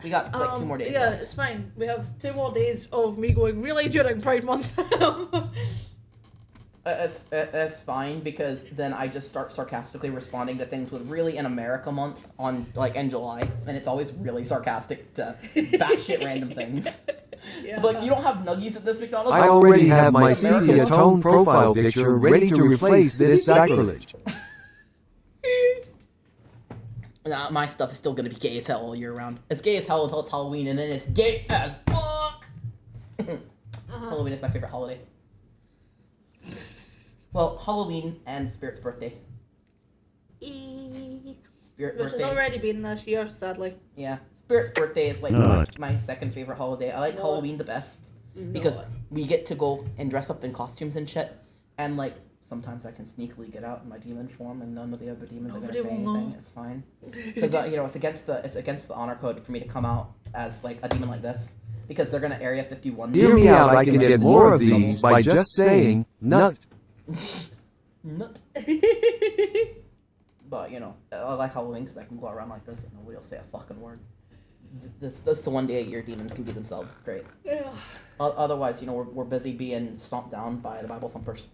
We got, like, 2 more days Yeah, left. it's fine. We have 2 more days of me going, really, during Pride Month? It's fine, because then I just start sarcastically responding to things with really in America month on, like, in July, and it's always really sarcastic to batshit random things. Yeah. But you don't have nuggies at this McDonald's? I already have my sepia tone profile picture ready to replace this sacrilege. Nah, my stuff is still gonna be gay as hell all year round. It's gay as hell until it's Halloween, and then it's gay as fuck! Halloween is my favorite holiday. Well, Halloween and Spirit's birthday. Spirit Which birthday. has already been this year, sadly. Yeah, Spirit's birthday is like my second favorite holiday. I like No. Halloween the best because we get to go and dress up in costumes and shit, and like sometimes I can sneakily get out in my demon form, and none of the other demons are gonna say Nobody will anything. know. It's fine because you know it's against the honor code for me to come out as like a demon like this because they're gonna Area 51. Hear me out, I can get more of these by just saying nut. Nut. But, you know, I like Halloween because I can go around like this and nobody will say a fucking word. That's the one day a year demons can be themselves. It's great. Yeah. Otherwise, you know, we're busy being stomped down by the Bible thumpers.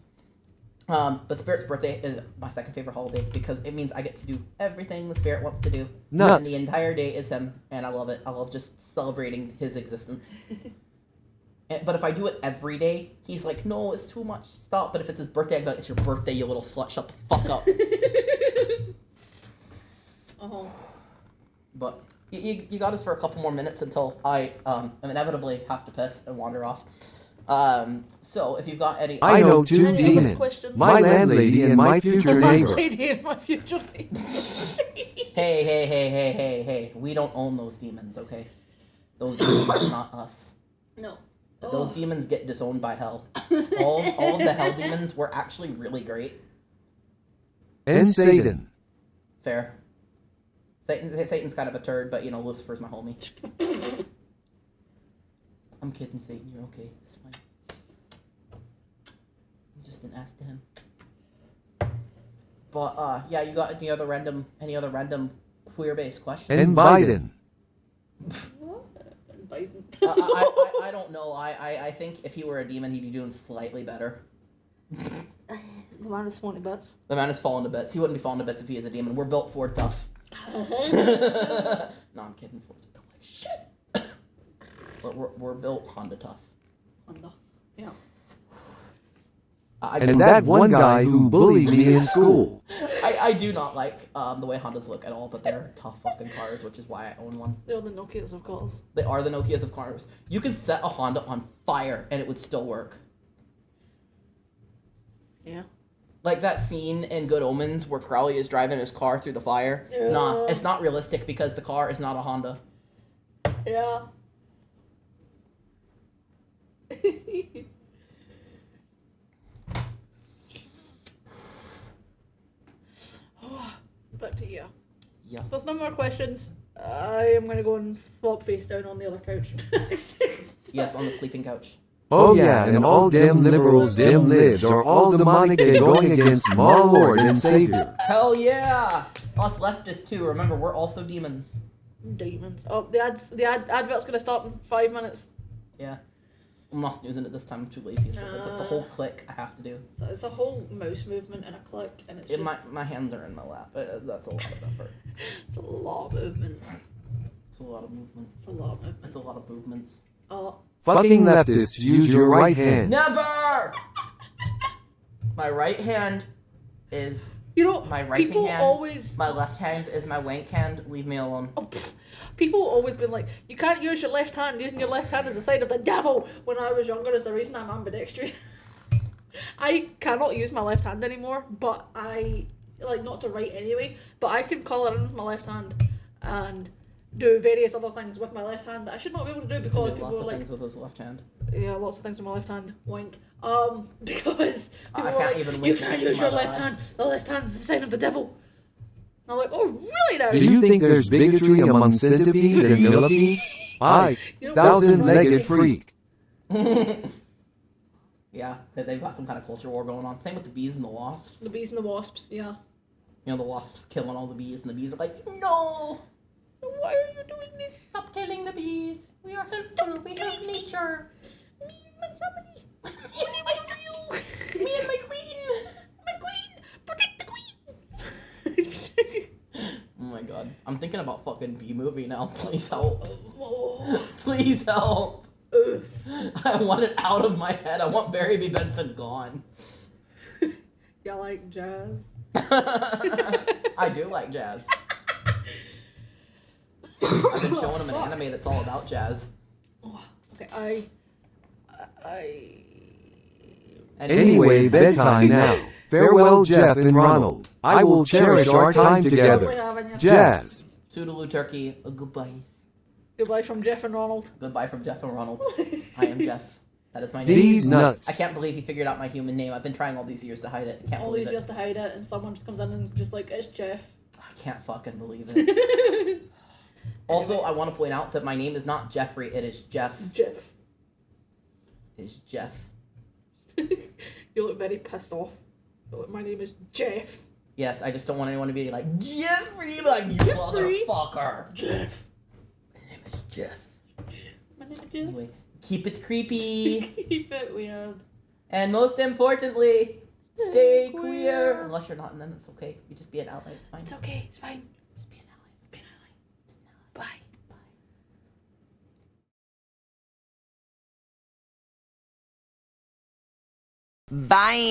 But Spirit's birthday is my second favorite holiday because it means I get to do everything the Spirit wants to do. Nut. And the entire day is him, and I love it. I love just celebrating his existence. But if I do it every day, he's like, no, it's too much, stop. But if it's his birthday, I go, it's your birthday, you little slut, shut the fuck up. But you got us for a couple more minutes until I inevitably have to piss and wander off. So if you've got any... I know 2 Any other demons. questions? My landlady and my future neighbor. Lady and my future neighbor. Hey, we don't own those demons, okay? Those demons are not us. No. Those demons get disowned by hell. All of the hell demons were actually really great. And Satan. Fair. Satan's kind of a turd, but, you know, Lucifer's my homie. I'm kidding, Satan. You're okay. It's fine. I'm just an ass to him. But, yeah, you got any other random queer-based questions? And Biden. Biden. I don't know. I think if he were a demon, he'd be doing slightly better. The man is falling to bits. The man is falling to bits. He wouldn't be falling to bits if he is a demon. We're built Ford tough. No, I'm kidding. Ford's built like shit. We're built Honda tough. Honda. Yeah. And that one guy who bullied me in school. I do not like the way Hondas look at all, but they're tough fucking cars, which is why I own one. They're the Nokias of cars. They are the Nokias of cars. You could set a Honda on fire and it would still work. Yeah. Like that scene in Good Omens where Crowley is driving his car through the fire. Nah, it's not realistic because the car is not a Honda. Yeah. Back to you. Yeah. If there's no more questions, I am going to go and flop face down on the other couch. Yes, on the sleeping couch. Oh yeah, and all dem liberals, dem libs are all demonic and going against my Lord and Savior. Hell yeah! Us leftists too. Remember, we're also demons. Demons. Oh, the advert's going to start in 5 minutes. Yeah. I'm not snoozing it this time. I'm too lazy. So it's a whole click I have to do. So it's a whole mouse movement and a click, and it's just... My hands are in my lap. That's a lot of effort. It's a lot of movements. It's a lot of movement. It's a lot of movement. It's a lot of movements. Oh. Fucking leftists, use your right hand. Never! My right hand is You know, my right people hand. always... My left hand is my wank hand. Leave me alone. Oh, people always been like, you can't use your left hand. Using your left hand is the sign of the devil. When I was younger, is the reason I'm ambidextrous. I cannot use my left hand anymore, but I like not to write anyway. But I can colour in with my left hand and do various other things with my left hand that I should not be able to do because Do people lots are of like, things with his left hand. yeah, lots of things with my left hand. Wink. Because people I are can't like, even you wink can't with use my your left left hand. hand. The left hand's the sign of the devil. And I'm like, oh really now? Do you think there's bigotry among centipedes and millipedes? I, You know, thousand-legged freak. Yeah, they've got some kind of culture war going on. Same with the bees and the wasps. The bees and the wasps, yeah. You know, the wasps killing all the bees, and the bees are like, no! Why are you doing this? Stop killing the bees! We are helpful, we help nature! Me and my family. What do I do you? Me and my queen! My queen! Protect the queen! Oh my god. I'm thinking about fucking bee movie now. Please help. Oh. Please help. Oof. I want it out of my head. I want Barry B. Benson gone. You like jazz? I do like jazz. I've been showing him an anime that's all about jazz. Oh, okay, Anyway, bedtime now. Farewell, Jeff and Ronald. I will cherish our time together. Jazz. Toodaloo turkey. Goodbye. Goodbye from Jeff and Ronald. Goodbye from Jeff and Ronald. I am Jeff. That is my name. These nuts. I can't believe he figured out my human name. I've been trying all these years to hide it. I can't All believe these it. years to hide it, and someone just comes in and just like, it's Jeff. I can't fucking believe it. Also, I want to point out that my name is not Jeffrey. It is Jeff. Jeff. It is Jeff. You look very pissed off. My name is Jeff. Yes, I just don't want anyone to be like, Jeffrey, like, you Jeffrey. motherfucker. Jeff. My name is Jeff. My name is Jeff. Anyway, keep it creepy. Keep it weird. And most importantly, stay queer. Unless you're not, and then it's okay. You just be an ally. It's fine. It's okay. It's fine. Just be an ally. Be an ally. Just an ally. Bye. Bye.